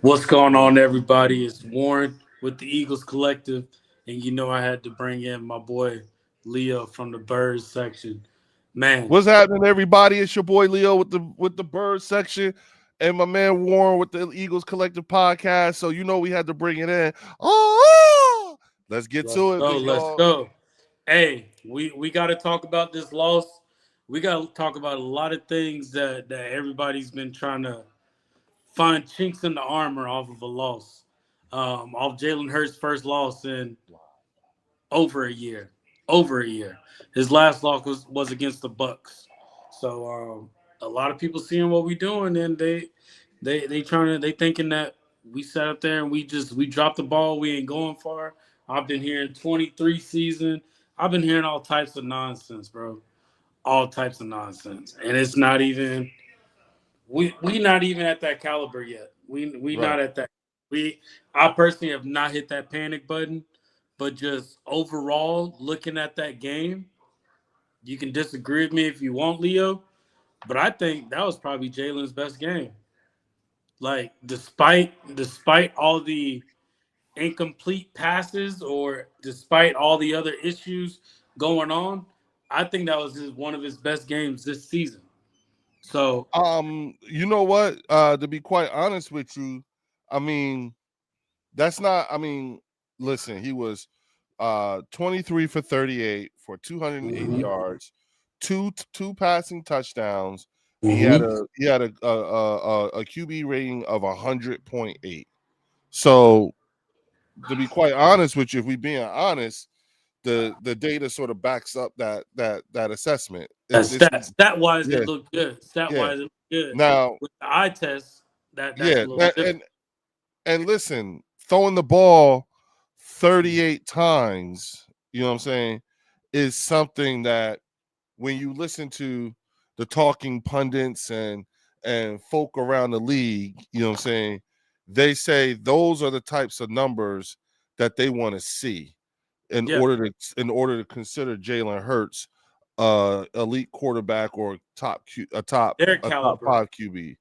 What's going on, everybody? It's Warren with the Eagles Collective, and I had to bring in my boy Leo from the Birds section. Man, What's happening, everybody? It's your boy Leo with the bird section, and my man Warren with the Eagles Collective podcast. So we had to bring it in. Oh, let's get let's to it, go, big let's dog. go. Hey, we got to talk about this loss. We got to talk about a lot of things that everybody's been trying to find chinks in the armor off of a loss. Off Jalen Hurts' first loss in over a year. Over a year. His last loss was against the Bucks. So a lot of people seeing what we doing, and they trying to they thinking that we sat up there and we dropped the ball. We ain't going far. I've been hearing 23 season. I've been hearing all types of nonsense, bro. All types of nonsense, and it's not even we not even at that caliber yet. We Right. not at that. We I personally have not hit that panic button, but just overall looking at that game, you can disagree with me if you want, Leo, but I think that was probably Jalen's best game. Like despite all the incomplete passes or despite all the other issues going on, I think that was one of his best games this season. So You know what? To be quite honest with you, I mean, that's not. I mean, listen, he was 23 for 38 for 280 mhm, yards, two passing touchdowns. He had mhm. a QB rating of 100.8. So to be quite honest with you, if we being honest, the data sort of backs up that assessment. This is Stat wise, yeah, it looked good. Stat yeah. wise, it looked good. Now, With the eye test, that's a yeah, little that, different. and listen, throwing the ball 38 times, you know what I'm saying, is something that when you listen to the talking pundits and folk around the league, you know what I'm saying, they say those are the types of numbers that they want to see Yeah, in order to consider Jalen Hurts elite quarterback or their a top caliber. 5 QB.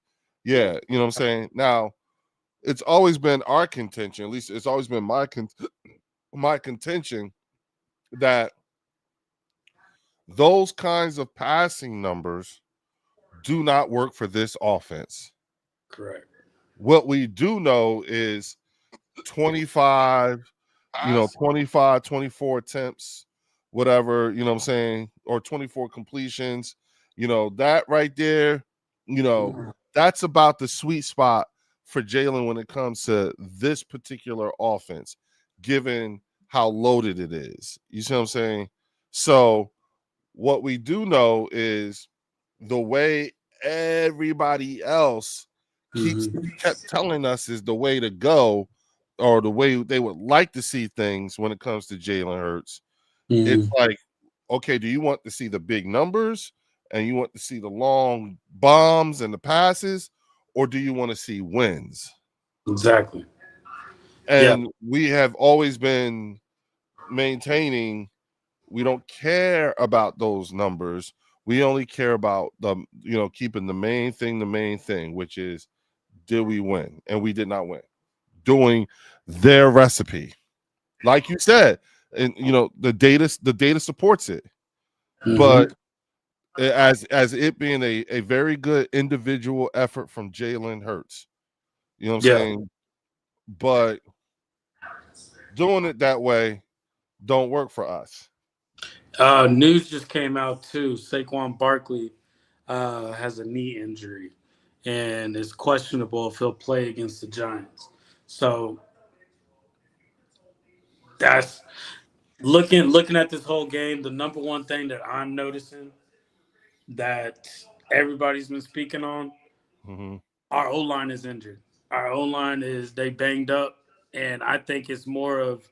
Yeah, you know what I'm saying? Now, it's always been our contention, at least it's always been my contention that those kinds of passing numbers do not work for this offense. Correct. What we do know is 25, 25, 24 attempts, whatever, you know what I'm saying, or 24 completions, that right there, you know, Mhm. that's about the sweet spot for Jalen when it comes to this particular offense, given how loaded it is. You see what I'm saying? So, what we do know is the way everybody else Mhm. kept telling us is the way to go, or the way they would like to see things when it comes to Jalen Hurts. It's Mhm. like, okay, do you want to see the big numbers and you want to see the long bombs and the passes, or do you want to see wins? Exactly. Yeah. And we have always been maintaining we don't care about those numbers. We only care about keeping the main thing, which is, did we win? And we did not win. Doing their recipe. Like you said, and the data supports it. Mhm. But as it being a very good individual effort from Jalen Hurts. You know what I'm Yeah. saying? But doing it that way don't work for us. News just came out too. Saquon Barkley has a knee injury, and it's questionable if he'll play against the Giants. So that's looking at this whole game. The number one thing that I'm noticing that everybody's been speaking on, Hmm. our O line is injured. Our O line is they banged up, and I think it's more of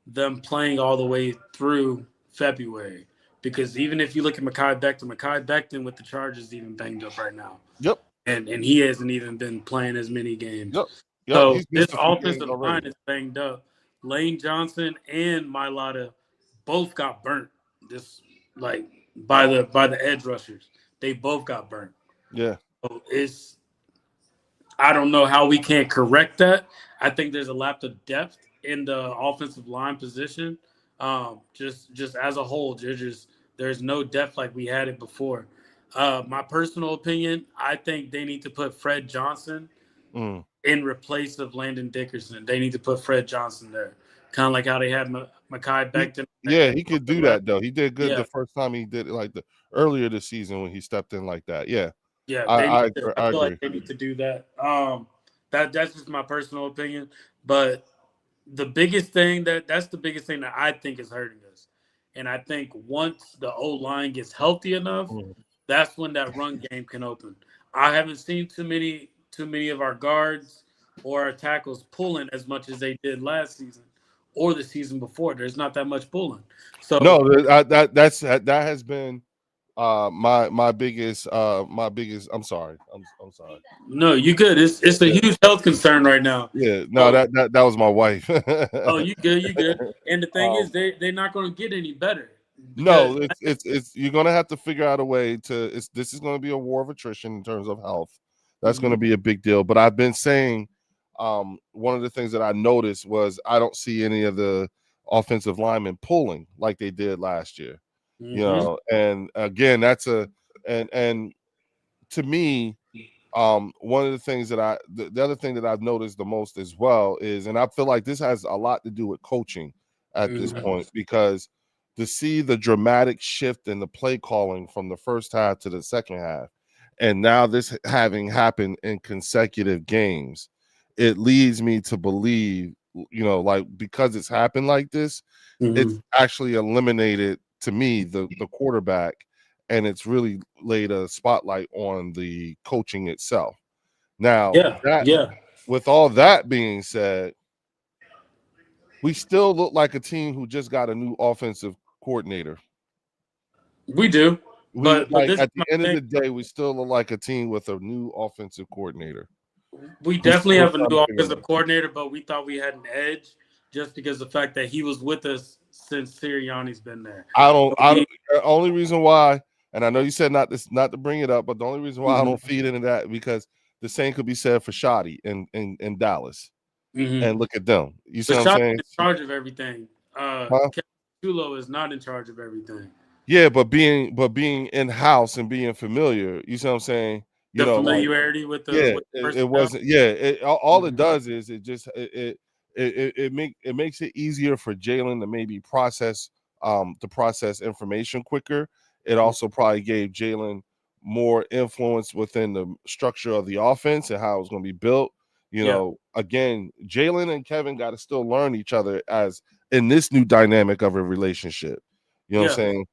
them playing all the way through February. Because even if you look at Mekhi Becton with the Chargers even banged up right now, Yep. and he hasn't even been playing as many games. Yep. Yep. So He's this missed a few games offensive line already. is banged up. Lane Johnson and Mailata both got burnt. This like by the edge rushers, they both got burnt. Yeah. So it's I don't know how we can't correct that. I think there's a lack of depth in the offensive line position. Just as a whole, there's no depth like we had it before. My personal opinion, I think they need to put Fred Johnson Mm. in replace of Landon Dickerson. They need to put Fred Johnson there, kind of like how they had Makai Becton Yeah, at he could do left. that though. He did good Yeah, the first time he did it, like the earlier this season when he stepped in like that. Yeah, yeah, I they need I, to. agree- I I feel like agree. they need to do that. That's just my personal opinion, but the biggest thing that's the biggest thing that I think is hurting us. And I think once the O line gets healthy enough, Mm. that's when that run game can open. I haven't seen too many of our guards or our tackles pulling as much as they did last season or the season before. There's not that much pulling. So No, that has been my biggest. I'm sorry. I'm sorry. no, you good. It's a Yeah, huge health concern right now. yeah. No, So that was my wife. oh, you good. And the thing is, um, they're not going to get any better because no, it's you're gonna have to figure out a way to. This is gonna be a war of attrition in terms of health. That's Mhm, gonna be a big deal. But I've been saying, one of the things that I noticed was I don't see any of the offensive linemen pulling like they did last year. mhm, And again, and to me, one of the things that the other thing that I've noticed the most as well is, and I feel like this has a lot to do with coaching at this mhm, point, because to see the dramatic shift in the play calling from the first half to the second half, and now this having happened in consecutive games, it leads me to believe, like, because it's happened like this, it's mhm. actually eliminated, to me, the quarterback, and it's really laid a spotlight on the coaching itself. Now, Yeah, that yeah, with all that being said, we still look like a team who just got a new offensive coordinator. we do. We But like this is at the my end of thing. the day, we still look like a team with a new offensive coordinator We who's definitely still have a trying to new figure it offensive out. coordinator, but we thought we had an edge just because the fact that he was with us since Sirianni's been there. So I don't. The only reason why, and I know you said not to bring it up, but the only reason why I mhm, don't feed into that, because the same could be said for Shoddy in Dallas. mhm. And look at them. You see But what I'm Shot's saying? in charge of everything. Huh? Kevin Tulo is not in charge of everything. Yeah, but being in house and being familiar, you see what I'm saying? The Like, familiarity with the yeah, with the it personnel. wasn't. Yeah, all it Mhm, does is it makes it easier for Jalen to maybe process information quicker. It mhm. also probably gave Jalen more influence within the structure of the offense and how it was going to be built. Yeah, Again, Jalen and Kevin got to still learn each other as in this new dynamic of a relationship. You know what I'm yeah. saying?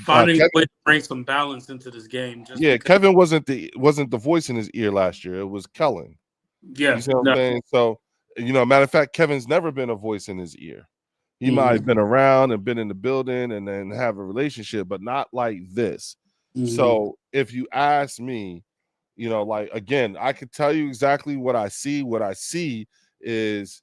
Finding a way Kevin, to bring some balance into this game, just yeah, because. Kevin wasn't the voice in his ear last year. It was Kellen. You Yeah, see what I'm no. saying? So, matter of fact, Kevin's never been a voice in his ear. He might have Mhm, been around and been in the building and then have a relationship, but not like this. mhm. So, if you ask me, like, again, I could tell you exactly what I see. What I see is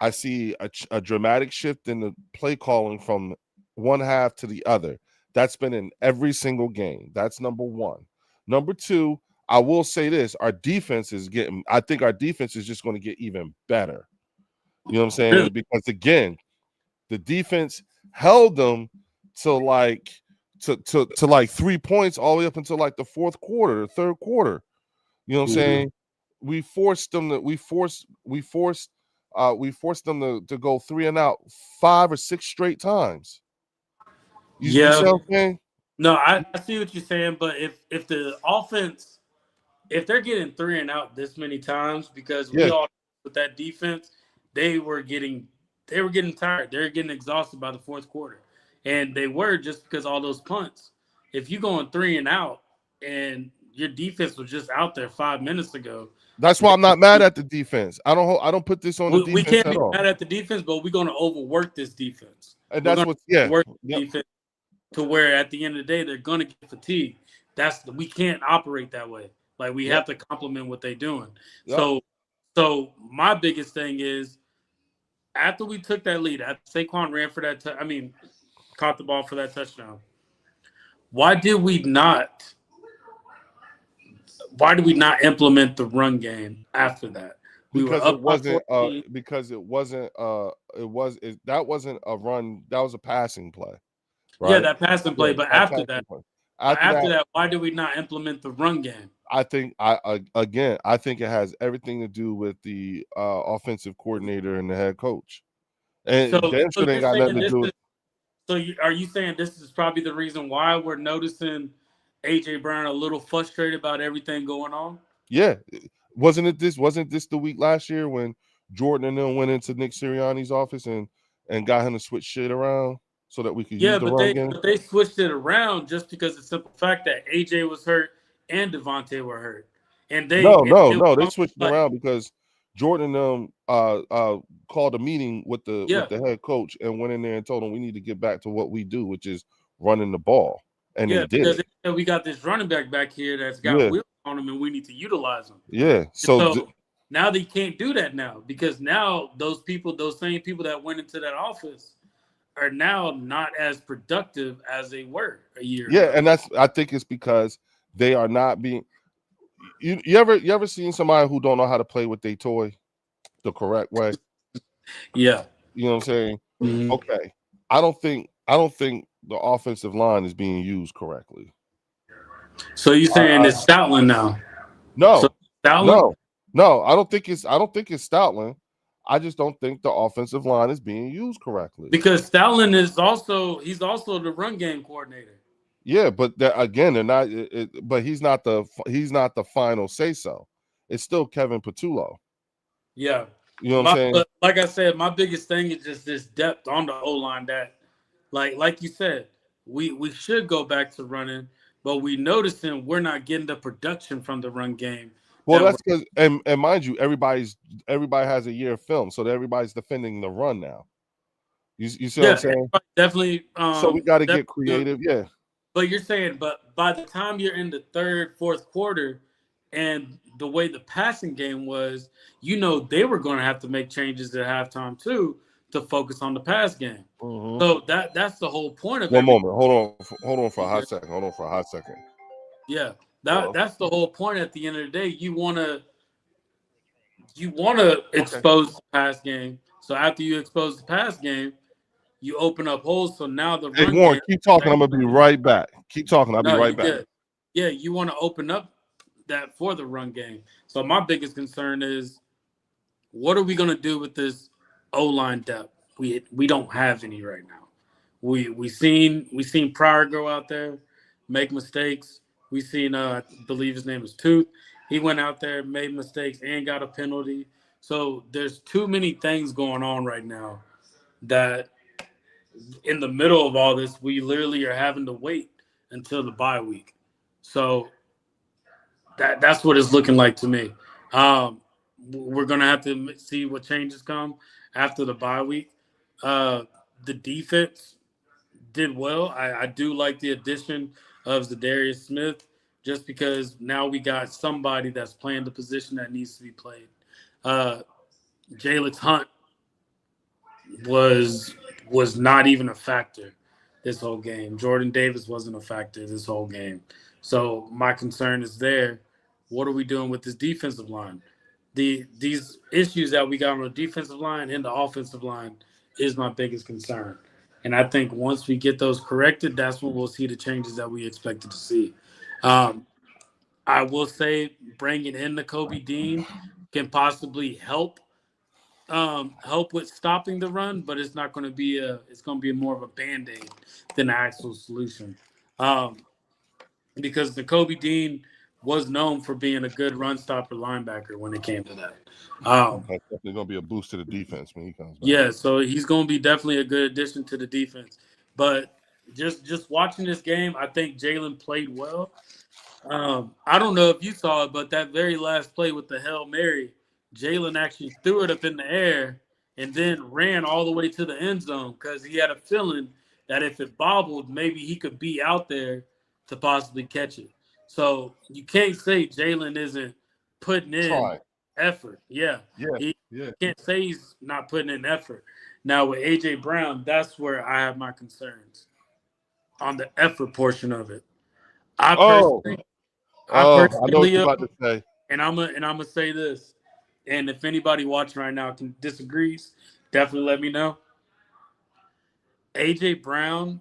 I see a dramatic shift in the play calling from one half to the other. That's been in every single game. That's number one. Number two, I will say this: I think our defense is just going to get even better. You know what I'm Really? saying? Because again, the defense held them to like to like 3 points all the way up until like the fourth quarter, the third quarter. You know what I'm Mhm. saying? We forced them to go three and out 5 or 6 straight times. You see Yeah. what I'm saying? No, I see what you're saying, but if the offense, if they're getting three and out this many times, because we Yeah, all with that defense, they were getting they were getting tired. They were getting exhausted by the fourth quarter. And they were just because all those punts. If you going three and out and your defense was just out there 5 minutes ago, that's why I'm not mad at the defense. I don't put this on the we defense can't at be all. mad at the defense, but we're going to overwork this defense. And We're that's going what, to yeah, work yep, the defense to where at the end of the day they're going to get fatigued. We can't operate that way. Like we yep, have to complement what they're doing. yep. So my biggest thing is after we took that lead, after Saquon ran for that, caught the ball for that touchdown. Why did we not? why did we not implement the run game after that? We were Because it up by wasn't 14. that wasn't a run, that was a passing play, Yeah, right? that passing Yeah, play. But a after that, passing play. After that, why did we not implement the run game? I think again, I think it has everything to do with the offensive coordinator and the head coach. So, And damn so sure ain't you're got nothing saying to this do with. is are you saying this is probably the reason why we're noticing AJ Brown a little frustrated about everything going on? Yeah, wasn't this the week last year when Jordan and them went into Nick Sirianni's office and got him to switch shit around so that we could use Yeah, the run game? but they switched it around just because of the simple fact that AJ was hurt and Devontae were hurt, and No, no, it was no. They almost switched it like around because Jordan and them called a meeting with yeah, the head coach and went in there and told him we need to get back to what we do, which is running the ball, and they yeah, did because it. we got this running back here that's got Yeah, wheels on him, and we need to utilize him. yeah. And So so now they can't do that now because now those same people that went into that office are now not as productive as they were a year yeah, ago. and I think it's because they are not being. You ever seen somebody who don't know how to play with their toy the correct way? Yeah. You know what I'm saying? Mhm. Okay. I don't think the offensive line is being used correctly. So you saying I it's Stoutland now? So No, Stoutland no, I don't think it's Stoutland. I just don't think the offensive line is being used correctly. because Stoutland is also he's also the run game coordinator. Yeah, but again, they're not. But he's not the final say so. It's still Kevin Patullo. Yeah. You know what I'm saying? But like I said, my biggest thing is just this depth on the O line that like you said, we should go back to running, but we noticing we're not getting the production from the run game Well, that that's because and mind you, everybody has a year of film, so everybody's defending the run now. You see what I'm yeah, saying? definitely So we got to get definitely. creative. Yeah, But you're saying, but by the time you're in the third, fourth quarter, and the way the passing game was, they were going to have to make changes at halftime too to focus on the pass game. hmm. So that's the whole point of One everything. moment. Hold on for a hot second. Hold on for a hot second. Yeah, Hello. that's the whole point. At the end of the day, you wanna Okay. expose the pass game. So after you expose the pass game, you open up holes. So now the Hey run Warren, game. keep talking. I'm gonna be right back. Keep talking. I'll be No, right you back. good. Yeah, you want to open up that for the run game. So my biggest concern is what are we going to do with this O line depth? We don't have any right now. We seen Pryor go out there, make mistakes. We seen I believe his name is Tooth. He went out there, made mistakes, and got a penalty. So there's too many things going on right now that in the middle of all this, we literally are having to wait until the bye week. So that's what it's looking like to me. We're gonna have to see what changes come after the bye week. Uh, the defense did well. I do like the addition of Zadarius Smith just because now we got somebody that's playing the position that needs to be played. Uh, Jalen Hunt was not even a factor this whole game. Jordan Davis wasn't a factor this whole game. So my concern is there. What are we doing with this defensive line? These issues that we got on the defensive line and the offensive line is my biggest concern. And I think once we get those corrected, that's when we'll see the changes that we expected to see. Um, I will say bringing in the Kobe Dean can possibly help with stopping the run, but it's not going to be it's going to be more of a band-aid than an actual solution. Um, because the Kobe Dean was known for being a good run stopper linebacker when it came to that. That's definitely gonna be a boost to the defense when he comes back. Yeah, so he's going to be definitely a good addition to the defense. But just watching this game, I think Jalen played well. I don't know if you saw it, but that very last play with the Hail Mary, Jalen actually threw it up in the air and then ran all the way to the end zone because he had a feeling that if it bobbled, maybe he could be out there to possibly catch it. So you can't say Jalen isn't putting in Try. effort. Yeah, Yeah, he yeah. can't say he's not putting in effort. Now with AJ Brown, that's where I have my concerns on the effort portion of it. I Oh, personally I I know personally, what you're Leo, about to say. and I'm gonna say this, and if anybody watching right now can disagrees, definitely let me know. AJ Brown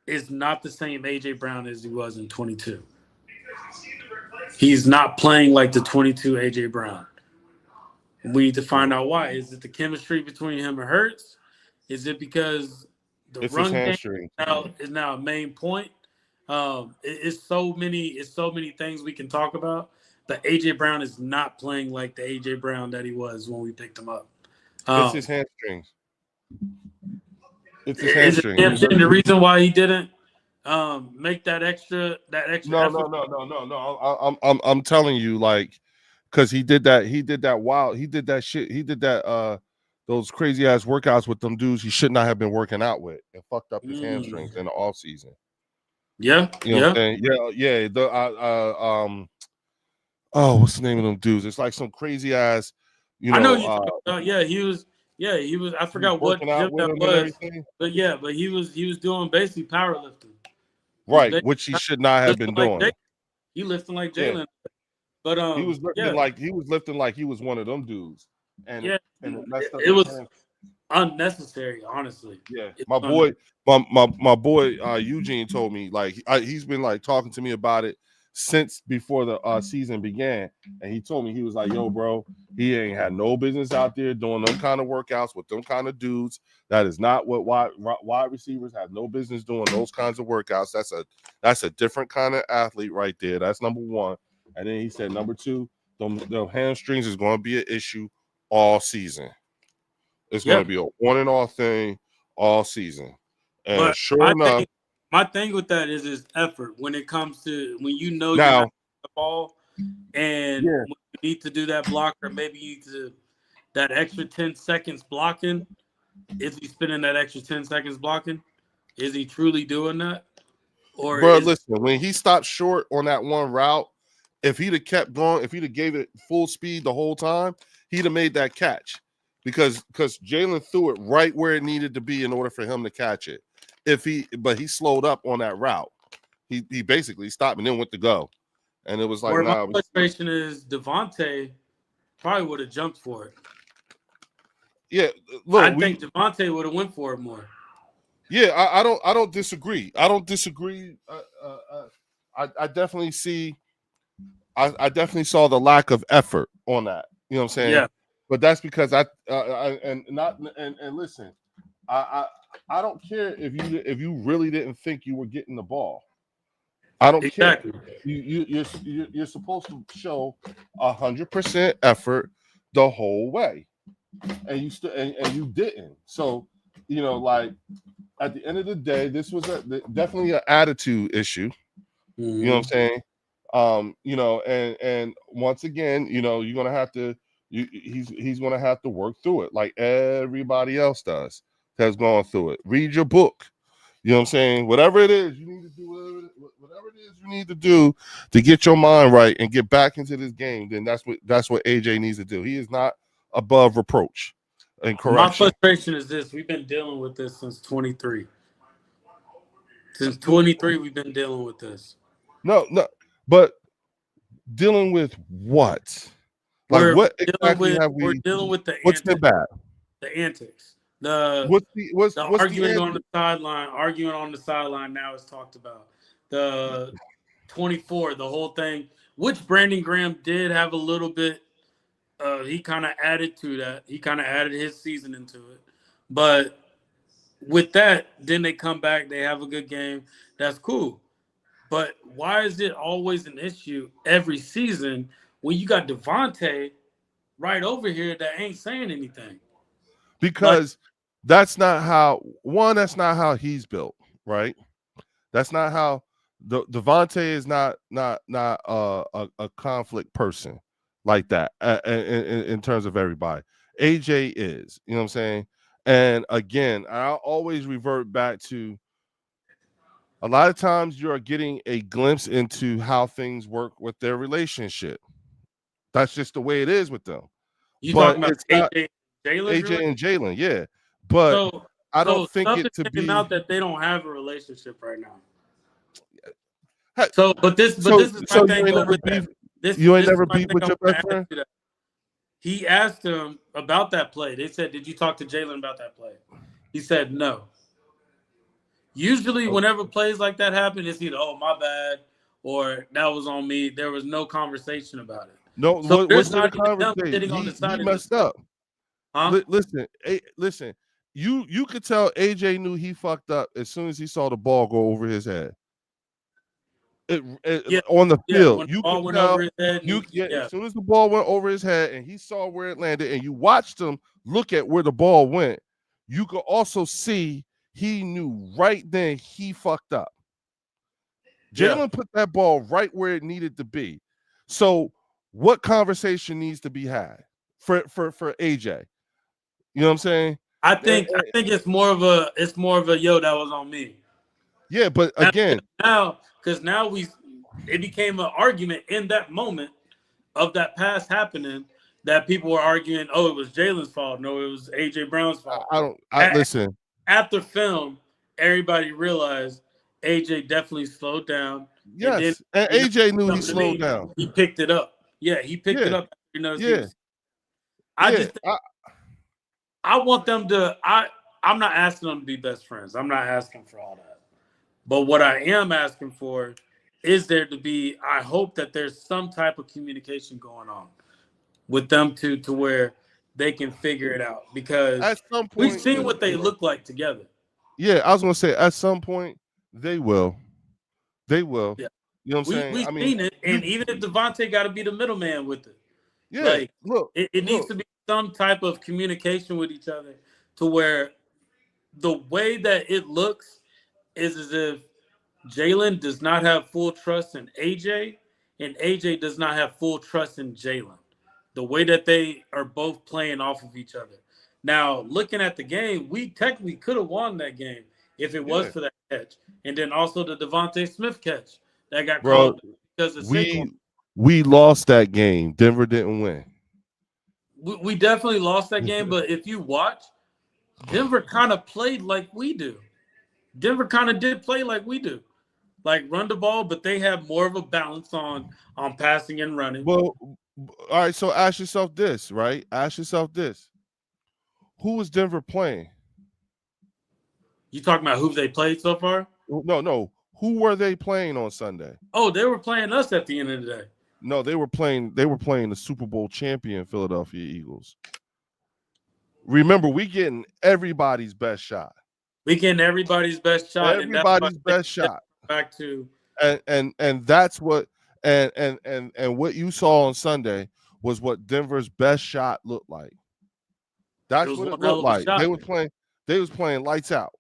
is not the same AJ Brown as he was in 22. He's not playing like the 22 AJ Brown. We need to find out why. Is it the chemistry between him and Hurts? Is it because the It's his run game hamstring. is now a main point? It's so many things we can talk about. But AJ Brown is not playing like the AJ Brown that he was when we picked him up. It's Um, his hamstrings. It's his is it hamstring. him saying the reason why he didn't make that extra No, effort? no, no, no, no, no. I'm telling you, like, because he did that. He did that. Wild. He did that shit. He did that. Those crazy ass workouts with them dudes he should not have been working out with, and fucked up his Mm. hamstrings in the off season. Yeah, You know what I'm yeah. saying? Yeah, yeah. Oh, what's the name of them dudes? It's like some crazy ass. You I know know, you talking about. Yeah, he was. Yeah, he was. I he was forgot what working gym out with that him and was, everything. but yeah, but he was doing basically powerlifting. He was Right, basically which he should not have lifting been like doing. Jalen. He lifting like Yeah, Jalen. But yeah, he was lifting like he was one of them dudes, yeah, and it messed up it his was hand. unnecessary. Honestly, Yeah, it's my boy, my boy Eugene told me like he's been like talking to me about it since before the season began, and he told me he was like, "Yo, bro, he ain't had no business out there doing them kind of workouts with them kind of dudes. That is not what wide receivers have no business doing those kinds of workouts. That's a different kind of athlete right there. That's number one." And then he said, number two, the hamstrings is going to be an issue all season. It's going yeah. to be a one and all thing all season. And But sure enough, my thing with that is effort. When it comes to when you know you're not now, the ball, and yeah, when you need to do that block, or maybe you need to that extra 10 seconds blocking. Is he spending that extra 10 seconds blocking? Is he truly doing that, or bro, is listen, when he stopped short on that one route, if he'd have kept going, if he'd have gave it full speed the whole time, he'd have made that catch because Jalen threw it right where it needed to be in order for him to catch it. But he slowed up on that route. He basically stopped and then went to go. And it was like, where my nah, frustration is Devontae probably would have jumped for it. yeah, I look, think Devontae would have went for it more. yeah, I don't disagree. I don't disagree. I definitely see. I definitely saw the lack of effort on that. You know what I'm saying? Yeah, But that's because and not and listen, I I don't care if you really didn't think you were getting the ball. I don't care. exactly. You're supposed to show 100% effort the whole way, and and you didn't. So like at the end of the day, this was definitely an attitude issue. You know what I'm Mm-hmm. saying? And once again, you're gonna have to he's gonna have to work through it like everybody else does that's gone through it. Read your book. You know what I'm saying? Whatever it is you need to do, whatever it is you need to do to get your mind right and get back into this game, then that's what AJ needs to do. He is not above reproach and My correction. frustration is this: we've been dealing with this since 23. Since 23, we've been dealing with this. No, no, but dealing with what? Like We're what dealing exactly with have we're we? dealing with the What's been antics, bad? the antics, the What's the what's the arguing on answer? the sideline. Arguing on the sideline now is talked about. The 24, the whole thing, which Brandon Graham did have a little bit. He kind of added to that. He kind of added his season into it. But with that, then they come back. They have a good game. That's cool. But why is it always an issue every season when you got Devontae right over here that ain't saying anything? Like, Because that's not how he's built, right? That's not how Devontae is not a conflict person like that in terms of everybody. AJ is, you know what I'm saying? And again, I'll always revert back to a lot of times you are getting a glimpse into how things work with their relationship. That's just the way it is with them. you But talking about it's not AJ Jalen's AJ relationship? and Jalen, yeah. But So, I don't so think stuff is it to came out be that they don't have a relationship right now. So, but So this is my so you thing ain't though never with that. beef. You ain't This is never my beef thing. with I your want best to ask friend. you that. He asked him about that play. They said, "Did you talk to Jalen about that play?" He said, "No." Usually, Oh, whenever plays like that happen, it's either "Oh, my bad" or "That was on me." There was no conversation about it. no, So what there's wasn't a not even him conversation? sitting on the He side and just messed up. huh? Listen, listen. You could tell AJ knew he fucked up as soon as he saw the ball go over his head. Yeah, On the yeah. field, When the you could ball went over tell. his head, and You he, yeah, yeah, as soon as the ball went over his head and he saw where it landed, and you watched him look at where the ball went, you could also see he knew right then he fucked up. yeah. Jalen put that ball right where it needed to be. So, what conversation needs to be had for AJ? You know what I'm saying? I think it's more of a yo that was on me. Yeah, but Now, again, because now we it became an argument in that moment of that pass happening that people were arguing, oh, it was Jalen's fault. No, it was AJ Brown's fault. I don't. I A- listen. After film, everybody realized AJ definitely slowed down, and then Yes, and AJ knew he something to slowed me, down. he picked it up. Yeah, he picked it Yeah, up. You know, he yeah, was. I yeah. just I want them to. I'm not asking them to be best friends. I'm not asking for all that. But what I am asking for is there to be. I hope that there's some type of communication going on with them to where they can figure it out because At some we've point, seen what they look like together. yeah, I was gonna say at some point they will. They will. Yeah, You know what I'm saying? we've I mean, seen it, you and even if Devontae got to be the middleman with it, yeah, like look, it needs look, to be some type of communication with each other to where the way that it looks is as if Jalen does not have full trust in AJ, and AJ does not have full trust in Jalen. The way that they are both playing off of each other. Now, looking at the game, we technically could have won that game if it was yeah, for that catch, and then also the Devontae Smith catch that got bro. called because of Saquon. We lost that game. Denver didn't win. We definitely lost that game, but if you watch, Denver kind of played like we do. Denver kind of did play like we do, like run the ball, but they have more of a balance on passing and running. Well, all right. So ask yourself this, right? Ask yourself this: who was Denver playing? You talking about who they played so far? No, no. Who were they playing on Sunday? Oh, they were playing us at the end of the day. No, they were playing. They were playing the Super Bowl champion Philadelphia Eagles. Remember, we getting everybody's best shot. We getting everybody's best shot, and that's why Everybody's I best think shot. back to And that's what and what you saw on Sunday was what Denver's best shot looked like. it That's was what one it hell looked of a like. shot. They was playing lights out.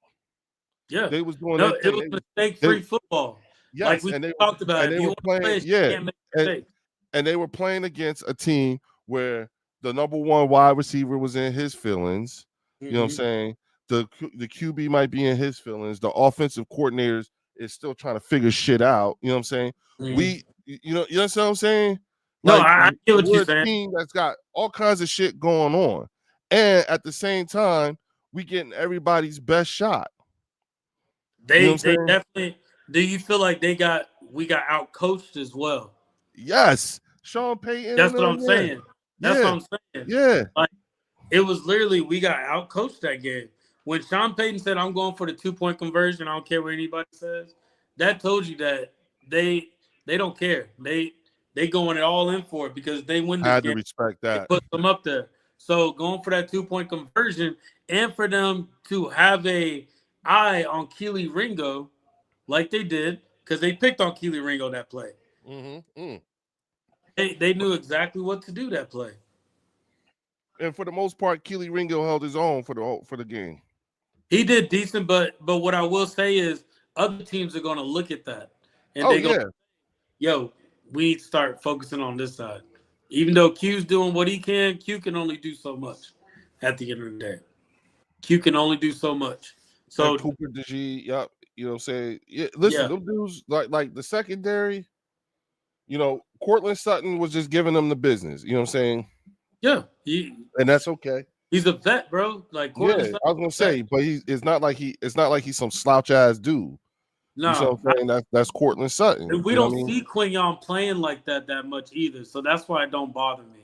Yeah, They was doing no, their it thing. was mistake They free football. Like yes, we talked about, and if they you were want to play, playing, you yeah. can't make And mistakes. and they were playing against a team where the number one wide receiver was in his feelings. You know what I'm Mm-hmm. saying? The QB might be in his feelings. The offensive coordinators is still trying to figure shit out. You know what I'm saying? Mm-hmm. You know what I'm saying? No, Like I get what you're we're a saying. team that's got all kinds of shit going on, and at the same time, we getting everybody's best shot. You know what They I'm saying? definitely. Do you feel like we got out coached as well? Yes, Sean Payton That's and what them. I'm Yeah, saying. That's what yeah, I'm saying. yeah. Like it was literally we got out coached that game. When Sean Payton said, "I'm going for the 2 point conversion," I don't care what anybody says. That told you that they they don't care. They going it all in for it because they win this Had to game. respect It that. puts them up there. So going for that 2 point conversion and for them to have a eye on Keely Ringo like they did because they picked on Keely Ringo that play. Mm-hmm. They knew exactly what to do that play. And for the most part, Keely Ringo held his own for the game. He did decent, but what I will say is other teams are going to look at that and Oh they go, yeah, "Yo, we need to start focusing on this side." Even though Q's doing what he can, Q can only do so much. At the end of the day, Q can only do so much. and So Cooper DeG. Yep. You know what I'm saying? Yeah, listen, yeah, them dudes like the secondary. Cortland Sutton was just giving them the business. You know what I'm saying? yeah, And that's okay. he's a vet, bro. Like Yeah, Cortland I Sutton's was gonna a vet. say, but it's not like he's some slouch ass dude. You see No, what I'm saying? That's Cortland Sutton. we You know what don't I mean? see Quinion playing like that much either. So that's why it don't bother me.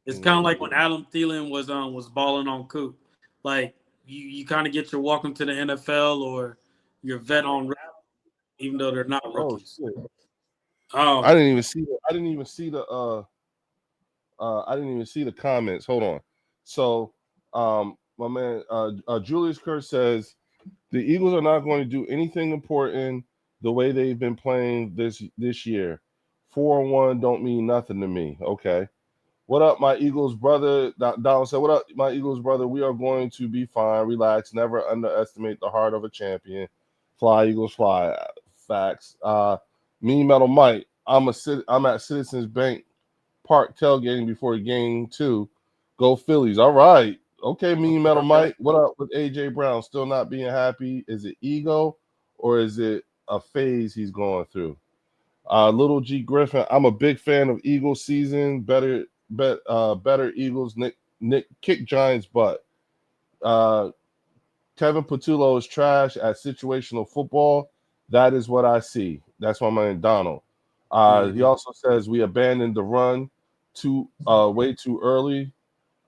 It's kind of Mm. like when Adam Thielen was balling on Coop. Like you kind of get your welcome to the NFL or your vet on, even though they're not Oh rookies. shit! I Um, didn't even see. I didn't even see the. I didn't even see the comments. Hold on. So, my man, Julius Kerr says the Eagles are not going to do anything important the way they've been playing this year. 4-1 don't mean nothing to me. Okay. What up, my Eagles brother? Donald said, "What up, my Eagles brother? We are going to be fine. Relax. Never underestimate the heart of a champion. Fly, Eagles, fly." Facts. Me, Metal Mike. I'm at Citizens Bank Park tailgating before game 2. Go Phillies. All right. Okay, Mean Metal okay. Mike. What up with AJ Brown? Still not being happy? Is it ego or is it a phase he's going through? Little G Griffin. I'm a big fan of Eagles season. Better Eagles. Nick kick Giants butt. Uh, Kevin Patullo is trash at situational football. That is what I see. That's my man Donald. He Mhm. also says we abandoned the run too way too early.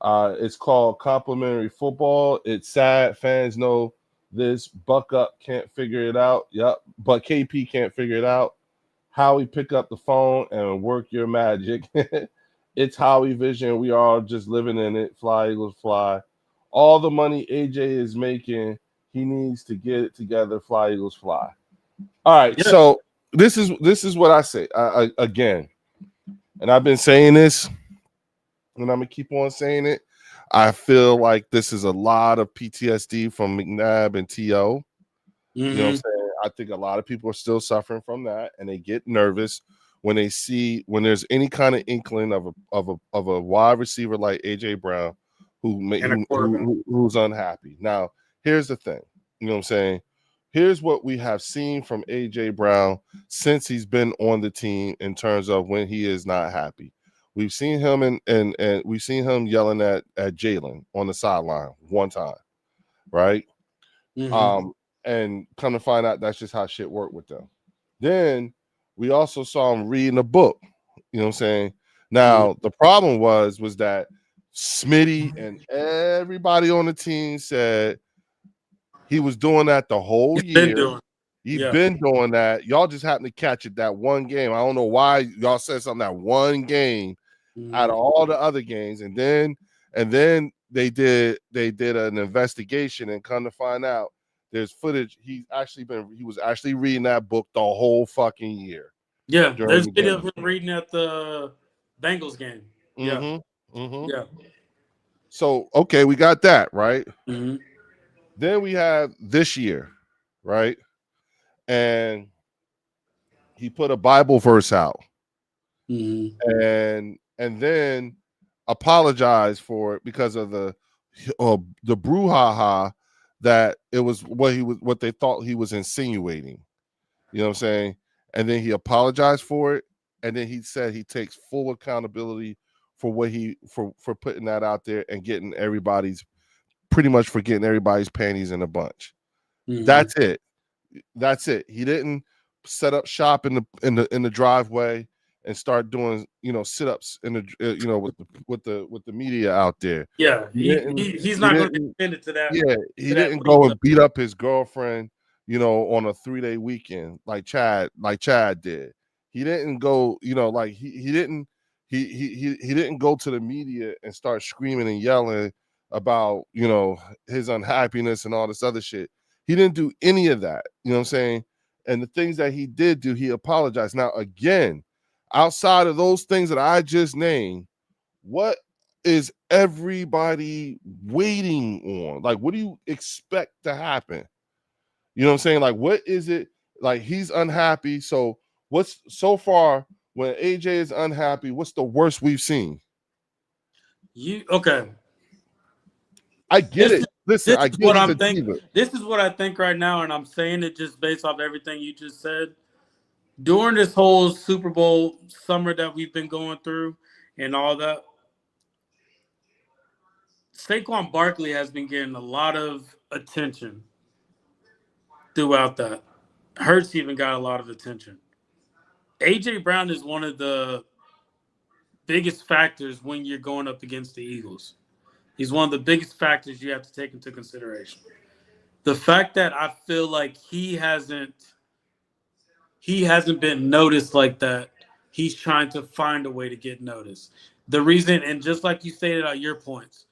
It's called complimentary football. It's sad. Fans know this. Buck up can't figure it out. Yep, but KP can't figure it out. Howie, pick up the phone and work your magic. It's Howie Vision. We are just living in it. Fly, Eagles, fly. All the money AJ is making, he needs to get it together. Fly, Eagles, fly. All right. Yeah. So this is what I say again, and I've been saying this, and I'm gonna keep on saying it. I feel like this is a lot of PTSD from McNabb and To. You know what I'm Hmm. saying? I think a lot of people are still suffering from that, and they get nervous when they see when there's any kind of inkling of a wide receiver like AJ Brown And a quarterback. who's unhappy. Now, here's the thing. You know what I'm saying? Here's what we have seen from AJ Brown since he's been on the team in terms of when he is not happy. We've seen him and we've seen him yelling at Jalen on the sideline one time, right? Hmm. Um, and come to find out that's just how shit worked with them. Then we also saw him reading a book. You know what I'm saying? Hmm. Now the problem was that Smitty and everybody on the team said he was doing that the whole He's been year. doing. He Yeah. been doing that. Y'all just happened to catch it that one game. I don't know why y'all said something that one game out Hmm. of all the other games, and then they did an investigation and come to find out there's footage. He was actually reading that book the whole fucking year Yeah. during There's the video of game. him reading at the Bengals game. Yeah. Mm-hmm. Mm-hmm. Yeah. So okay, we got that right. Hmm. Then we have this year, right? And he put a Bible verse out, Hmm. and then apologized for it because of the brouhaha that it was what they thought he was insinuating. You know what I'm saying? And then he apologized for it, and then he said he takes full accountability for what he for putting that out there and getting everybody's pretty much for getting everybody's panties in a bunch. Hmm. That's it. That's it. He didn't set up shop in the driveway and start doing sit ups in the with the media out there. Yeah. He didn't. He's He not going to be didn't. offended to that. Yeah, To he that didn't go pizza. and beat up his girlfriend, on a 3-day weekend like Chad did. He didn't go, like he didn't he didn't go to the media and start screaming and yelling about his unhappiness and all this other shit. He didn't do any of that. You know what I'm saying? And the things that he did do, he apologized. Now again, outside of those things that I just named, what is everybody waiting on? Like, what do you expect to happen? You know what I'm saying? Like, what is it? Like, he's unhappy. So, what's so far when AJ is unhappy? What's the worst we've seen? You okay? I get This it. is Listen, this I is get what he's I'm a think. diva. This is what I think right now, and I'm saying it just based off everything you just said. During this whole Super Bowl summer that we've been going through and all that, Saquon Barkley has been getting a lot of attention throughout that. Hurts even got a lot of attention. AJ Brown is one of the biggest factors when you're going up against the Eagles. He's one of the biggest factors you have to take into consideration. The fact that I feel like he hasn't been noticed like that. He's trying to find a way to get noticed. The reason, and just like you stated out your points,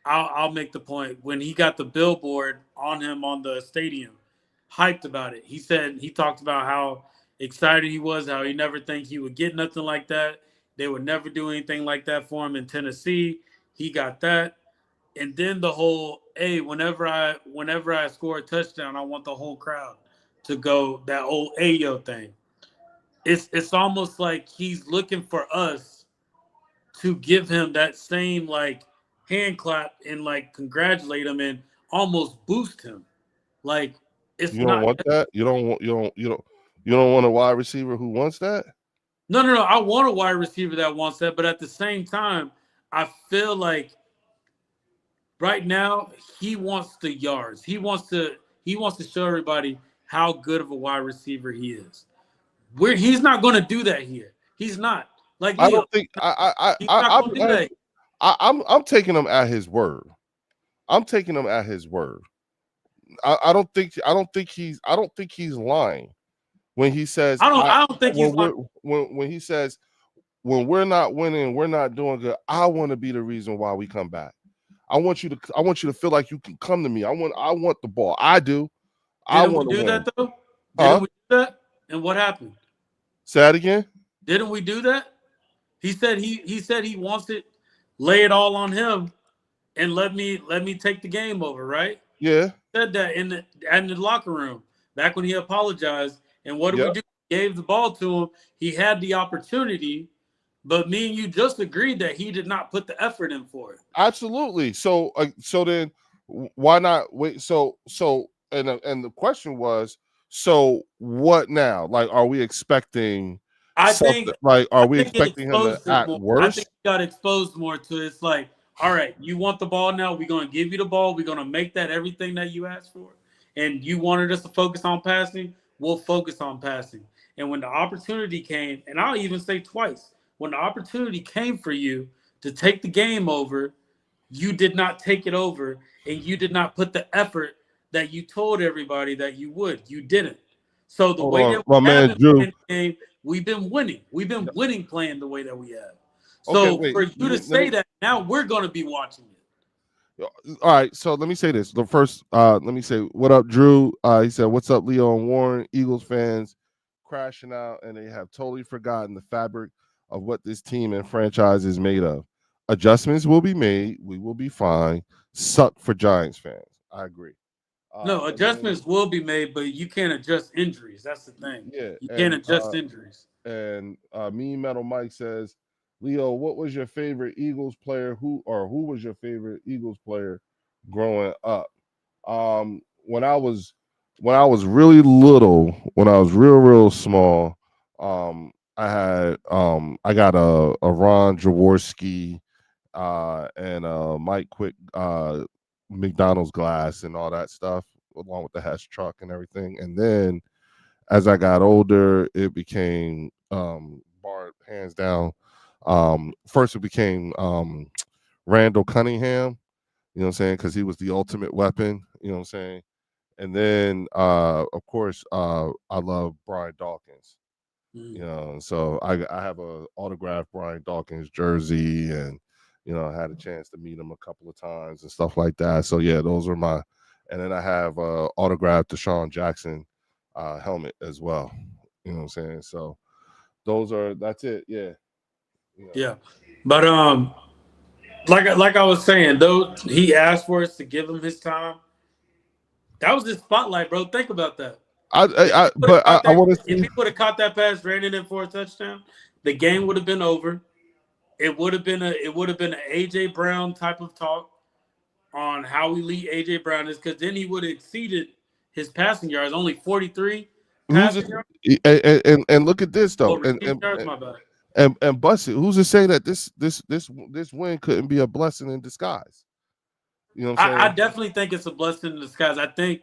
I'll make the point. When he got the billboard on him on the stadium, hyped about it. He talked about how excited he was, how he never think he would get nothing like that. They would never do anything like that for him in Tennessee. He got that. And then the whole, hey, whenever I score a touchdown, I want the whole crowd to go that old Ayo thing. It's almost like he's looking for us to give him that same like hand clap and like congratulate him and almost boost him. Like it's You don't not. want that. You don't want a wide receiver who wants that. No, no, no. I want a wide receiver that wants that, but at the same time, I feel like right now he wants the yards. He wants to show everybody how good of a wide receiver he is. He's not going to do that here. He's not. Like I Leo, don't think he's not going to do that. I'm taking him at his word. I'm taking him at his word. I don't think he's lying when he says I don't think he's like. when he says when we're not winning, we're not doing good. I want to be the reason why we come back. I want you to feel like you can come to me. I want the ball. I do. I Didn't we want to do win. that though? Huh? Didn't we do that? And what happened? Say that again. Didn't we do that? He said he wants it, lay it all on him, and let me take the game over. Right? Yeah. Said that in the locker room back when he apologized. And what did we Yep. do? Gave the ball to him. He had the opportunity, but me and you just agreed that he did not put the effort in for it. Absolutely. So then why not wait? And the question was, so what now? Like, are we expecting I something? think Like, I are we think it expecting him to exposed it act more. I think worse? he got exposed more to it's like, all right, you want the ball now, we're gonna give you the ball, we're gonna make that everything that you asked for. And you wanted us to focus on passing, we'll focus on passing. And when the opportunity came, and I'll even say twice, when the opportunity came for you to take the game over, you did not take it over and you did not put the effort that you told everybody that you would. You didn't. So the Hold way on, that we my have man been Drew. playing the game, we've been winning. We've been winning playing the way that we have. Okay, So wait. for you Let to me let say me. that now we're going to be watching it. All right, so let me say this. The first, let me say, what up, Drew? He said, "What's up, Leo and Warren? Eagles fans crashing out, and they have totally forgotten the fabric of what this team and franchise is made of. Adjustments will be made. We will be fine. Suck for Giants fans. I agree. No, And then adjustments will be made, but you can't adjust injuries. That's the thing. yeah, You can't adjust injuries. and me Metal Mike says, Leo, what was your favorite Eagles player? Who was your favorite Eagles player growing up? When I was really little, when I was real small, I got a Ron Jaworski and Mike Quick McDonald's glass and all that stuff, along with the Hess truck and everything. And then as I got older, it became bar hands down. First it became Randall Cunningham, you know what I'm saying? Because he was the ultimate weapon, you know what I'm saying? And then of course I love Brian Dawkins. You Mm. know, so I have a autographed Brian Dawkins jersey, and I had a chance to meet him a couple of times and stuff like that. So yeah, those are my. And then I have autographed Deshaun Jackson helmet as well. You know what I'm saying? So that's it. Yeah. You know. Yeah, but like I was saying, though he asked for us to give him his time. That was his spotlight, bro. Think about that. But I want to If see he would have caught that pass, ran it in for a touchdown, the game would have been over. It would have been an AJ Brown type of talk on how elite AJ Brown is, because then he would have exceeded his passing yards, only 43 who's passing this, yards. and look at this Oh, though, receiving yards, my bad. and Bussy, who's to say that this win couldn't be a blessing in disguise? You know what I'm I saying? definitely think it's a blessing in disguise. I think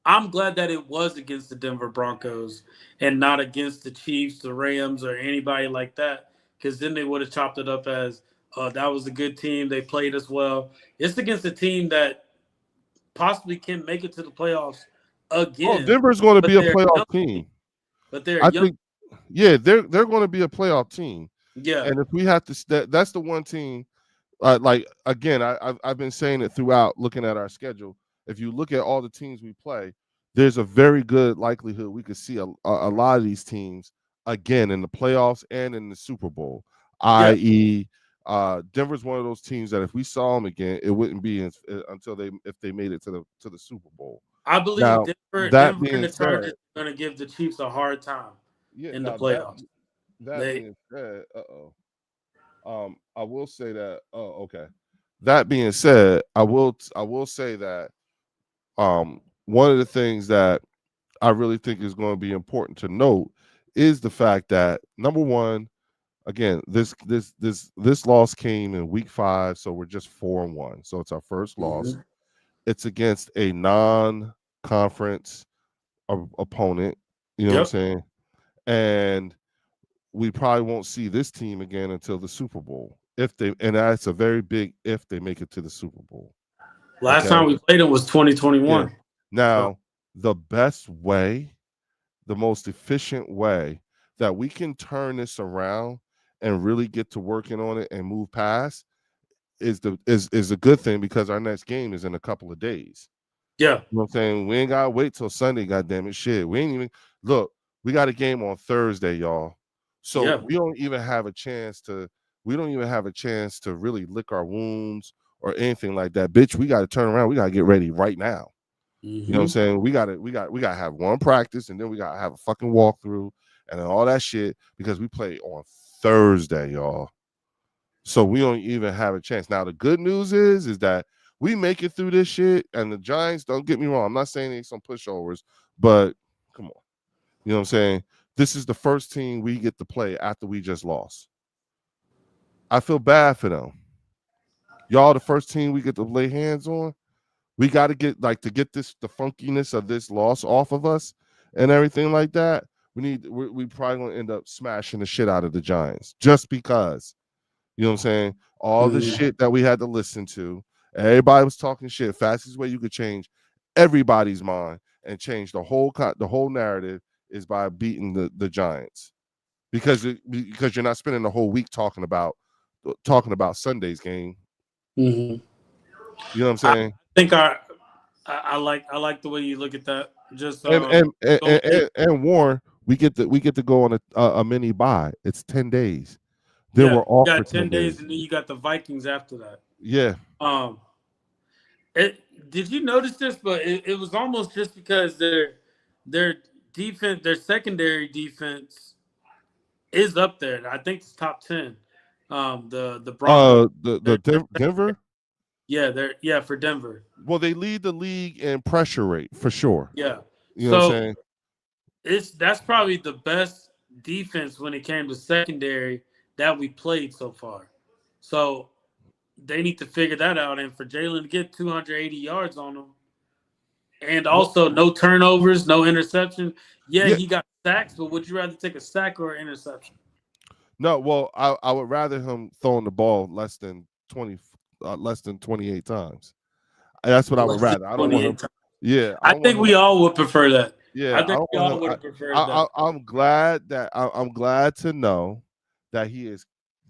I'm glad that it was against the Denver Broncos and not against the Chiefs, the Rams, or anybody like that. Because then they would have chopped it up as that was a good team. They played us well. It's against a team that possibly can make it to the playoffs Oh, again, Denver's going to but be a they're a playoff young team. team. But they're a I young. think, yeah, they're going to be a playoff team. Yeah, And if we have to, that's the one team. Like again, I've been saying it throughout. Looking at our schedule, if you look at all the teams we play, there's a very good likelihood we could see a lot of these teams again in the playoffs and in the Super Bowl. yeah. I.e., Denver's one of those teams that if we saw them again, it wouldn't be until they if they made it to the Super Bowl. I believe Now Denver, that Denver and being the Chargers said, are going to give the Chiefs a hard time yeah. in the Now playoffs. that They, being said, I will say that. Oh, okay. That being said, I will say that one of the things that I really think is going to be important to note is the fact that number one, again, this loss came in week 5, so we're just 4-1. So it's our first loss. Mhm. It's against a non-conference opponent. You know what I'm Yep. saying? And we probably won't see this team again until the Super Bowl. If they and that's a very big if they make it to the Super Bowl. Last Okay. time we played them was Yeah. 2021. So Now, the best way, the most efficient way that we can turn this around and really get to working on it and move past is a good thing because our next game is in a couple of days. yeah, You know what I'm saying? We ain't gotta wait till Sunday, goddamn it. Shit. We ain't even look, we got a game on Thursday, y'all. So yeah. we don't even have a chance to really lick our wounds or anything like that. Bitch, we gotta turn around. We gotta get ready right now. You know what I'm Hmm. saying? We gotta have one practice and then we gotta have a fucking walkthrough and then all that shit because we play on Thursday, y'all. So we don't even have a chance. Now the good news is that we make it through this shit and the Giants, don't get me wrong, I'm not saying they some pushovers, but come on. You know what I'm saying? This is the first team we get to play after we just lost. I feel bad for them. Y'all the first team we get to lay hands on. We got to get like to get this the funkiness of this loss off of us and everything like that. We probably gonna end up smashing the shit out of the Giants just because you know what I'm saying. All the Hmm. shit that we had to listen to, everybody was talking shit. Fastest way you could change everybody's mind and change the whole narrative is by beating the Giants because you're not spending the whole week talking about Sunday's game. Hmm. You know what I'm I saying? think I like the way you look at that. Just and and and, go ahead. and, and Warren, we get to go on a mini buy. It's 10 days. Then Yeah, we're off you for got 10 10 days, days. and then you got the Vikings after that. Yeah. Um, did you notice this? But it was almost just because their defense, their secondary defense is up there. I think it's top 10. The Broncos. The Their Denver. yeah for Denver. Well, they lead the league in pressure rate for sure. Yeah. You know what I'm So saying? that's probably the best defense when it came to secondary that we played so far. So they need to figure that out. And for Jalen to get 280 yards on them, and Well, also no turnovers, no interception. Yeah, yeah. he got sacks, but would you rather take a sack or an interception? No. Well, I would rather him throwing the ball less than 28 times. That's what I would Less than rather. I don't want him. 28 times. Yeah, I I don't want think him. we all would prefer that. I Yeah, I think don't we want all him. would have preferred that. I'm glad that I'm glad to know that he is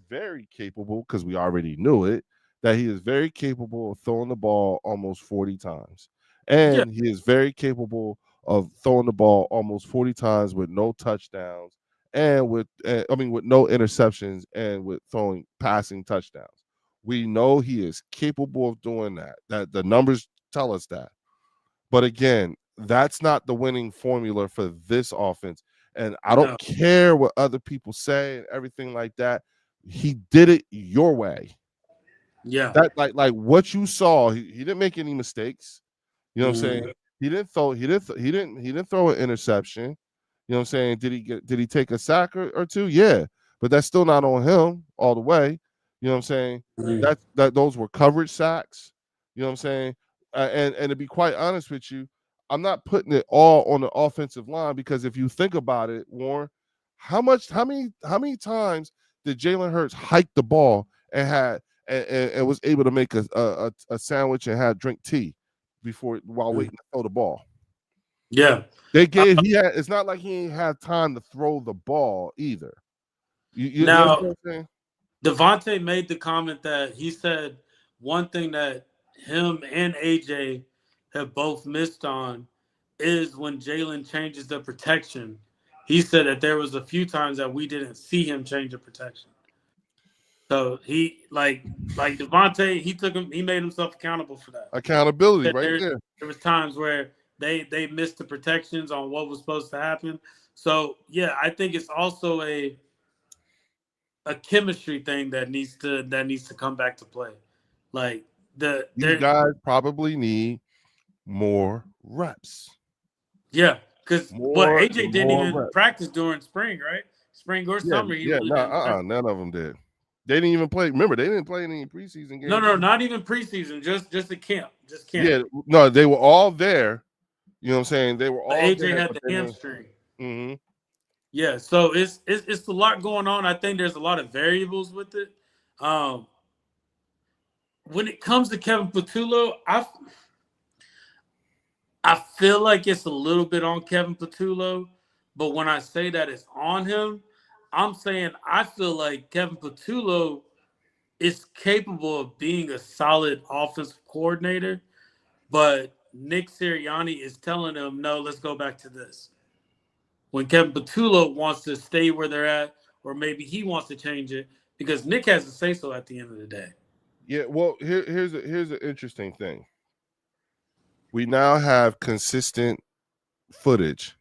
very capable because we already knew it. That he is very capable of throwing the ball almost 40 times, Yeah. and he is very capable of throwing the ball almost 40 times with no touchdowns and with no interceptions and with throwing passing touchdowns. We know he is capable of doing that. That the numbers tell us that. But again, that's not the winning formula for this offense. And I don't No. care what other people say and everything like that. He did it your way. Yeah. That like what you saw, he didn't make any mistakes. You know what I'm saying? Mhm. He didn't throw an interception. You know what I'm saying? Did he take a sack or two? Yeah. But that's still not on him all the way. You know what I'm saying? Mhm. Those were coverage sacks. You know what I'm saying? And to be quite honest with you, I'm not putting it all on the offensive line because if you think about it, Warren, how many times did Jalen Hurts hike the ball and and was able to make a sandwich and had drink tea while Mhm. waiting to throw the ball? Yeah. They Uh, gave he had. It's not like he ain't had time to throw the ball either. You understand Now, what I'm saying? Devontae made the comment that he said one thing that him and AJ have both missed on is when Jalen changes the protection. He said that there was a few times that we didn't see him change the protection. So he like Devontae, he made himself accountable for that. Accountability That right there. there was times where they missed the protections on what was supposed to happen. So yeah, I think it's also a chemistry thing that needs to come back to play. Like These there guys probably need more reps. yeah, because but More AJ and didn't more even reps. practice during spring, right? Spring or Yeah, summer, he yeah, really no, didn't practice. none of them did. They didn't even play. Remember, they didn't play any preseason No, games no, either. not even preseason, just a camp, just camp. Yeah, no, they were all there. You know what I'm saying? They were But all AJ there, had but the they didn't. hamstring. Mm-hmm. Yeah, so it's a lot going on. I think there's a lot of variables with it. Um, when it comes to Kevin Patullo, I feel like it's a little bit on Kevin Patullo, but when I say that it's on him, I'm saying I feel like Kevin Patullo is capable of being a solid offensive coordinator, but Nick Sirianni is telling him, no, let's go back to this. When Kevin Patullo wants to stay where they're at, or maybe he wants to change it, because Nick has to say so at the end of the day. Yeah, well, here's an interesting thing. We now have consistent footage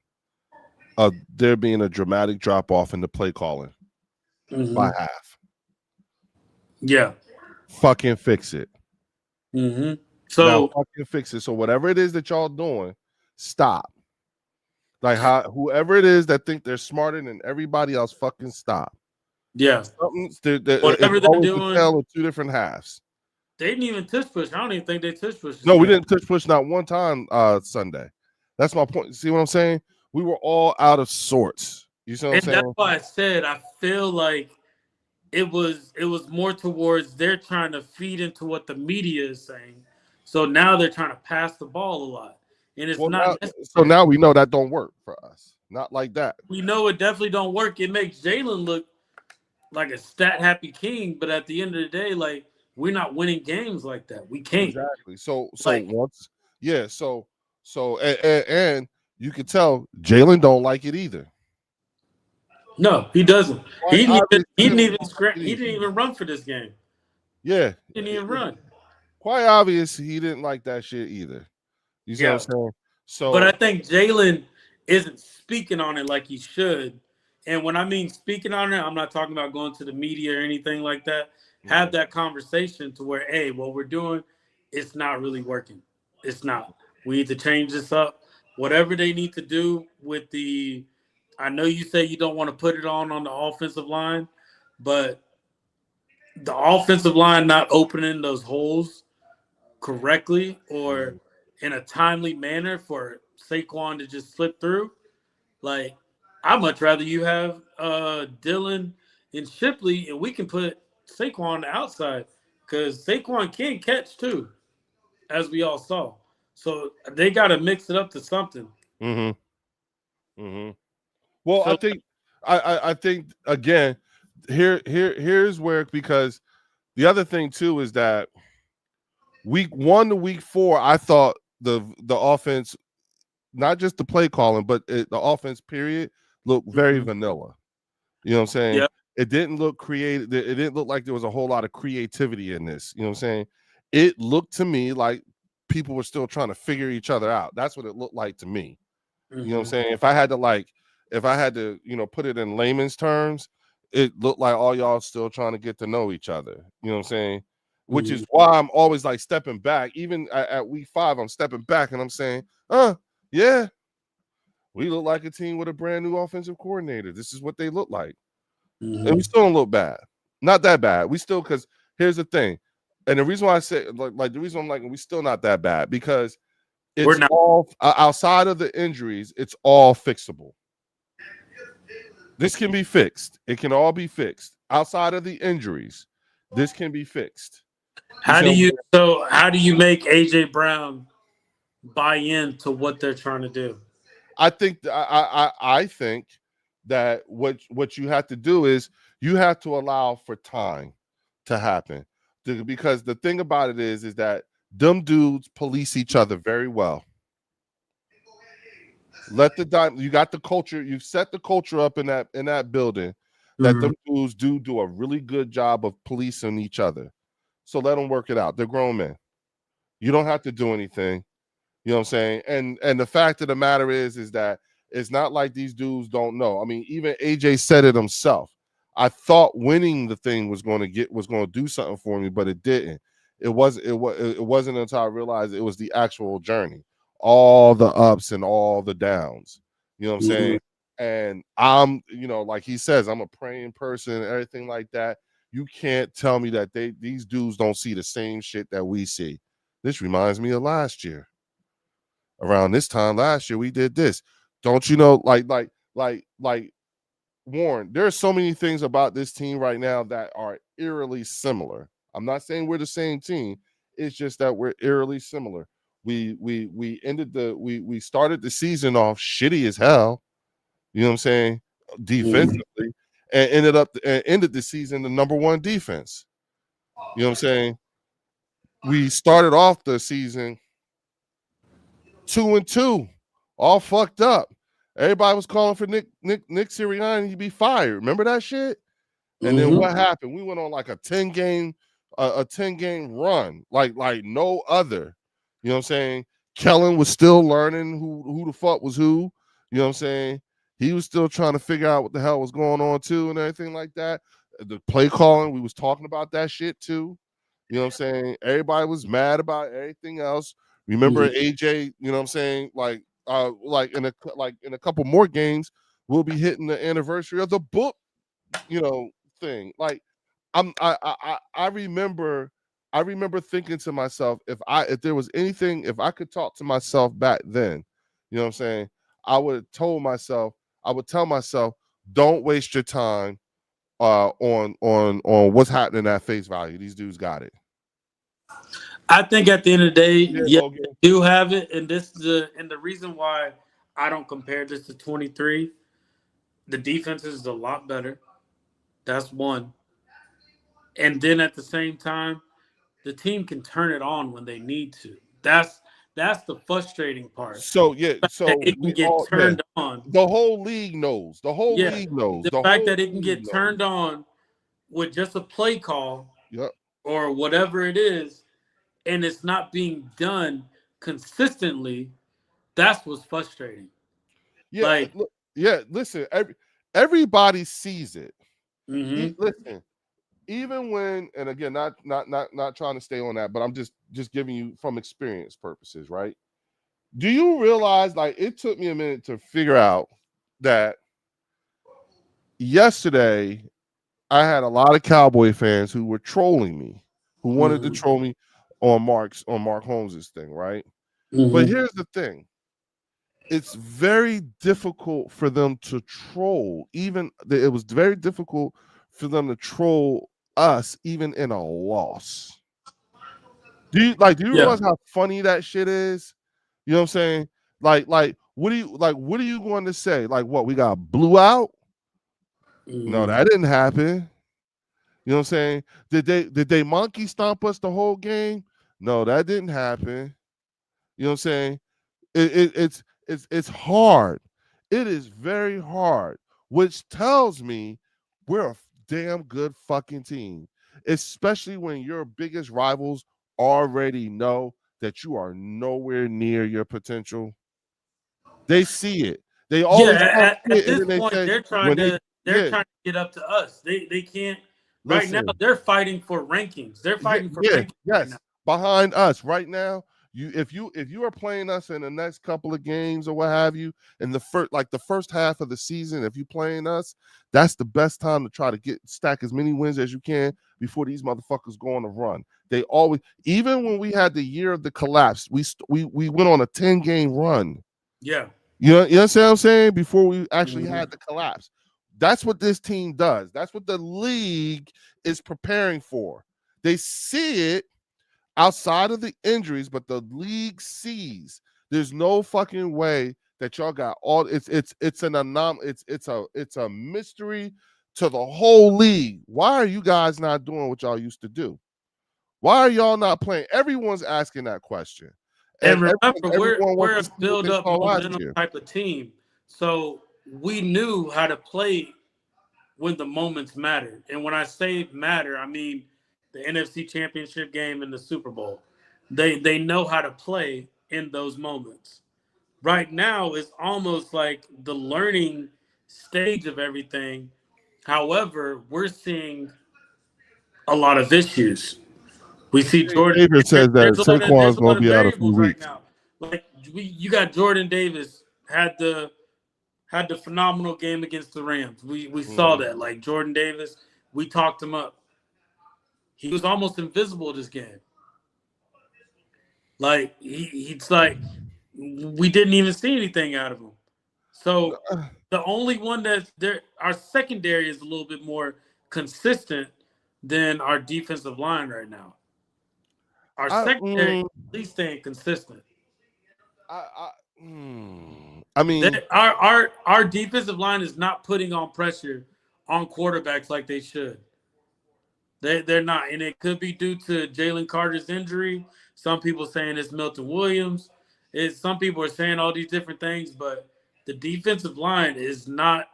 of there being a dramatic drop off in the play calling by Mm-hmm. half. Yeah. Fucking fix it. Mm-hmm. Now So, fucking fix it. So whatever it is that y'all doing, stop. Like whoever it is that think they're smarter than everybody else, fucking stop. yeah. It's Whatever they're always the doing, tale of two different halves. they didn't even tush push. I don't even think they tush push this No, we game. didn't touch push not one time Sunday. That's my point. See what I'm saying? We were all out of sorts. You see what I'm And that's saying? why I said I feel like it was more towards they're trying to feed into what the media is saying. So now they're trying to pass the ball a lot. And it's Well, not so necessary. now we know that don't work for us. Not like that. We know it definitely don't work. It makes Jalen look like a stat happy king, but at the end of the day, like we're not winning games like that. We can't. Exactly. So Like, once, yeah. And you can tell Jalen don't like it either. no, he doesn't. Quite obvious, He didn't Jalen even don't like it he either. didn't even run for this game. Yeah, He didn't even run. quite obvious he didn't like that shit either. You see what I'm Yeah. saying? But I So think Jalen isn't speaking on it like he should. And when I mean speaking on it, I'm not talking about going to the media or anything like that. Have mhm, that conversation to where, hey, what we're doing, it's not really working. It's not. We need to change this up. Whatever they need to do with the, I know you say you don't want to put it on the offensive line, but the offensive line not opening those holes correctly or mhm. in a timely manner for Saquon to just slip through. Like, I'd much rather you have Dylan and Shipley, and we can put Saquon on the outside because Saquon can catch too, as we all saw. So they got to mix it up to something. Mhm. Mhm. Well, I So think I think again, here's where, because the other thing too is that week 1 to week 4, I thought the offense, not just the play calling, but the offense period looked very mhm. vanilla. You know what I'm saying? Yeah. It didn't look creative. It didn't look like there was a whole lot of creativity in this. You know what I'm saying? It looked to me like people were still trying to figure each other out. That's what it looked like to me. You know what I'm Hmm. saying? If I had to, put it in layman's terms, it looked like all y'all still trying to get to know each other. You know what I'm saying? Which Hmm. is why I'm always like stepping back. Even at week 5, I'm stepping back and I'm saying, yeah, we look like a team with a brand new offensive coordinator. This is what they look like. And we Hmm. still don't look bad. Not that bad. We still, because here's the thing. And the reason why I say, like the reason I'm like, we still not that bad, because We're It's not. all outside of the injuries. It's all fixable. This can be fixed. It can all be fixed outside of the injuries. This can be fixed. You How see do what I'm you saying? so how do you make AJ Brown buy into what they're trying to do? I think that what you have to do is you have to allow for time to happen. Because the thing about it is that them dudes police each other very well. Let the you got the culture, you set the culture up in that building that Mhm. them dudes do a really good job of policing each other. So let them work it out. They're grown men. You don't have to do anything. You know what I'm saying? And the fact of the matter is that it's not like these dudes don't know. I mean, even AJ said it himself. I thought winning the thing was going to do something for me, but it didn't. It wasn't until I realized it was the actual journey, all the ups and all the downs. You know what I'm Mhm. saying? And I'm, like he says, I'm a praying person and everything like that. You can't tell me that these dudes don't see the same shit that we see. This reminds me of last year. Around this time last year, we did this. Don't you know? Like Warren. There are so many things about this team right now that are eerily similar. I'm not saying we're the same team. It's just that we're eerily similar. We started the season off shitty as hell. You know what I'm saying? Mhm. Defensively, and ended the season the number one defense. You know what I'm saying? We started off the season 2-2, all fucked up. Everybody was calling for Nick Sirianni to be fired. Remember that shit? And then Mhm. what happened? We went on like a 10 game run, like no other. You know what I'm saying? Kellen was still learning who the fuck was who. You know what I'm saying? He was still trying to figure out what the hell was going on too, and everything like that. The play calling, we was talking about that shit too. You know what I'm saying? Everybody was mad about everything else. Remember Mhm. AJ, you know what I'm saying? Like in a couple more games, we'll be hitting the anniversary of the book, you know, thing. Like I remember thinking to myself, if there was anything, if I could talk to myself back then, you know what I'm saying, I would tell myself, don't waste your time on what's happening at face value. These dudes got it. I think at the end of the day, Yeah, yes, Logan. they do have it, and the reason why I don't compare this to 23. The defense is a lot better. That's one, and then at the same time, the team can turn it on when they need to. That's the frustrating part. So yeah, That so it can we get all yeah. turned on. The whole league knows. The whole Yeah, league knows. the The fact whole that it can league get knows. turned on with just a play call Yep. or whatever it is, and it's not being done consistently. That's what's frustrating. Yeah, Like, yeah. Listen, everybody sees it. mm-hmm, Listen, even when, and again, not trying to stay on that, but I'm just giving you from experience purposes, right? Do you realize, like, it took me a minute to figure out that yesterday I had a lot of Cowboy fans who were trolling me, who wanted to mm-hmm, troll me on Mark Holmes's thing, right? But mm-hmm. here's the thing: it's very difficult for them to troll. It was very difficult for them to troll us, even in a loss. Do you Yeah. realize how funny that shit is? You know what I'm saying? What are you going to say? Like what, we got blew out? No, Mm-hmm. that didn't happen. You know what I'm saying? Did they monkey stomp us the whole game? No, that didn't happen. You know what I'm saying? It's hard. It is very hard, which tells me we're a damn good fucking team, especially when your biggest rivals already know that you are nowhere near your potential. They see it. They Yeah. always talk At shit, and this then they point, say when they they're yeah, trying to get up to us. They can't right now. listen. They're fighting for rankings. They're Yeah, fighting for yeah, rankings right now. yes. Behind us right now, if you are playing us in the next couple of games or what have you, in the first half of the season, if you playing us, that's the best time to try to get stack as many wins as you can before these motherfuckers go on a run. They always, even when we had the year of the collapse, we went on a 10-game run. Yeah. You know what I'm saying? Before we actually Mhm. had the collapse. That's what this team does. That's what the league is preparing for. They see it outside of the injuries, but the league sees there's no fucking way that y'all got all it's an it's a mystery to the whole league. Why are you guys not doing what y'all used to do? Why are y'all not playing? Everyone's asking that question. And And remember, everyone wants we're to a see what build they up saw last momentum year. type of team. So we knew how to play when the moments mattered. And when I say matter, I mean the NFC Championship game and the Super Bowl. They know how to play in those moments. Right now it's almost like the learning stage of everything. However, we're seeing a lot of issues. We see Jordan. David says that There's Saquon's a going lot to of be out a few variables right weeks. now. Like you got Jordan Davis had the phenomenal game against the Rams. We saw Mm-hmm. that. Like Jordan Davis, we talked him up. He was almost invisible this game. Like he's like we didn't even see anything out of him. So the only one that's there, our secondary is a little bit more consistent than our defensive line right now. Our I, secondary is mm, at least staying consistent. I, I mean, Our defensive line is not putting on pressure on quarterbacks like they should. They're not, and it could be due to Jalen Carter's injury. Some people saying it's Milton Williams. Some people are saying all these different things, but the defensive line is not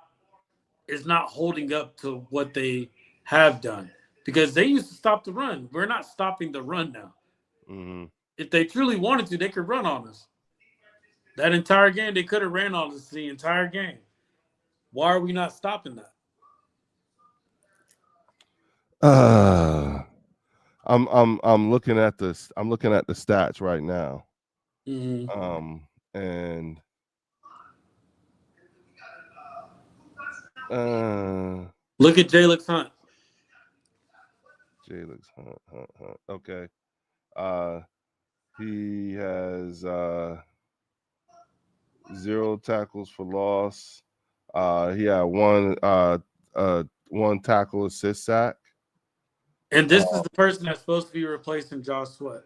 holding up to what they have done because they used to stop the run. We're not stopping the run now. mm, If they truly wanted to, they could run on us. That entire game, they could have ran on us the entire game. Why are we not stopping that? uh, I'm looking at this. I'm looking at the stats right now. Mm-hmm. And uh, Look at Jalen Hunt. Jalen Hunt. Okay. Uh, he has 0 tackles for loss. He had one tackle assist sack. And this is the person that's supposed to be replacing Josh Sweat.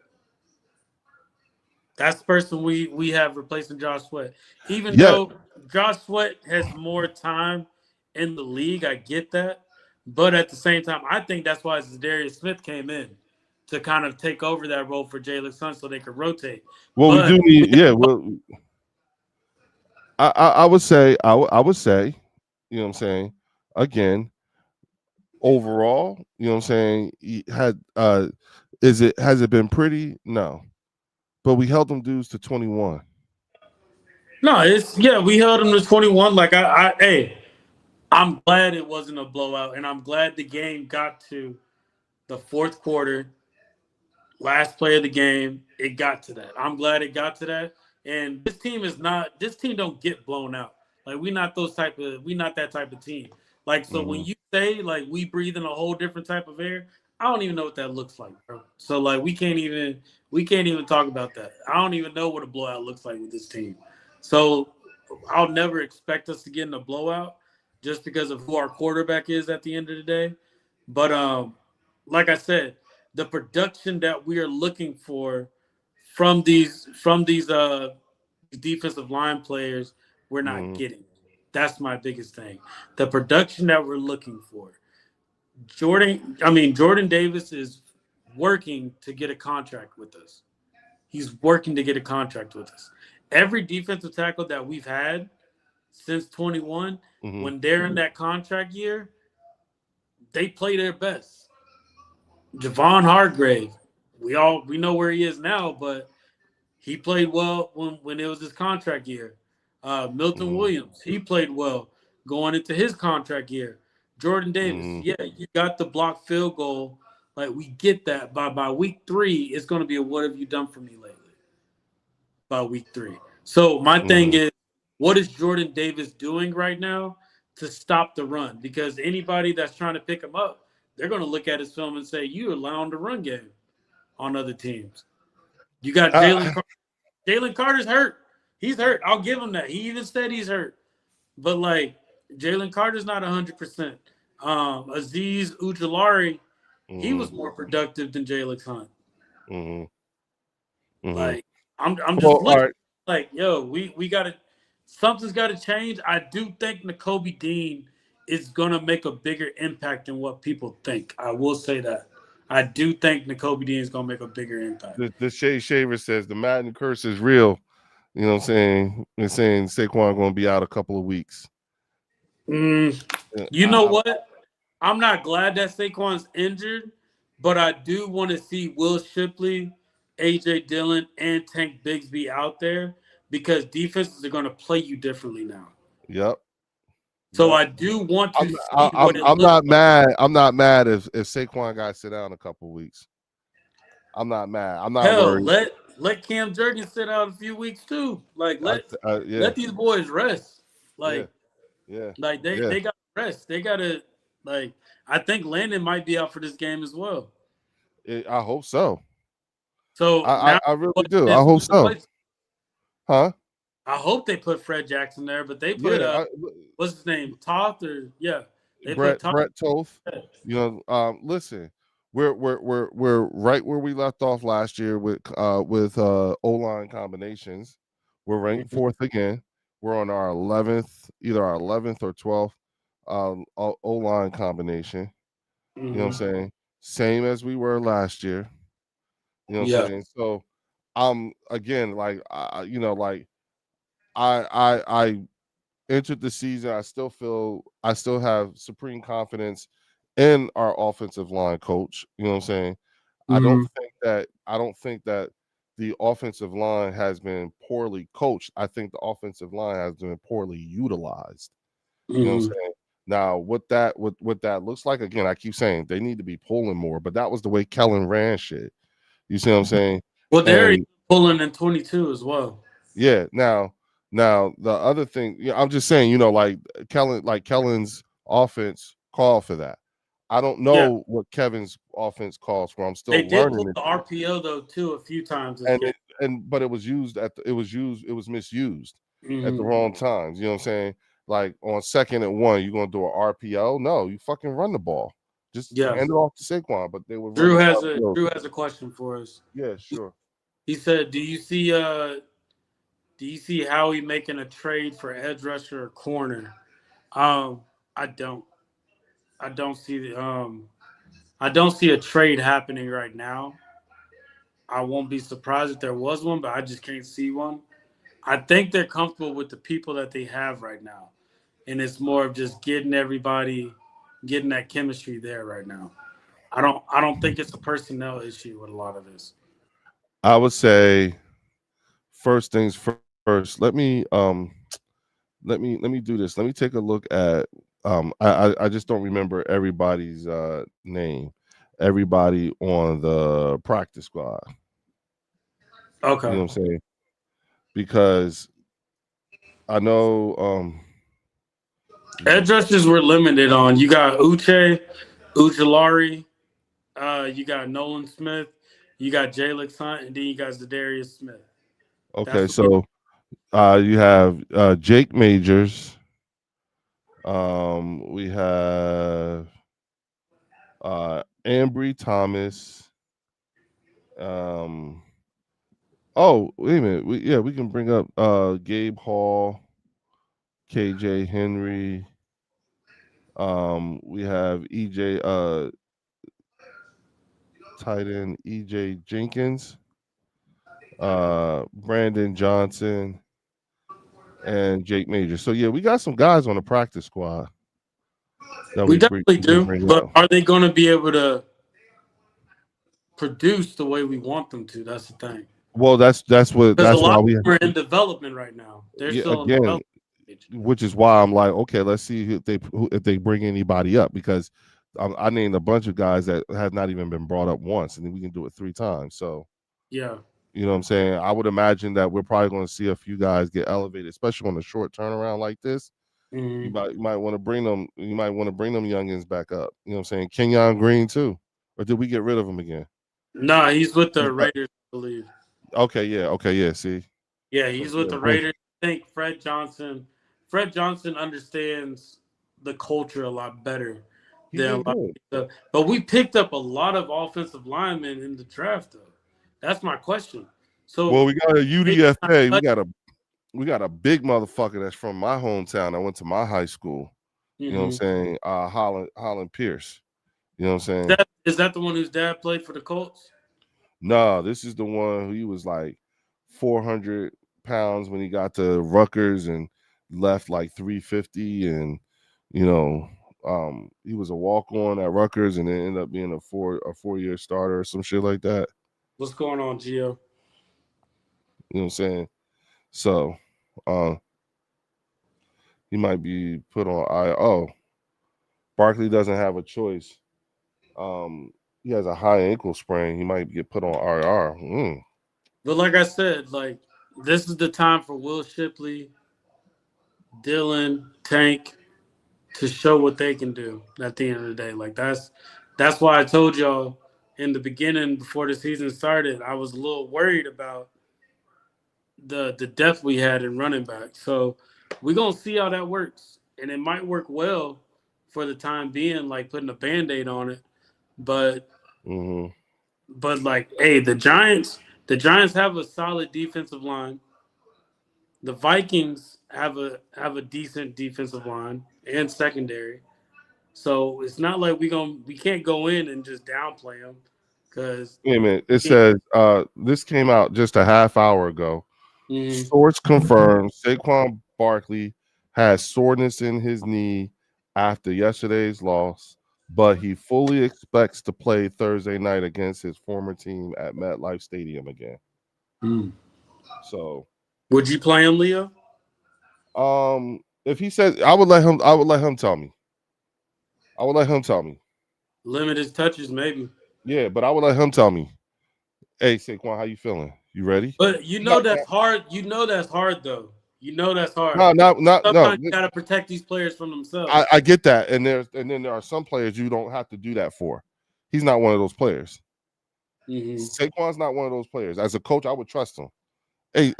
That's the person we have replacing Josh Sweat. Even Yeah. though Josh Sweat has more time in the league, I get that. But at the same time, I think that's why Zadarius Smith came in to kind of take over that role for Jalen Sun so they could rotate. Well, we But do need. Yeah. Well, I would say I would say, you know what I'm saying, again, overall, you know what I'm saying, he had has it been pretty? No. But we held them dudes to 21. no, we held them to 21. Like hey, I'm glad it wasn't a blowout, and I'm glad the game got to the fourth quarter, last play of the game. It got to that. I'm glad it got to that. And this team is not. This team don't get blown out. Like we not that type of team. Like so when Mm-hmm. you say like we breathe in a whole different type of air, I don't even know what that looks like, bro. So like we can't even talk about that. I don't even know what a blowout looks like with this team. So I'll never expect us to get in a blowout just because of who our quarterback is at the end of the day. But like I said, the production that we are looking for from these defensive line players, we're not Mm-hmm. getting. That's my biggest thing. The production that we're looking for. Jordan Davis is working to get a contract with us. He's working to get a contract with us. Every defensive tackle that we've had since 21, Mm-hmm. when they're in that contract year, they play their best. Javon Hargrave, we know where he is now, but he played well when it was his contract year. Milton Mm-hmm. Williams, he played well going into his contract year. Jordan Davis, Mm-hmm. yeah, you got the block field goal. Like we get that. By week 3, it's going to be a what have you done for me lately? By week 3. So my thing Mm-hmm. is, what is Jordan Davis doing right now to stop the run? Because anybody that's trying to pick him up, they're going to look at his film and say, you allowing the run game. on other teams. You got Uh, Jalen Carter's hurt. He's hurt. I'll give him that. He even said he's hurt. But like Jalen Carter's not 100%. Aziz Ujulari, he was mm, more productive than Jalen Hunt. mm, mm. Like I'm Well, just all looking right. like yo, we gotta something's gotta change. I do think N'Kobe Dean is gonna make a bigger impact than what people think. I will say that. I do think N'Kobe Dean is gonna make a bigger impact. The Shade Shaver says the Madden curse is real. You know what I'm saying? They're saying Saquon going to be out a couple of weeks. Mm, Yeah, you know what? I'm not glad that Saquon's injured, but I do want to see Will Shipley, AJ Dillon, and Tank Bigsby out there because defenses are going to play you differently now. yep. So Yep. I do want to I'm see what it I'm looks not like. mad. I'm not mad if Saquon got to sit down a couple of weeks. I'm not mad. I'm not Hell, worried. let Cam Jurgens sit out a few weeks too. Like Yeah, let these boys rest. yeah, Like yeah, like yeah. they got to rest. They got to like. I think Landon might be out for this game as well. I hope so. So now I the really question do. I is hope who's so. replacing? Huh? I hope they put Fred Jackson there, but they put Yeah. what's his name, Toth or yeah, they put Toth. Brett Toth. You know, listen, we're right where we left off last year with O line combinations. We're ranked Mhm, fourth again. We're on our 11th, either our 11th or 12th O line combination. You know what I'm mhm. saying? Same as we were last year. You know what I'm Yeah. saying? So I'm again like you know like I entered the season, I still have supreme confidence in our offensive line coach. You know what I'm saying? Mhm, I don't think that the offensive line has been poorly coached. I think the offensive line has been poorly utilized. You know what mhm. I'm saying? Now, what that looks like, again, I keep saying they need to be pulling more, but that was the way Kellen ran shit. You see what I'm saying? Well, they're And pulling in 22 as well. yeah, now the other thing, I'm just saying, like Kellen's offense called for that. I don't Yeah, know what Kevin's offense calls for. I'm they still did learning pull it the too. RPO though too a few times this And game. but it was misused at the Mhm. wrong times. You know what I'm saying? Like on 2nd and 1, you're gonna do an RPO. No, you fucking run the ball. Just Yeah. hand it off to Saquon, but they would run the RPO. Drew has a question for us. Yeah, sure. He said, do you see Howie making a trade for edge rusher or corner?" Um, I don't. I don't see the I don't see a trade happening right now. I won't be surprised if there was one, but I just can't see one. I think they're comfortable with the people that they have right now. And it's more of just getting that chemistry there right now. I don't think it's a personnel issue with a lot of this. I would say first things first. Let me do this. Let me take a look at I just don't remember everybody's name. Everybody on the practice squad. You Okay. know what I'm saying? Because I know Edge rushers were limited on. You got Ujulari, you got Nolan Smith, you got Jalen Hunt, and then you got Zadarius Smith. okay, That's what so you have Jake Majors. We have Ambry Thomas. Um oh, wait a minute. We can bring up Gabe Hall, KJ Henry. We have EJ tight end EJ Jenkins, Brandon Johnson, and Jake Major. So yeah, we got some guys on the practice squad that we definitely we can do. bring But up. are they going to be able to produce the way we want them to? That's the thing. Well, Because a that's why lot we of them are in development right now. They're yeah, still in again, development stage. which is why I'm like, okay, let's see if they bring anybody up because I named a bunch of guys that have not even been brought up once, and then we can do it 3 times. So Yeah. you know what I'm saying? I would imagine that we're probably going to see a few guys get elevated, especially on a short turnaround like this. Hmm. You might want to bring them. You might want to bring them youngins back up. You know what I'm saying? Kenyon Green too, or did we get rid of him again? Nah, he's with the He's not- Raiders, I believe. Okay, yeah. See, Yeah, so, he's with yeah, the boom. Raiders. I think Fred Johnson. Fred Johnson understands the culture a lot better He than a did lot of good. people. But we picked up a lot of offensive linemen in the draft, though. That's my question. Well, So, we got a they not UDFA. cut- We got a big motherfucker that's from my hometown. I went to my high school. You know what I'm Mhm. saying? Holland Pierce. You know what I'm saying? Is that the one whose dad played for the Colts? No, this is the one who he was like 400 pounds when he got to Rutgers and left like 350. And you know, he was a walk on at Rutgers and then ended up being a 4 year starter or some shit like that. What's going on, Gio? You know what I'm saying? So uh he might be put on Barkley doesn't have a choice. Um he has a high ankle sprain. He might get put on IR. But like I said, like this is the time for Will Shipley, Dylan, Tank to show what they can do at the end of the day. Like that's why I told y'all in the beginning before the season started, I was a little worried about the depth we had in running back. So we're gonna see how that works. And it might work well for the time being, like putting a band-aid on it. But Mm-hmm. like, hey, the Giants have a solid defensive line. The Vikings have a decent defensive line and secondary. So it's not like we can't go in and just downplay them because Wait a minute. It says this came out just a half hour ago. mm, Source confirmed Saquon Barkley has soreness in his knee after yesterday's loss, but he fully expects to play Thursday night against his former team at MetLife Stadium again. mm. So, Would you play him, Leo? if he says, I would let him tell me. I would let him tell me. Limit his touches, maybe. Yeah, but I would let him tell me. Hey, Saquon, how you feeling? You ready? But Not, that's hard. That's hard though. That's hard. no, no. Sometimes you gotta protect these players from themselves. I get that, and then there are some players you don't have to do that for. He's not one of those players. Mm-hmm. Saquon's not one of those players. As a coach, I would trust him. Hey,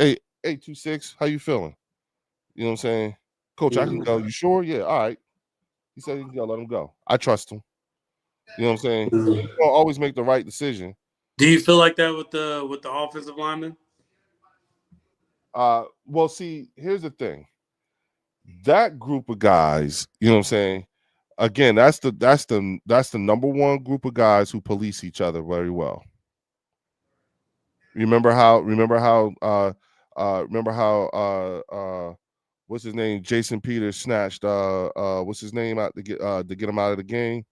26, how you feeling? You know what I'm saying? Coach, I can Mm-hmm. go. You sure? Yeah, all right. He said he can go, let him go. I trust him. You know what I'm saying? Mm-hmm. He's gonna always make the right decision. Do you feel like that with the offensive lineman? Well, see, here's the thing. That group of guys, you know what I'm saying? Again, that's the number one group of guys who police each other very well. Remember how what's his name? Jason Peters snatched what's his name out to get him out of the game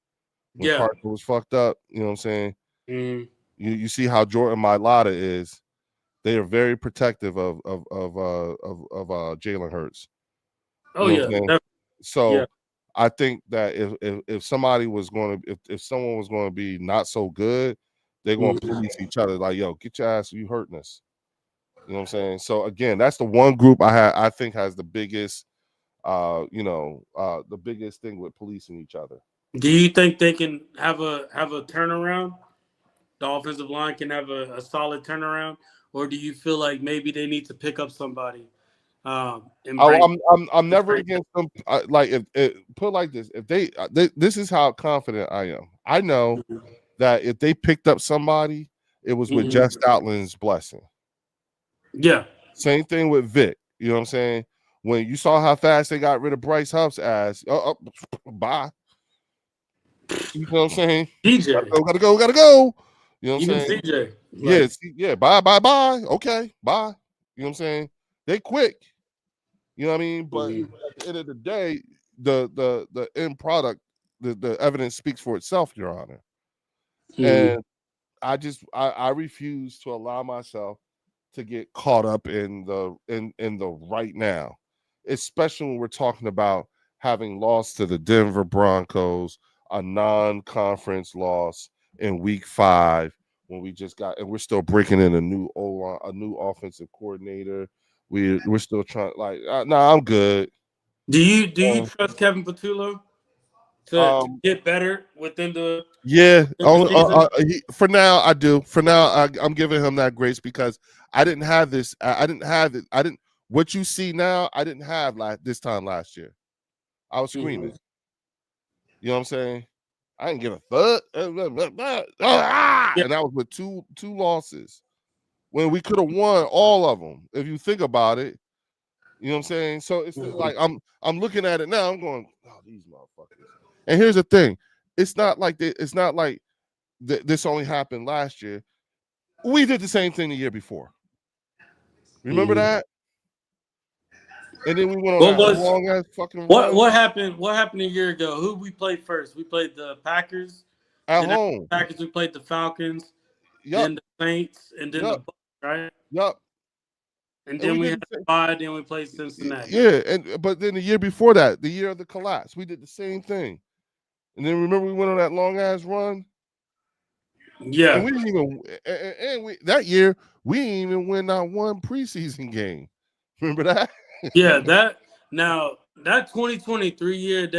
when Yeah. Carter was fucked up. You know what I'm saying? Mm-hmm. You see how Jordan Mailata is. They are very protective of Jalen Hurts. Oh You know what yeah. I'm saying? Yeah. So I think that if somebody was going to if someone was going to be not so good, they're going to Mm-hmm. police each other like, yo, get your ass, you hurting us. You know what I'm saying? So again, that's the one group I think has the biggest the biggest thing with policing each other. Do you think they can have a turnaround? The offensive line can have a solid turnaround, or do you feel like maybe they need to pick up somebody and I, bring? I'm never against them. Like if put like this, if this is how confident I am. I know that if they picked up somebody, it was with Mhm. Jeff Stoutland's blessing. Yeah. Same thing with Vic. You know what I'm saying? When you saw how fast they got rid of Bryce Huff's ass, bye. You know what I'm saying? CJ, Gotta go, gotta go. You know what I'm even saying? CJ, Yeah, like, yeah, bye. Okay, bye. You know what I'm saying? They quick. You know what I mean? But mhm. at the end of the day, the end product, the evidence speaks for itself, Your Honor. Mhm. And I refuse to allow myself to get caught up in the right now, especially when we're talking about having lost to the Denver Broncos, a non-conference loss in Week 5 when we just got and we're still breaking in a new offensive coordinator. We're still trying like no, I'm good. Do you Uh, trust Kevin Patullo? to get better Yeah. within the season? For now, I do. For now, I'm giving him that grace because I didn't have this. I didn't have it. I didn't. What you see now, I didn't have this time last year. I was Mm-hmm. screaming. You know what I'm saying? I didn't give a fuck. Yeah. And that was with two losses when we could have won all of them. If you think about it, you know what I'm saying. So it's Mm-hmm. like I'm looking at it now. I'm going, oh, these motherfuckers. And here's the thing: it's not like this only happened last year. We did the same thing the year before. Remember Mm-hmm. that? And then we went on What that was long ass fucking what run what happened? What happened a year ago? Who we played first? We played the Packers. at Then after home. the Packers, we played the Falcons. Yup, Then the Saints, and then the yup, Bucks, right? yup. And And then we we did had the the same. bye. Then we played Cincinnati. Yeah, and but then the year before that, the year of the collapse, we did the same thing. And then remember we went on that long ass run, and Yeah, we didn't even and we that year we didn't even win not one preseason game. Remember that? yeah. That 2023 year,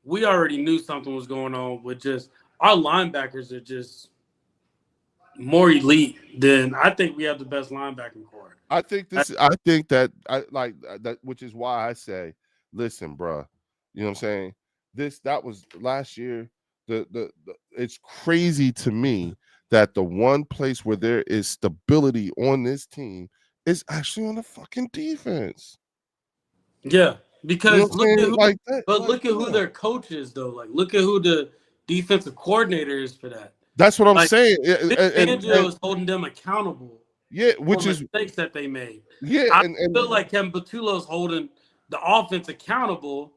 we already knew something was going on with just our linebackers are just more elite than I think we have the best linebacking core. I think that I like that, which is why I say, listen, bruh, you know what I'm saying? That was last year. It's crazy to me that the one place where there is stability on this team is actually on the fucking defense. Yeah, You know what because I'm saying? Like that, like look at who yeah. their coach is though. Like, look at who the defensive coordinator is for that. That's what I'm Like, saying. Vic Fangio is holding them accountable Yeah, for which is mistakes that they made. yeah, I and feel like Kevin Patullo is holding the offense accountable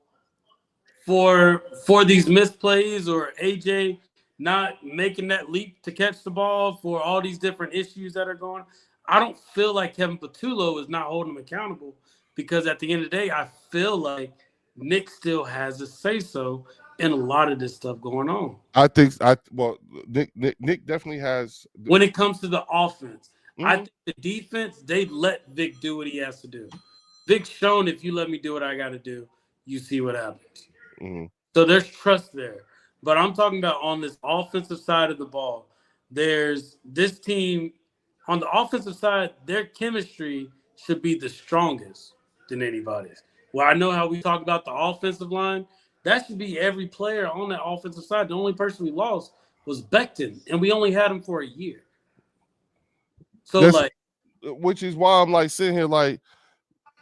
for these misplays or AJ not making that leap to catch the ball for all these different issues that are going. I don't feel like Kevin Patullo is not holding them accountable because at the end of the day, I feel like Nick still has a say so in a lot of this stuff going on. I think I well Nick definitely has. When it comes to the offense, I Mhm, think the defense, they let Vic do what he has to do. Vic's shown if you let me do what I got to do, you see what happens. mhm. So there's trust there. But I'm talking about on this offensive side of the ball, there's this team on the offensive side, their chemistry should be the strongest than anybody's. Well, I know how we talk about the offensive line. That should be every player on that offensive side. The only person we lost was Becton, and we only had him for a year. So, That's like, which is why I'm like sitting here like,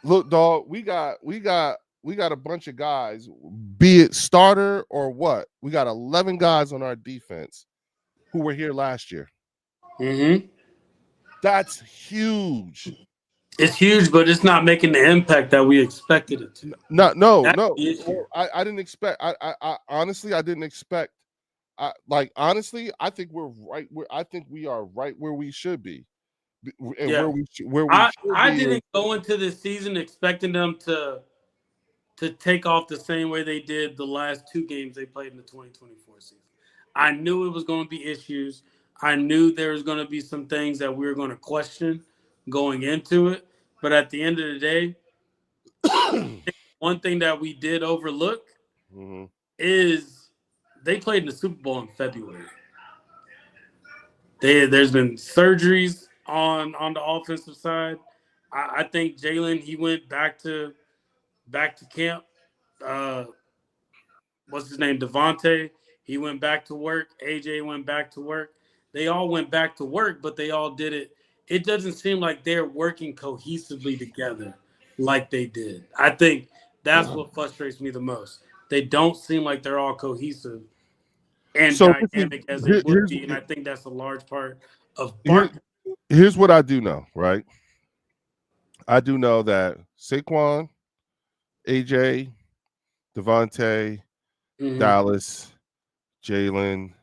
look, dog, we got a bunch of guys, be it starter or what. We got 11 guys on our defense who were here last year. mm-hmm. That's huge. It's huge, but it's not making the impact that we expected it to. That's No. the issue. Well, I didn't expect. I honestly, I didn't expect. Like honestly, I think we're right. I think we are right where we should be, and Yeah. where we should I be is didn't go into this season expecting them to take off the same way they did the last two games they played in the 2024 season. I knew it was going to be issues. I knew there was going to be some things that we were going to question going into it. But at the end of the day, one thing that we did overlook Mhm. is they played in the Super Bowl in February. There's been surgeries on the offensive side. I think Jalen he went back to camp. Uh, what's his name? Devontae. He went back to work. AJ went back to work. They all went back to work, but they all did it. It doesn't seem like they're working cohesively together like they did. I think that's what frustrates me the most. They don't seem like they're all cohesive and So this is dynamic as they would here's be, and I think that's a large part of here, Bart. here's what I do know, right? I do know that Saquon, AJ, Devontae, Mm-hmm. Dallas, Jalen.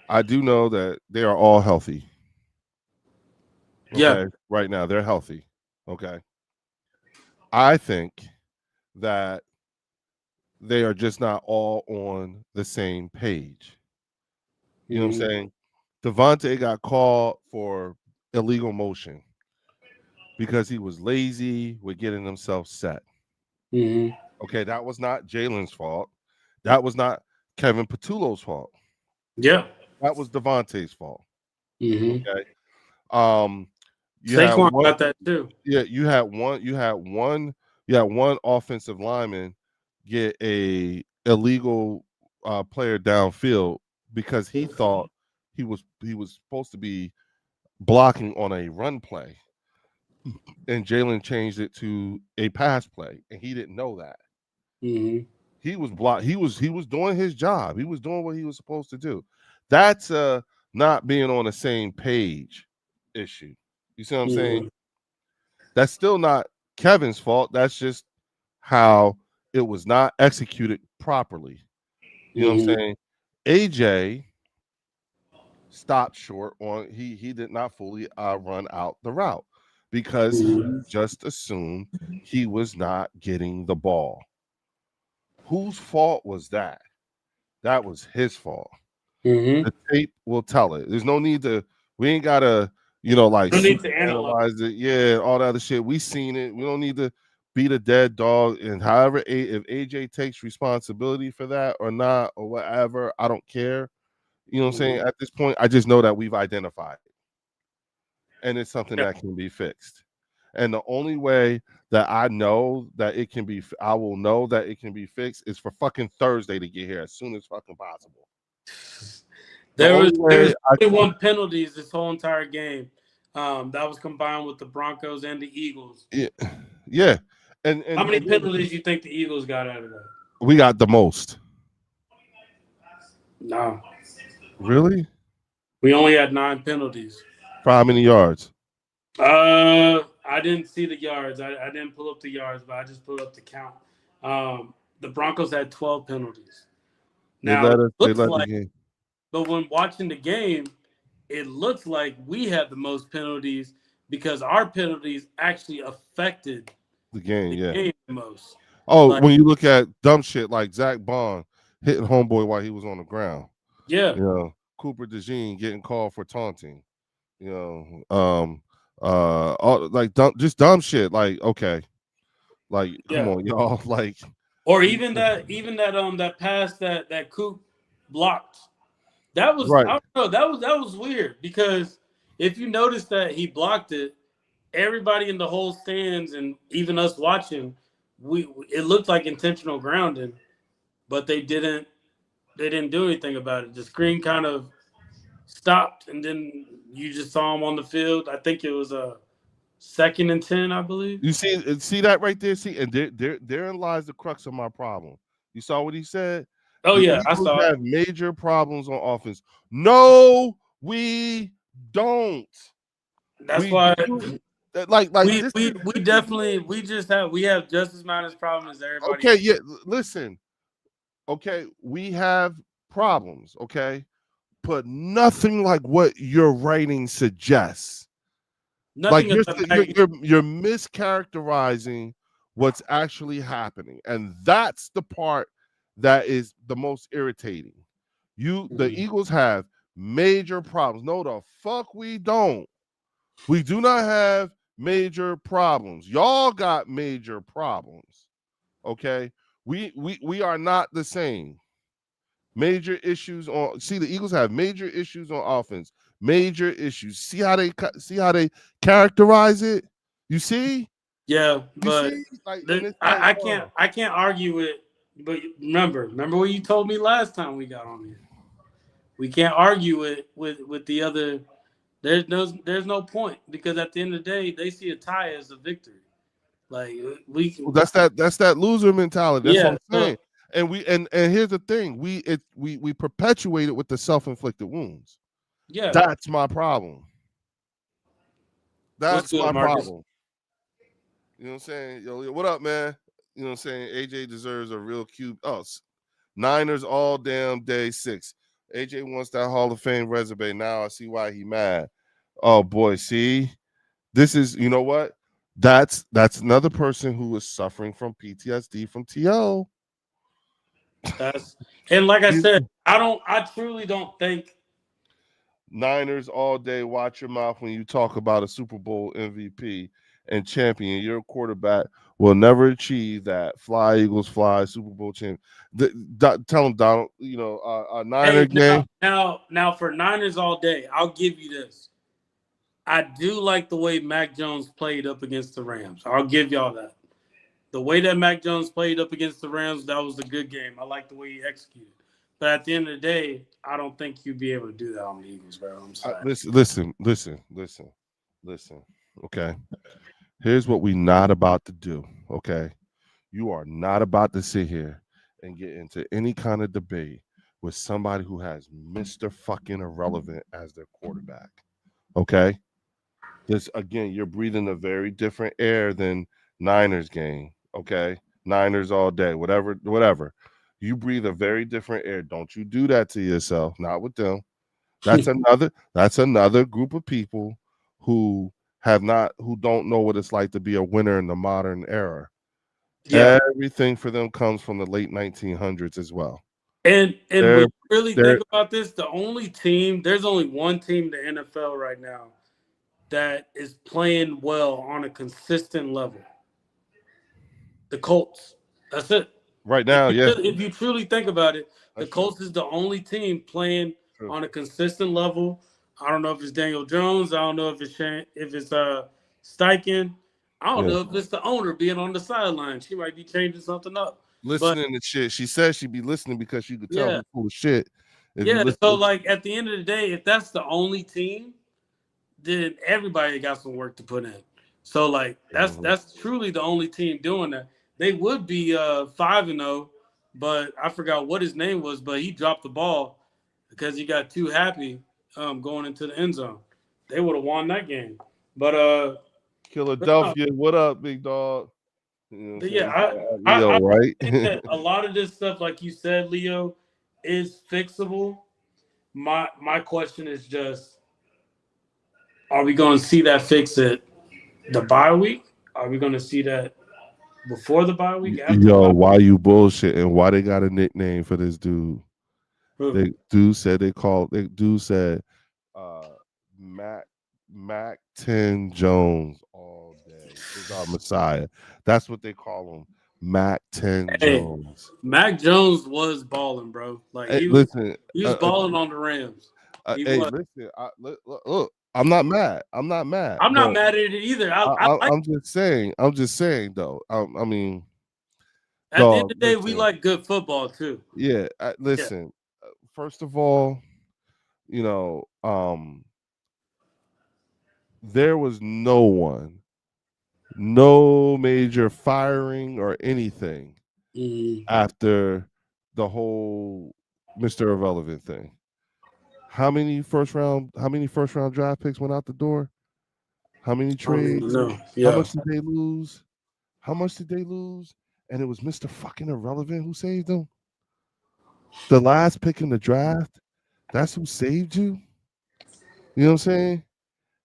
I do know that they are all healthy. Yeah. Okay, right now they're healthy. Okay, I think that they are just not all on the same page. You know what I'm Mm-hmm. saying? Devontae got called for illegal motion because he was lazy with getting himself set. Mm-hmm. Okay, that was not Jalen's fault. That was not Kevin Patullo's fault. Yeah. That was Devontae's fault. Mm-hmm. Okay. Um, you had Saquon one. got that too. Yeah, you had one offensive lineman get a illegal player downfield because he thought he was supposed to be blocking on a run play, and Jalen changed it to a pass play, and he didn't know that. Mm-hmm. He was blocked. He was doing his job. He was doing what he was supposed to do. That's not being on the same page issue. You see what I'm saying? Mm-hmm. That's still not Kevin's fault. That's just how it was not executed properly. You know what I'm Mm-hmm. saying? AJ stopped short on he did not fully run out the route because he just assumed he was not getting the ball. Whose fault was that? That was his fault. Mm-hmm. The tape will tell it. There's no need to. We ain't gotta, like No need super to analyze. analyze it. Yeah, all that other shit. We seen it. We don't need to beat a dead dog. And however, if AJ takes responsibility for that or not or whatever, I don't care. You know what I'm saying? Mm-hmm. At this point, I just know that we've identified it, and it's something Yeah. that can be fixed. And the only way that I know that it can be, I will know that it can be fixed is for fucking Thursday to get here as soon as fucking possible. The There was only there way was 21 penalties this whole entire game. That was combined with the Broncos and the Eagles. yeah, yeah. And How and many and then penalties you think the Eagles got out of that? we got the most. No, Really? we only had 9 penalties. For how many yards? I didn't see the yards. I didn't pull up the yards, but I just pulled up the count. The Broncos had 12 penalties. They Now let it us. They looks let the like, game. but when watching the game, it looks like we had the most penalties because our penalties actually affected The game. the Yeah. game the most. Oh, Like, when you look at dumb shit like Zach Bond hitting homeboy while he was on the ground. yeah, Cooper DeJean getting called for taunting. You all, like just dumb shit. Like, okay, like come yeah. on, y'all. Like, Or even that pass that Coop blocked. That was right. I don't know. That was weird because if you notice that he blocked it, everybody in the whole stands and even us watching, we it looked like intentional grounding, but they didn't do anything about it. The screen kind of stopped, and then you just saw him on the field. I think it was a 2nd and 10, I believe. You see that right there. See, and therein lies the crux of my problem. You saw what he said. Oh The yeah, I Eagles saw it. have major problems on offense. No, we don't. That's We why do. Like we this we is we this is definitely we have just as much as problem as everybody okay. else. Yeah, listen. Okay, we have problems. Okay, but nothing like what your writing suggests. Like Nothing of the you're magnitude. you're you're mischaracterizing what's actually happening, and that's the part that is the most irritating. The Mhm. Eagles have major problems. No, the fuck we don't. We do not have major problems. Y'all got major problems. Okay, we are not the same. Major issues on. See, the Eagles have major issues on offense. Major issues. See how they characterize it. You see, Yeah, you but see, like, and it's like, I can't argue it. But remember what you told me last time we got on here. We can't argue it with the other. There's no point because at the end of the day, they see a tie as a victory. Like we well, can, that's that loser mentality. That's what yeah. I'm So saying. And and here's the thing: we perpetuate it with the self-inflicted wounds. yeah. That's my problem. What's That's good, my Marcus? problem. You know what I'm saying? Yo, what up, man? You know what I'm saying? AJ deserves a real cute. Oh, Niners all damn day 6. AJ wants that Hall of Fame resume. Now I see why he mad. Oh boy, see, this is what? That's another person who is suffering from PTSD from TO. That's and like I said, I truly don't think. Niners all day. Watch your mouth when you talk about a Super Bowl MVP and champion, your quarterback will never achieve that. Fly Eagles, fly Super Bowl champion. Tell them, Donald. A Niner Hey, game. now for Niners all day, I'll give you this. I do like the way Mac Jones played up against the Rams. I'll give y'all that. The way that Mac Jones played up against the Rams, that was a good game. I like the way he executed. But at the end of the day, I don't think you'd be able to do that on the Eagles, bro. I'm sorry. Listen. Okay, here's what we not about to do. Okay, you are not about to sit here and get into any kind of debate with somebody who has Mr. fucking irrelevant as their quarterback. Okay, this again, you're breathing a very different air than Niners game. Okay, Niners all day, whatever. You breathe a very different air. Don't you do that to yourself? Not with them. That's another group of people who who don't know what it's like to be a winner in the modern era. Yeah. Everything for them comes from the late 1900s as well. And when They're you really they're think about this, there's only one team in the NFL right now that is playing well on a consistent level. The Colts. That's it. right now, yeah, If you truly think about it, the that's true. Colts is the only team playing True. on a consistent level. I don't know if it's Daniel Jones. I don't know if it's Steichen. I don't Yeah. know if it's the owner being on the sideline. She might be changing something up. But Listening to shit. She says she'd be listening because you could tell yeah, who's full of shit. If you yeah. listen So to like at the end of the day, if that's the only team, then everybody got some work to put in. So like Mhm. that's truly the only team doing that. They would be 5-0, but I forgot what his name was, but he dropped the ball because he got too happy going into the end zone. They would have won that game. But no, Philadelphia, what up, big dog? You know what I'm but saying? yeah, You gotta add I Leo, right? think that a lot of this stuff, like you said, Leo, is fixable. My question is just, are we going to see that fix it the bye week? Are we going to see that before the bye week? After the Yo, bye why you bullshitting? Why they got a nickname for this dude? week? They dude said they called. They dude said, uh, Mac Mac 10 Jones all day is our Messiah. That's what they call him, Mac 10 Hey, Jones. Mac Jones was balling, bro. Like Hey, listen, he was balling on the Rams. He hey, was. listen. Look, I'm not mad. I'm not mad, I'm not but mad at it either. I like. I'm just saying. I'm just saying though. I mean, At the end dog. of the day, we Listen. like good football too. Yeah. Yeah. Listen. First of all, you know, there was no major firing or anything Mhm. after the whole Mr. Irrelevant thing. How many first round draft picks went out the door? How many I don't even trades? know. How Yeah. much did they lose? How much did they lose? And it was Mr. fucking Irrelevant who saved them. The last pick in the draft, that's who saved you. You know what I'm saying?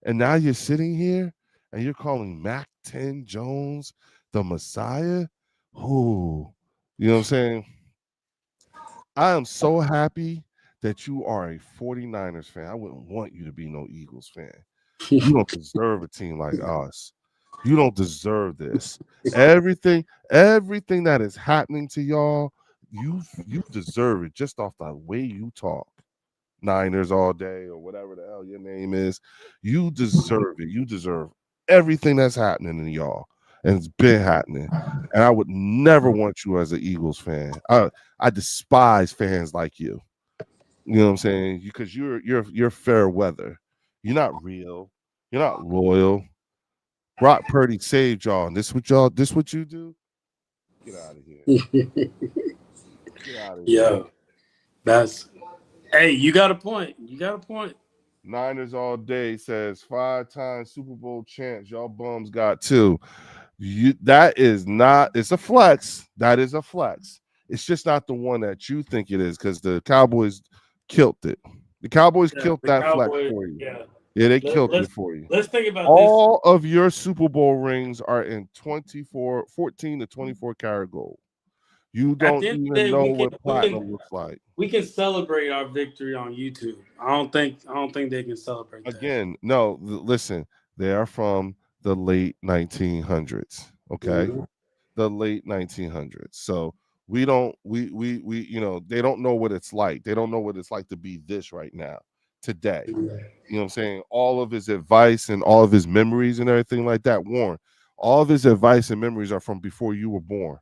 And now you're sitting here and you're calling Mac 10 Jones the Messiah? Who? You know what I'm saying? I am so happy that you are a 49ers fan. I wouldn't want you to be no Eagles fan. You don't deserve a team like us. You don't deserve this. Everything that is happening to y'all, you deserve it just off the way you talk. Niners all day or whatever the hell your name is. You deserve it. You deserve everything that's happening to y'all. And it's been happening. And I would never want you as an Eagles fan. I despise fans like you. You know what I'm saying? Because you're fair weather. You're not real. You're not loyal. Brock Purdy saved y'all. And this what you do? Get out of here. Get out of here. Yeah. That's. Hey, you got a point. You got a point. Niners all day says 5-time Super Bowl champs. Y'all bums got two. That is not. It's a flex. That is a flex. It's just not the one that you think it is because the Cowboys killed it. The Cowboys Yeah. killed The that flex Cowboys. for you. Yeah. Yeah, they Let, killed it let's for you. let's think about this. All of your Super Bowl rings are in 14 to 24 karat gold. You At don't the end of the even day, know what platinum looks like. we can celebrate our victory on YouTube. I don't think they can celebrate that. Again, no, listen, they are from the late 1900s. Okay, Mhm. the late 1900s. So we they don't know what it's like. They don't know what it's like to be this right now, today. You know what I'm saying? All of his advice and all of his memories and everything like that, Warren. All of his advice and memories are from before you were born.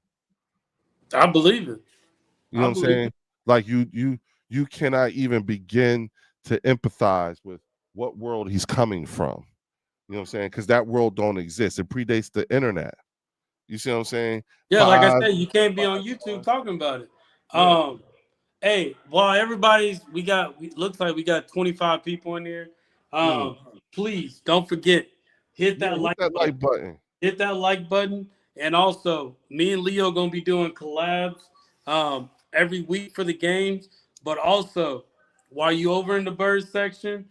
I believe it. You know I what I'm believe saying? it. Like you cannot even begin to empathize with what world he's coming from. You know what I'm saying? Because that world don't exist. It predates the internet. You see what I'm saying? Yeah, like I Five, said, you can't be on YouTube five, talking about it. yeah. Hey, while everybody's looks like we got 25 people in here. Mm. Um, please don't forget, hit Yeah, that hit like that button. like button. Hit that like button, and also me and Leo gonna be doing collabs every week for the games. But also, while you over in the bird section,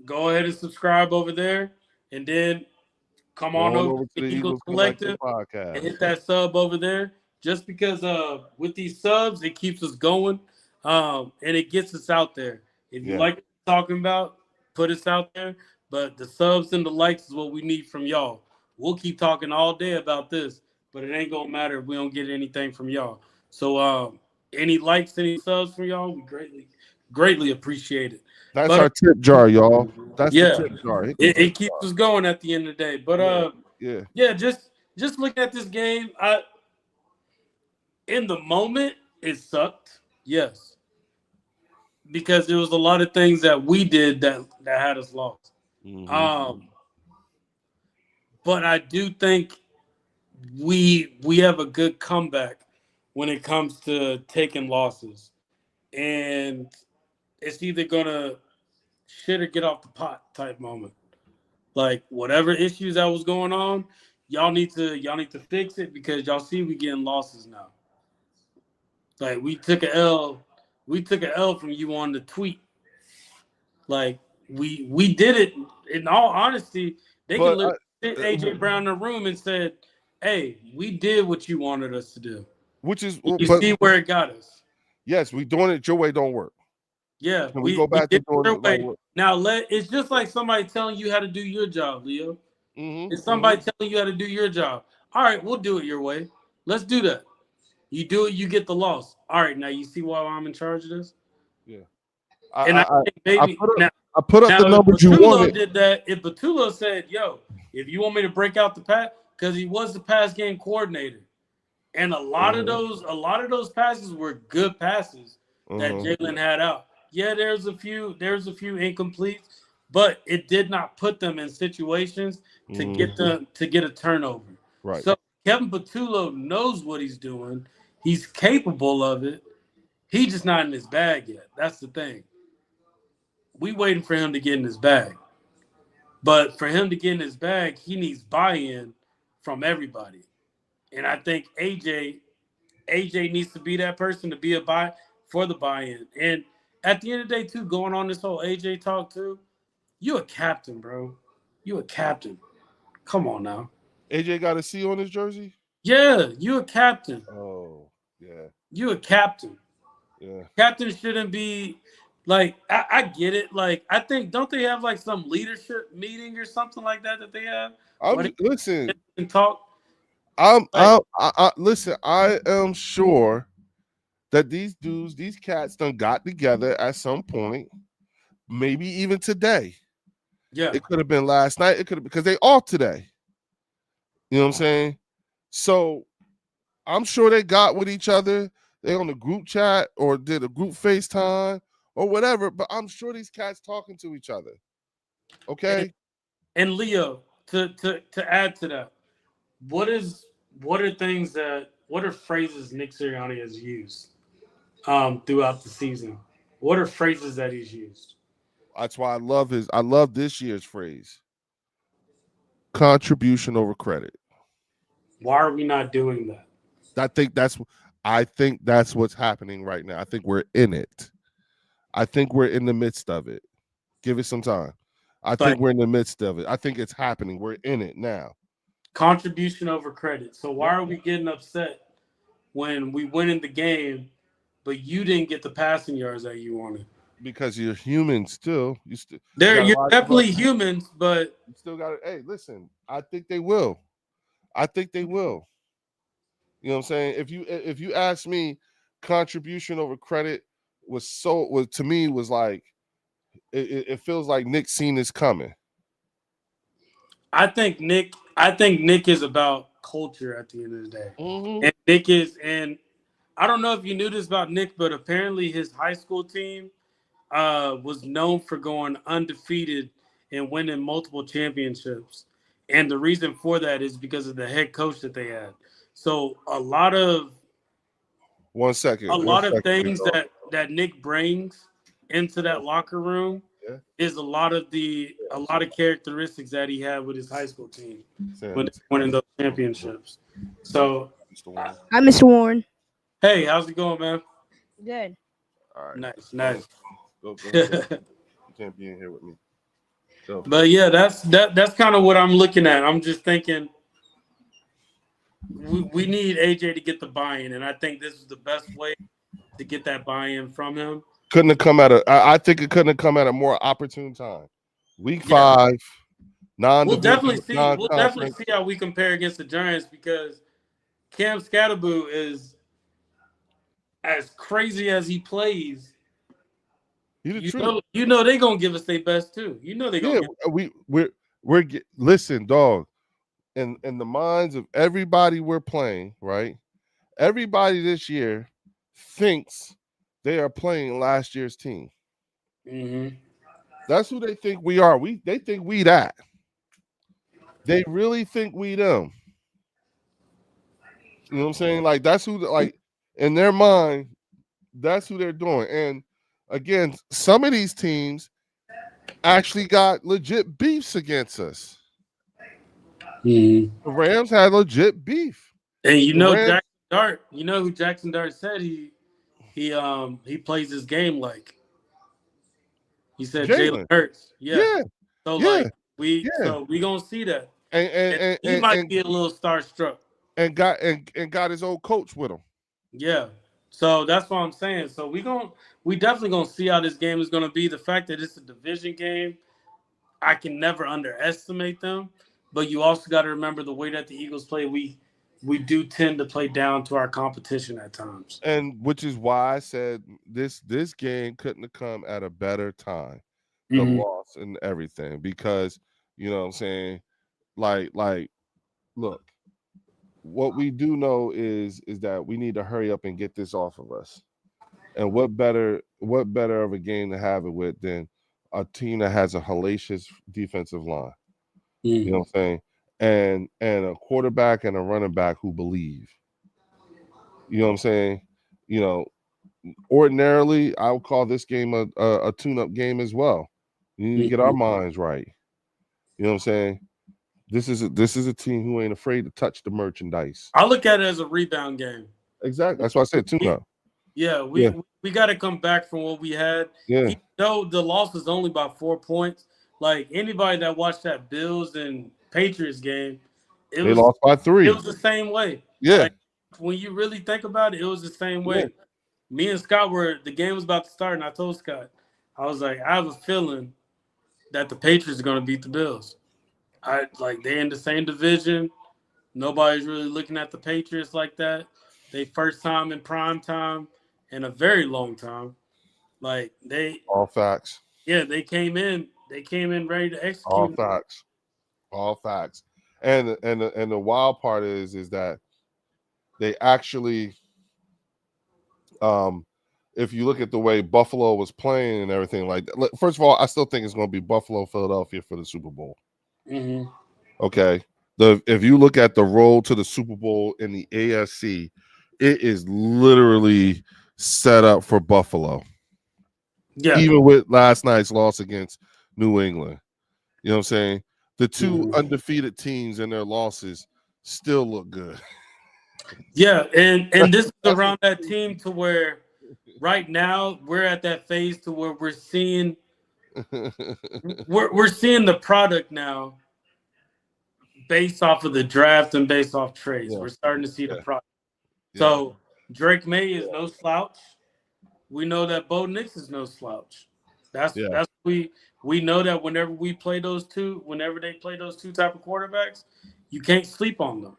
go ahead and subscribe over there, and then come Go on on over over to to the the Eagles Eagles Collective Collective and podcast. hit that sub over there. Just because with these subs, it keeps us going, and it gets us out there. If you Yeah. like what we're talking about, put us out there. But the subs and the likes is what we need from y'all. We'll keep talking all day about this, but it ain't gonna matter if we don't get anything from y'all. So any likes, any subs from y'all, we greatly appreciate it. That's But our tip jar, y'all. That's the yeah, tip jar. Hit the tip it keeps jar. us going at the end of the day. But Yeah. Yeah. yeah, just looking at this game, I in the moment it sucked. Yes, because there was a lot of things that we did that had us lost. Mm-hmm. Um, but I do think we have a good comeback when it comes to taking losses, and it's either gonna shit or get off the pot type moment. Like whatever issues that was going on, y'all need to fix it because y'all see we getting losses now. Like we took an L from you on the tweet. Like we did it. In all honesty, they can But literally sit AJ Brown in the room and said, "Hey, we did what you wanted us to do. which is You but see where it got us." yes, we doing it your way don't work. Yeah, Can we go we back to did doing it it their like way. what? Now it's just like somebody telling you how to do your job, Leo. It's Mm-hmm. Mm-hmm. somebody telling you how to do your job. All right, we'll do it your way. Let's do that. You do it, you get the loss. All right, now you see why I'm in charge of this. Yeah. And I I think I maybe put up now, I put up the now if numbers you Batulo wanted. did that, if Batulo said, "Yo, if you want me to break out the pass," because he was the pass game coordinator, and Mm-hmm. a lot of those passes were good passes that Mm-hmm. Jalen had out. Yeah, there's a few incompletes, but it did not put them in situations Mm-hmm. to get a turnover. Right. So Kevin Batulo knows what he's doing. He's capable of it. He's just not in his bag yet. That's the thing. We waiting for him to get in his bag. But for him to get in his bag, he needs buy-in from everybody. And I think AJ needs to be that person to be a buy for the buy-in. And at the end of the day, too, going on this whole AJ talk too, you a captain, bro. You a captain. Come on now. AJ got a C on his jersey. Yeah, you a captain. Oh yeah, You a captain. yeah. Captain shouldn't be like I get it. Like I think don't they have like some leadership meeting or something like that they have where they Listen. can talk like Listen. I am sure that these dudes, these cats, done got together at some point. Maybe even today. yeah. It could have been last night. It could have because they off today. You know what I'm saying? So I'm sure they got with each other. They on the group chat or did a group FaceTime or whatever. But I'm sure these cats talking to each other. And, Okay. and Leo to add to that, what is what are things that what are phrases Nick Sirianni has used throughout the season? What are phrases that he's used? That's why I love this year's phrase. Contribution over credit. Why are we not doing that? I think that's I think that's what's happening right now. I think we're in it. I think we're in the midst of it. Give it some time. I think Like we're in the midst of it. I think it's happening. We're in it now. contribution over credit. So why Yep. are we getting upset when we win in the game, but you didn't get the passing yards that you wanted? because you're human still. You There, got a you're lot. definitely humans, but You still got to. Hey, listen. I think they will. I think they will. You know what I'm saying? If you ask me, contribution over credit was to me was like it feels like Nick seen this coming. I think Nick is about culture at the end of the day, Mm-hmm. and Nick is, and I don't know if you knew this about Nick, but apparently his high school team was known for going undefeated and winning multiple championships. And the reason for that is because of the head coach that they had. So One a second. One lot of second, big things dog. that Nick brings into that locker room Yeah. is Yeah. a lot of characteristics that he had with his high school team when they Sam, were winning those championships. So Mr. Warren. Hi, Mr. Warren. hey, how's it going, man? Good. All right. Nice, Go. nice. Go sit. You can't be in here with me. Go. But yeah, that's kind of what I'm looking at. I'm just thinking we need AJ to get the buy-in, and I think this is the best way to get that buy-in from him. Couldn't have come at I think it couldn't have come at a more opportune time. Week Yeah, 5, non-division, we'll definitely non-conference. see how we compare against the Giants because Cam Scatterboo is as crazy as he plays. He the truth. You know they're gonna give us their best too. You know they're gonna Yeah, give. listen, dog. In the minds of everybody we're playing, right? Everybody this year thinks they are playing last year's team. Mm-hmm. That's who they think we are. They think we that. They really think we them. You know what I'm saying? Like that's who like in their mind, that's who they're doing. And again, some of these teams actually got legit beefs against us. Mm-hmm. The Rams had legit beef. And The Rams, Jackson Dart. You know who Jackson Dart said he plays his game like. He said Jalen Jalen. Hurts. Yeah. Yeah, So yeah, like yeah. we gonna see that. And And and he and might and, be a little starstruck. and got his old coach with him. Yeah. So that's what I'm saying. So we definitely gonna see how this game is gonna be. The fact that it's a division game, I can never underestimate them. But you also got to remember the way that the Eagles play. We do tend to play down to our competition at times. And which is why I said this game couldn't have come at a better time. The Mm-hmm. loss and everything. Because, you know what I'm saying, like look, what we do know is that we need to hurry up and get this off of us. And what better of a game to have it with than a team that has a hellacious defensive line. You know Mm-hmm. what I'm saying? And a quarterback and a running back who believe. You know what I'm saying? You know, ordinarily I would call this game a tune-up game as well. We need to get our minds right. You know what I'm saying? This is a team who ain't afraid to touch the merchandise. I look at it as a rebound game. Exactly. That's why I said tune-up. Yeah, Yeah, we got to come back from what we had. yeah. Even though the loss was only by 4 points, like anybody that watched that Bills and Patriots game, it They was lost by it 3. was the same way. Yeah, Like when you really think about it, it was the same yeah. way. Me and Scott the game was about to start, and I told Scott, I was like, I have a feeling that the Patriots are going to beat the Bills. I like they're in the same division. Nobody's really looking at the Patriots like that. They first time in prime time in a very long time. Like All facts. they came in. They came in ready to All execute. facts. All facts. And the wild part is that they actually if you look at the way Buffalo was playing and everything like that. First of all, I still think it's going to be Buffalo, Philadelphia for the Super Bowl. Mm-hmm. Okay. If you look at the road to the Super Bowl in the AFC, it is literally set up for Buffalo. Yeah. Even with last night's loss against New England. You know what I'm saying? The two undefeated teams and their losses still look good. Yeah, and this is around that team to where right now we're at that phase to where we're seeing the product now based off of the draft and based off trades. Yeah. We're starting to see the Yeah. product. Yeah. So Drake May is no slouch. We know that Bo Nix is no slouch. Yeah. That's we know that whenever they play those two type of quarterbacks, you can't sleep on them.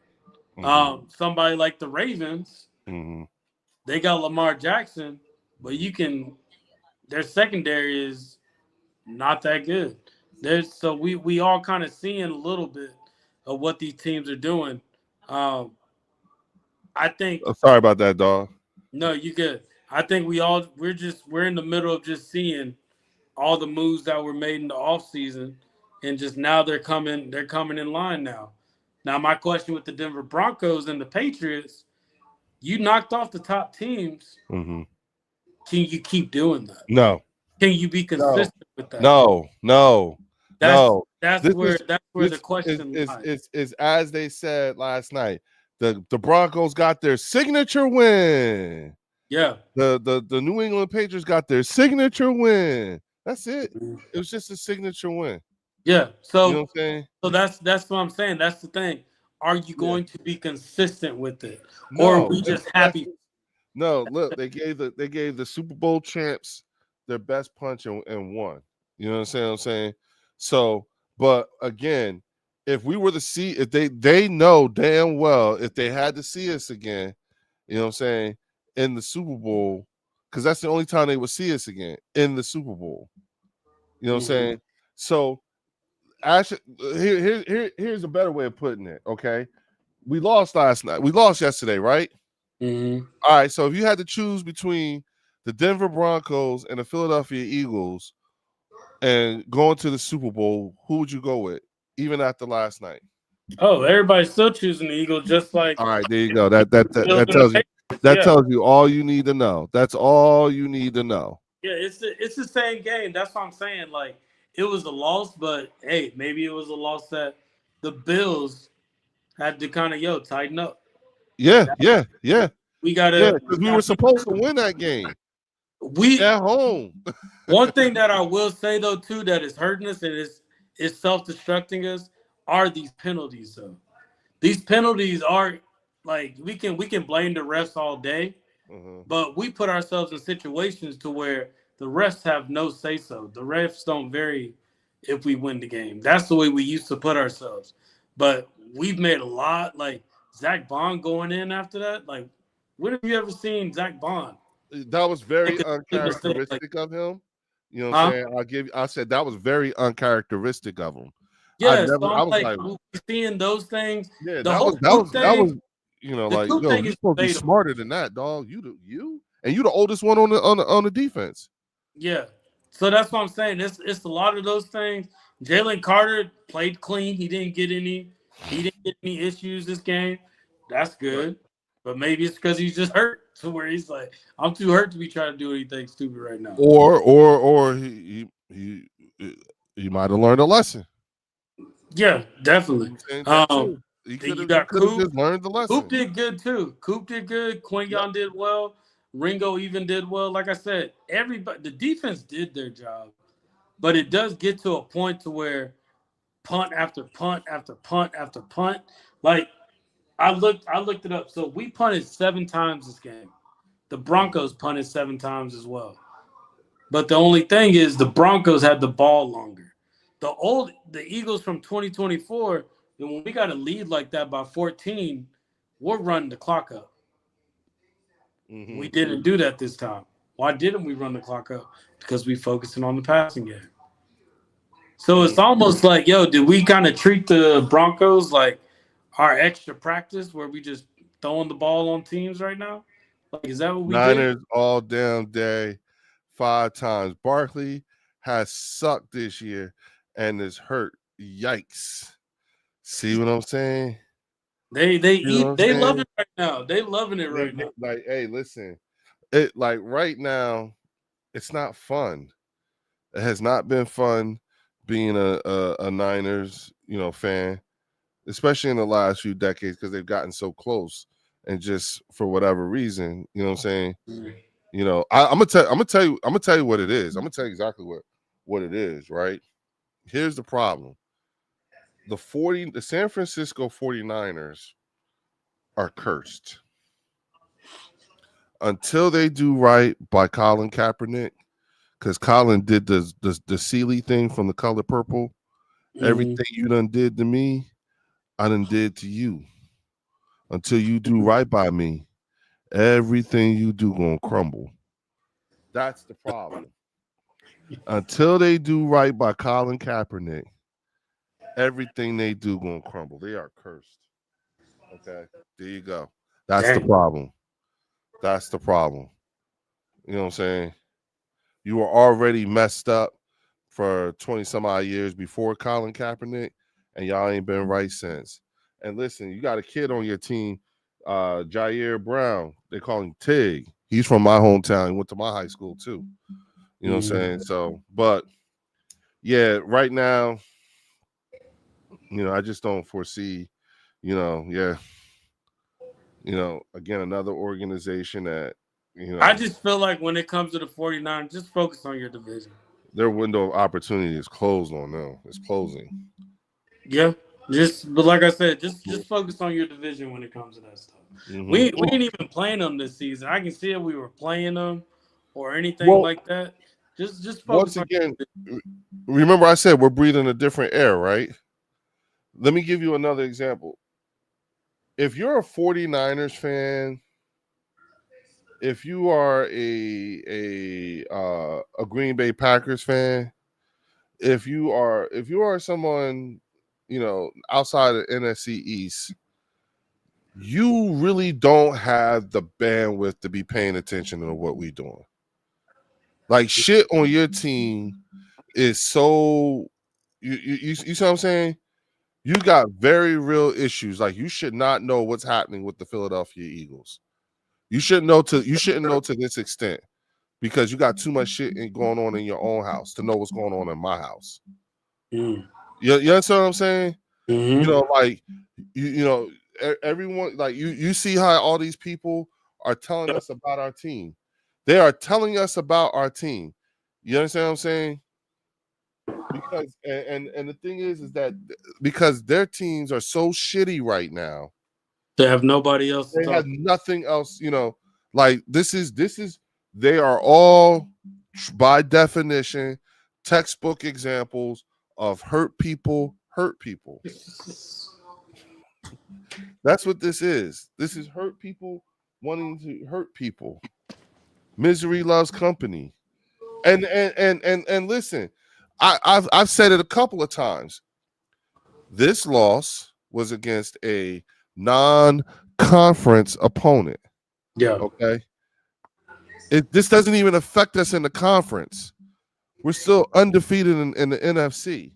Hmm. Somebody like the Ravens, Hmm. they got Lamar Jackson, but you can their secondary is not that good. There's so we all kind of seeing a little bit of what these teams are doing. Um, I think Sorry about that, dog. no, you good. I think we're in the middle of just seeing all the moves that were made in the offseason, and just now they're coming in line now. Now my question with the Denver Broncos and the Patriots, you knocked off the top teams. Hmm. Can you keep doing that? No, Can you be no, consistent with that? no, no, That's no. that's This where is that's where the this question lies. is as they said last night. The Broncos got their signature win. Yeah. The New England Patriots got their signature win. That's it. It was just a signature win. Yeah. You know what I'm saying? So that's what I'm saying. That's the thing. Are you Yeah. going to be consistent with it, or are No, we just happy? no. Look, they gave the Super Bowl champs their best punch and won. You know what I'm saying? So, but again, if we were to see, if they know damn well if they had to see us again, you know what I'm saying, in the Super Bowl, because that's the only time they would see us again in the Super Bowl. You know what I'm Mhm. saying? So, here's a better way of putting it. Okay, we lost last night. We lost yesterday, right? Mhm. All right. So if you had to choose between the Denver Broncos and the Philadelphia Eagles and going to the Super Bowl, who would you go with? Even after last night. Oh, everybody's still choosing the Eagles, just like All right, there you go. That Bills and the tells you Patriots. Yeah. all you need to know. That's all you need to know. Yeah, it's the same game. That's what I'm saying. Like it was a loss, but hey, maybe it was a loss that the Bills had to kind of tighten up. Like Yeah, yeah, yeah, yeah. we Because we were gotta be supposed to win that game we at home. one thing that I will say though too that is hurting us and is self destructing us are these penalties though. These penalties are like we can blame the refs all day, Mhm. but we put ourselves in situations to where the refs have no say so. The refs don't vary if we win the game. That's the way we used to put ourselves. But we've made a lot like Zach Bond going in after that. Like, when have you ever seen Zach Bond That was very make a silly mistake? Like, uncharacteristic of him. You know what I'm huh? saying? I said that was very uncharacteristic of him. Yeah. So I I'm was like, like, we seeing those things. yeah, The whole Coop that was thing, the like, Coop yo, thing you're is supposed to be debatable. smarter than that, dog. You the oldest one on the defense. Yeah. So that's what I'm saying. It's a lot of those things. Jalen Carter played clean. He didn't get any issues this game. That's Right. good. But maybe it's because he's just hurt to where he's like, I'm too hurt to be trying to do anything stupid right now. Or he might have learned a lesson. Yeah, You know definitely. what I'm saying? That Um, too. you He got could have Coop. just learned the Coop lesson. did good too. Coop did good. Yep. Quinion did well. Ringo even did well. Like I said, everybody the defense did their job. But it does get to a point to where punt after punt after punt after punt. Like I looked it up. So we punted 7 times this game. The Broncos punted 7 times as well. But the only thing is the Broncos had the ball longer. The Eagles from 2024, and when we got a lead like that by 14, we're running the clock up. Mm-hmm. We didn't do that this time. Why didn't we run the clock up? Because we focusing on the passing game. So Mm-hmm. it's almost like, yo, did we kind of treat the Broncos like our extra practice where we just throwing the ball on teams right now? Like, is that what we did? Niners all damn day, 5 times. Barkley has sucked this year and is hurt. Yikes. See what I'm saying? You know what I'm They love saying? it right now. They loving it right now. Like, hey, listen, it like right now, it's not fun. It has not been fun being a Niners, fan, especially in the last few decades because they've gotten so close and just for whatever reason, you know what I'm saying? I'm gonna tell you what it is. I'm gonna tell you exactly what it is, right? Here's the problem. The San Francisco 49ers are cursed. Until they do right by Colin Kaepernick, because Colin did the Sealy thing from The Color Purple. Mm-hmm. Everything you done did to me, I done did to you. Until you do right by me, everything you do gonna crumble. That's the problem. Until they do right by Colin Kaepernick, everything they do gonna crumble. They are cursed. Okay, there you go. That's the Dang. problem. That's the problem. You know what I'm saying? You were already messed up for 20 some odd years before Colin Kaepernick, and y'all ain't been right since. And listen, you got a kid on your team, Jair Brown. They call him Tig. He's from my hometown. He went to my high school too. You know what I'm Mm-hmm. saying? So, but yeah, right now, I just don't foresee, yeah, again, another organization that, I just feel like when it comes to the 49ers, just focus on your division. their window of opportunity is closed on them. It's closing. Yeah. But like I said, just focus on your division when it comes to that stuff. We Well, ain't even playing them this season. I can see if we were playing them or anything well, like that. Just once focus on again, your remember I said we're breathing a different air, right? Let me give you another example. If you're a 49ers fan, if you are a Green Bay Packers fan, if you are someone, outside of NFC East, you really don't have the bandwidth to be paying attention to what we're doing. Like shit on your team is so you see what I'm saying? You got very real issues. Like you should not know what's happening with the Philadelphia Eagles. You shouldn't know to this extent because you got too much shit going on in your own house to know what's going on in my house. Mm. You understand what I'm saying? Mm-hmm. Like everyone, like you see how all these people are telling us about our team. They are telling us about our team. You understand what I'm saying? Because and the thing is that because their teams are so shitty right now, They have nobody else to they have talk. nothing else. Like this is they are all by definition textbook examples of hurt people hurt people. That's what this is. This is hurt people wanting to hurt people. Misery loves company. And listen, I've said it a couple of times. This loss was against a non-conference opponent. Yeah. Okay, this doesn't even affect us in the conference. We're still undefeated in the NFC.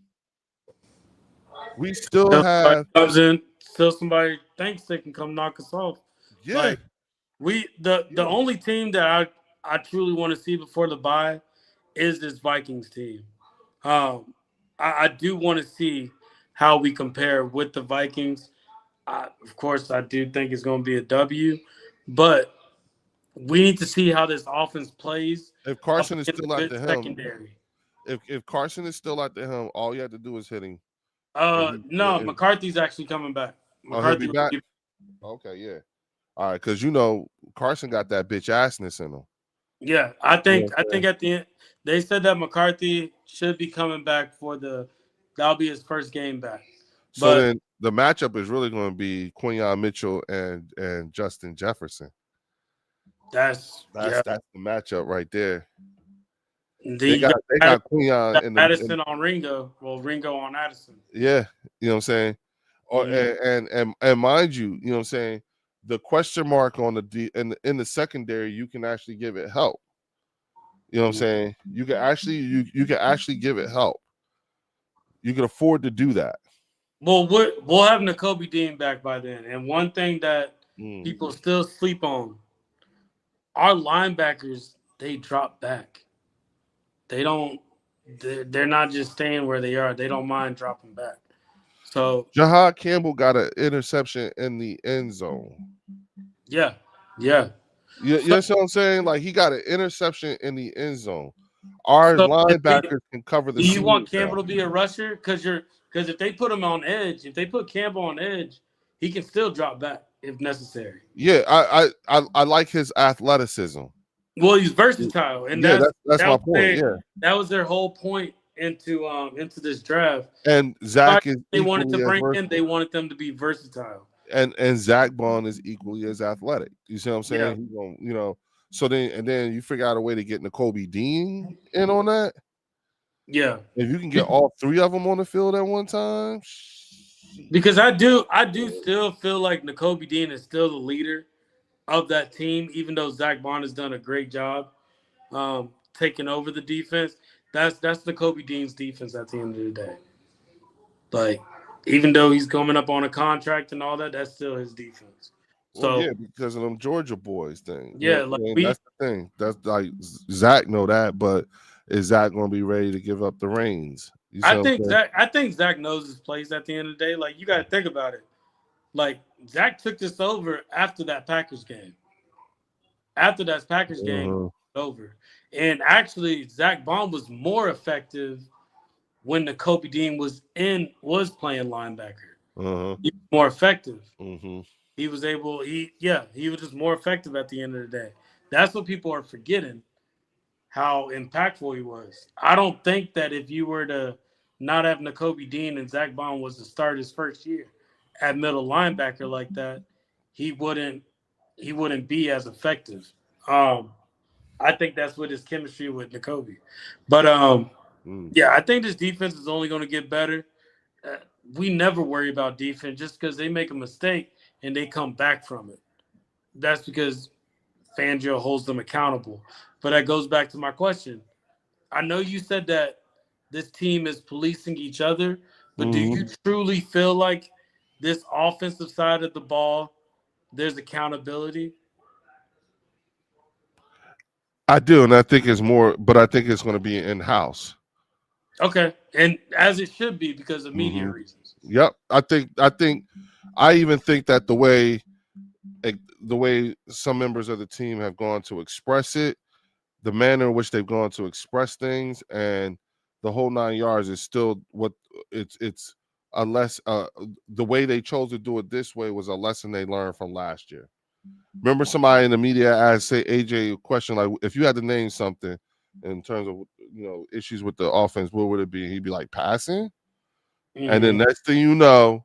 We still Till somebody have, comes in, till somebody thinks they can come knock us off. yeah, Like the yeah. only team that I truly want to see before the bye is this Vikings team. Um, I do want to see how we compare with the Vikings. Of course, I do think it's going to be a W, but we need to see how this offense plays If up Carson is against still a at good the helm, secondary. if Carson is still at the helm, all you have to do is hit him. If he, No, if, McCarthy's actually coming back. oh, he'll be McCarthy will back. be. Okay, yeah. All right, because Carson got that bitch assness in him. Yeah, You know I what I'm think at the end they said that McCarthy should be coming back for that'll be his first game back. So But then the matchup is really going to be Quinyon Mitchell and Justin Jefferson. that's That's yeah. that's the matchup right there. Then They you got they got got Quinyon in Addison on Ringo. Well, Ringo on Addison. yeah, you know what I'm saying? Or Hmm. and mind you, you know what I'm saying, the question mark on the in the secondary, you can actually give it help. You know what I'm saying? You can actually give it help. You can afford to do that. Well, we'll have N'Kobe Dean back by then. And one thing that Mm. people still sleep on, our linebackers they drop back. They don't. They're not just staying where they are. They don't mind dropping back. So Jahad Campbell got an interception in the end zone. yeah, yeah. You So know what I'm saying? Like he got an interception in the end zone. Our so linebackers can cover the do you seam want Campbell now. to be a rusher? Because if they put him on edge, if they put Campbell on edge, he can still drop back if necessary. Yeah, I like his athleticism. Well, he's versatile, and Yeah, that's that my was point. their Yeah, that was their whole point into this draft. and Everybody Zach is they wanted to equally as bring in, they versatile, wanted them to be versatile. and Zach Bond is equally as athletic. You see what I'm Yeah, saying? He going, So then you figure out a way to get N'Kobe Dean in on that. yeah. If you can get all three of them on the field at one time, Because I do still feel like N'Kobe Dean is still the leader of that team, even though Zach Bond has done a great job taking over the defense. That's N'Kobe Dean's defense at the end of the day. Like, even though he's coming up on a contract and all that, that's still his defense. well, So yeah, because of them Georgia boys thing. You know yeah, what like I'm saying? we That's the thing. That's like Zach know that, but is Zach going to be ready to give up the reins? You see what I'm saying? I think Zach knows his place at the end of the day. Like, you gotta think about it. Like, Zach took this over after that Packers game. After that Packers game Uh-huh, over. And actually Zach Bond was more effective when the Kobe Dean was playing linebacker. uh-huh, He was more effective. uh-huh. He was able he was just more effective at the end of the day. That's what people are forgetting, how impactful he was. I don't think that if you were to not have N'Kobe Dean and Zach Bond was to start his first year at middle linebacker like that, he wouldn't he wouldn't be as effective. Um, I think that's with his chemistry with N'Kobe. But Mm. yeah, I think this defense is only going to get better. Uh, we never worry about defense just because they make a mistake and they come back from it. That's because Fangio holds them accountable. But that goes back to my question. I know you said that this team is policing each other, but do you Mhm. truly feel like this offensive side of the ball, there's accountability? I do, and I think it's more, but I think it's going to be in house. Okay. And as it should be because of media Hmm. reasons. Yep, I even think that the way some members of the team have gone to express it, the manner in which they've gone to express things, and the whole 9 yards is still what it's unless the way they chose to do it this way was a lesson they learned from last year. Remember, somebody in the media asked, say, AJ a question like, if you had to name something in terms of issues with the offense, what would it be? He'd be like, passing. And then Mm-hmm. next thing you know,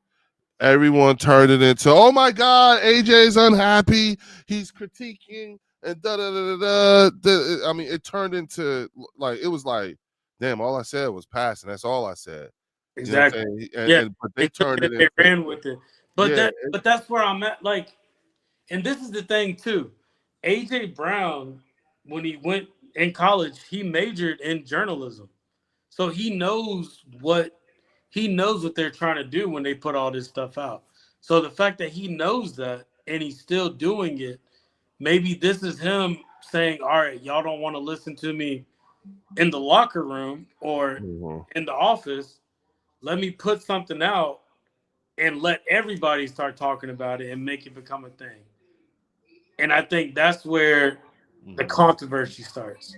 everyone turned it into, oh my God, AJ's unhappy. He's critiquing and da da da da da. I mean, it turned into like, it was like, damn, all I said was passing. That's all I said. You know what Exactly. I'm saying? Yeah. But They they took turned it it and they into, ran with it. But yeah, that's where I'm at. Like, and this is the thing too. AJ Brown, when he went in college, he majored in journalism. So he knows what they're trying to do when they put all this stuff out. So the fact that he knows that and he's still doing it, maybe this is him saying, all right, y'all don't want to listen to me in the locker room or mhm. in the office. Let me put something out and let everybody start talking about it and make it become a thing. And I think that's where the Mhm. controversy starts.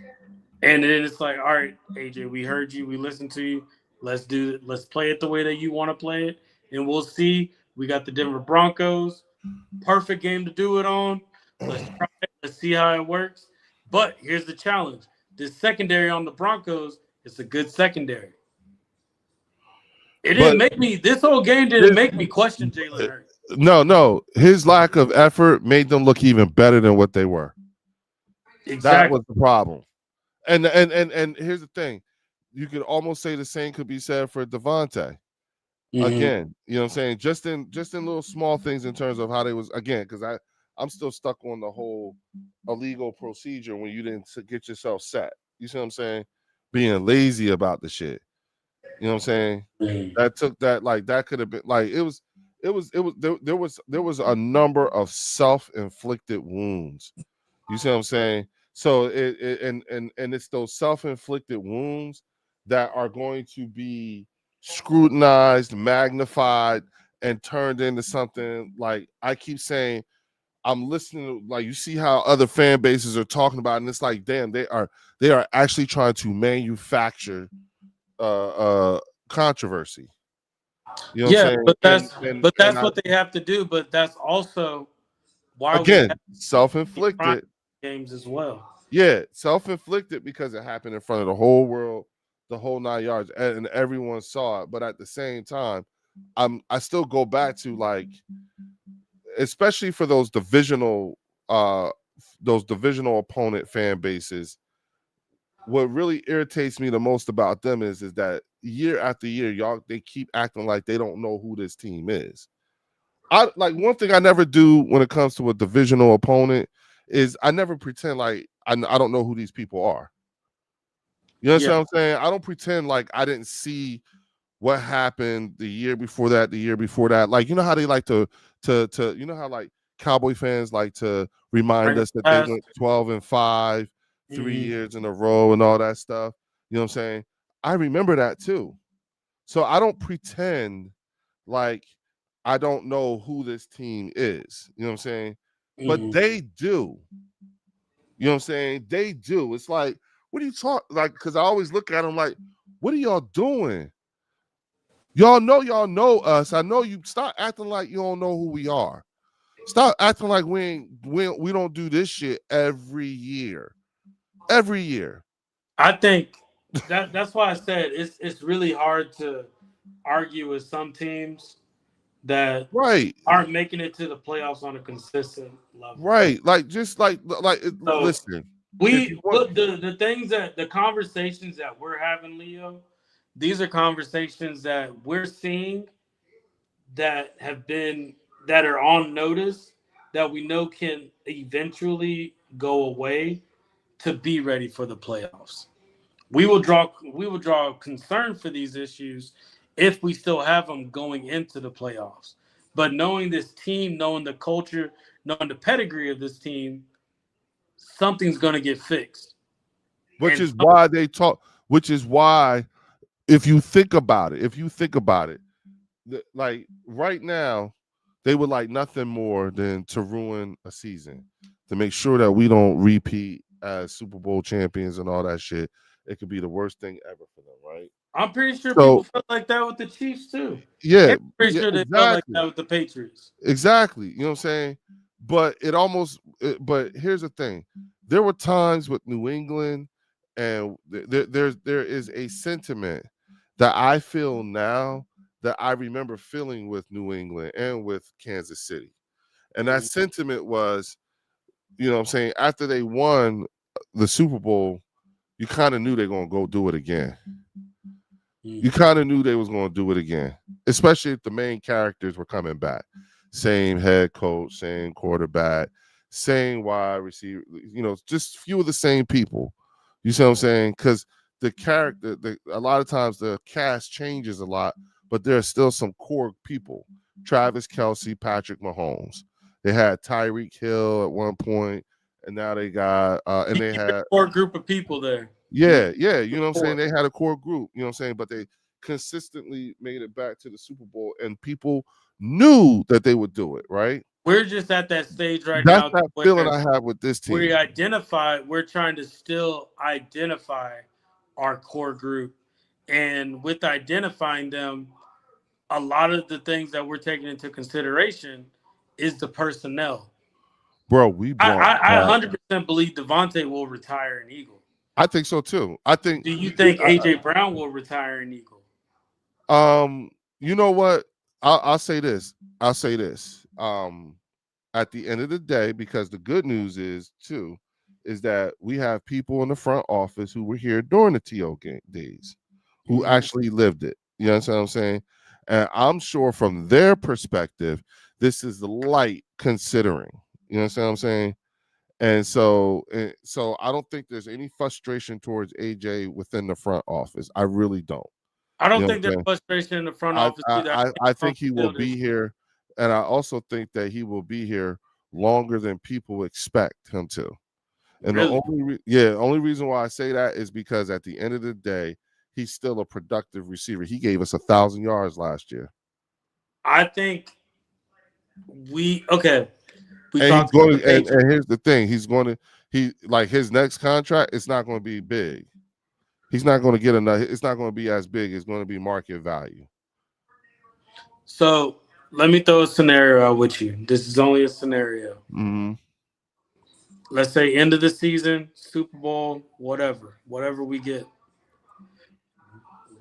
And then it's like, all right, AJ, we heard you, we listened to you. Let's do it. Let's play it the way that you want to play it, and we'll see. We got the Denver Broncos, perfect game to do it on. Let's try it. Let's see how it works. But here's the challenge: this secondary on the Broncos is a good secondary. It didn't But make me. This whole game didn't his, make me question Jalen Hurts. no, his lack of effort made them look even better than what they were. That Exactly. was the problem. And here's the thing. You could almost say the same could be said for Devontae. Mm-hmm. Again, you know what I'm saying? Just in little small things in terms of how they was, again, because I'm still stuck on the whole illegal procedure when you didn't get yourself set. You see what I'm saying? Being lazy about the shit. You know what I'm saying? Mm-hmm. That took that, like, that could have been like, there was a number of self-inflicted wounds. You see what I'm saying? So and it's those self-inflicted wounds that are going to be scrutinized, magnified, and turned into something. Like, I keep saying, I'm listening to, like, you see how other fan bases are talking about it, and it's like, damn, they are actually trying to manufacture controversy. You know what Yeah, I'm saying? but And that's I, what they have to do. But that's also why we have again, these prime self-inflicted. games as well. Yeah, self-inflicted because it happened in front of the whole world, the whole 9 yards, and everyone saw it. But at the same time, I still go back to like, especially for those divisional opponent fan bases. What really irritates me the most about them is that year after year, y'all they keep acting like they don't know who this team is. I like one thing I never do when it comes to a divisional opponent is I never pretend like I don't know who these people are. You Yeah, understand what I'm saying? I don't pretend like I didn't see what happened the year before that, the year before that. Like, you know how they like to you know how like Cowboy fans like to remind bring us that they went past. 12-5 Hmm. 3 years in a row and all that stuff. You know what I'm saying? I remember that too. So I don't pretend like I don't know who this team is. You know what I'm saying? But Hmm. they do. You know what I'm saying? They do. It's like, what are you talking like? Because I always look at them like, what are y'all doing? Y'all know us. I know you. Stop acting like you don't know who we are. Stop acting like we don't do this shit every year. Every year. I think that's why I said it's really hard to argue with some teams that Right. aren't making it to the playoffs on a consistent level. Right. Like just like So listen. If you we want look the things that the conversations that we're having, Leo. These are conversations that we're seeing that have been that are on notice that we know can eventually go away to be ready for the playoffs. We will draw concern for these issues if we still have them going into the playoffs. But knowing this team, knowing the culture, knowing the pedigree of this team, something's going to get fixed. which And is why they talk, which is why if you think about it, like right now, they would like nothing more than to ruin a season, to make sure that we don't repeat as Super Bowl champions and all that shit. It could be the worst thing ever for them, right? I'm pretty sure people So felt like that with the Chiefs too. yeah, And I'm pretty yeah, sure they felt like exactly. that with the Patriots. Exactly. You know what I'm saying? But but here's the thing. There were times with New England, and there is a sentiment that I feel now that I remember feeling with New England and with Kansas City. And that Mhm. sentiment was, you know what I'm saying, after they won the Super Bowl, you kind of knew they're gonna go do it again. You kind of knew they was going to do it again, especially if the main characters were coming back. Same head coach, same quarterback, same wide receiver. You know, just few of the same people. You see what I'm saying? Because the character, a lot of times the cast changes a lot, but there are still some core people. Travis Kelsey, Patrick Mahomes. They had Tyreek Hill at one point, and now they got and You they keep a had core group of people there. You yeah, yeah, you know what I'm saying? core. They had a core group, you know what I'm saying? But they consistently made it back to the Super Bowl and people knew that they would do it, right? We're just at that stage right That's now that feeling where I have with this we team. identify. We're trying to still identify our core group, and with identifying them, a lot of the things that we're taking into consideration is the personnel. Bro, we I brought I, I back 100% believe Devontae will retire an Eagle. I think so too. I think Do you think AJ Brown will retire an Eagle? you know what? I'll say this. I'll say this. At the end of the day, because the good news is too, is that we have people in the front office who were here during the TO game days, who Mm-hmm. actually lived it. You know what I'm saying? And I'm sure from their perspective, this is the light considering. You know what I'm saying? And so I don't think there's any frustration towards AJ within the front office. I really don't. I You don't know think what I'm there's saying? frustration in the front office either. I think I front think he will field be is here, and I also think that he will be here longer than people expect him to. And the really. only reason why I say that is because at the end of the day, he's still a productive receiver. He gave us 1,000 yards last year, I think we okay. We and he's talked about going. the Patriots. And here's the thing: he like his next contract. It's not going to be big. He's not going to get enough. It's not going to be as big. It's going to be market value. So let me throw a scenario out with you. This is only a scenario. Hmm. let's say end of the season, Super Bowl, whatever we get.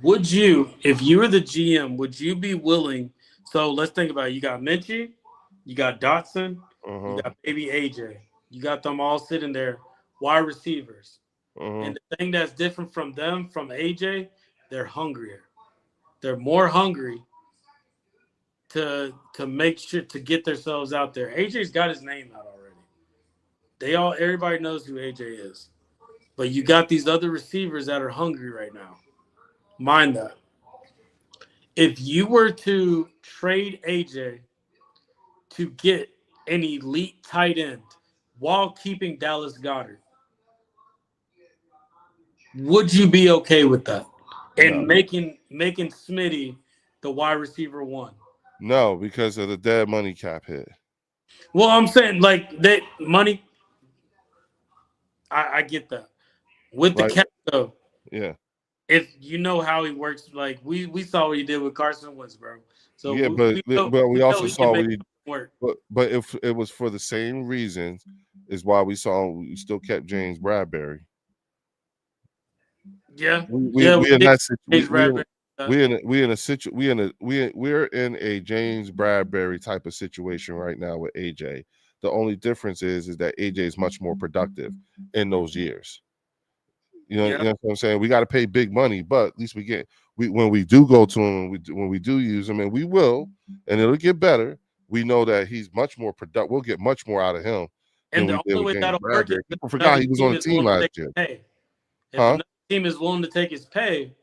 Would you, if you were the GM, would you be willing? So let's think about it. You got Minchie, you got Dotson, you Uh-huh. got baby AJ. You got them all sitting there, wide receivers. Uh-huh. And the thing that's different from them, from AJ, they're hungrier. They're more hungry to make sure to get themselves out there. AJ's got his name out already. Everybody knows who AJ is. But you got these other receivers that are hungry right now. Mind that. If you were to trade AJ to get an elite tight end while keeping Dallas Goddard, would you be okay with that? And No. making Smitty the wide receiver one. No, because of the dead money cap hit. Well, I'm saying like that money. I get that with the Like, cap though. yeah. If you know how he works, like we saw what he did with Carson Wentz, bro. So Yeah, but we we know also he can saw make what he it work. but if it was for the same reasons is why we still kept James Bradbury. Yeah, We yeah, we we in did. that situ- Chase Bradbury. we in a situ we're in a James Bradbury type of situation right now with AJ. The only difference is that AJ is much more productive in those years. You Yeah, know what I'm saying? We got to pay big money, but at least we when we do go to him, when we do use him, and we will, and it'll get better. We know that he's much more productive. We'll get much more out of him than and we the did only with way James that'll work is Bradbury. if People another forgot he was on team the is team willing to last take his year, pay. If huh? another team is willing to take his pay,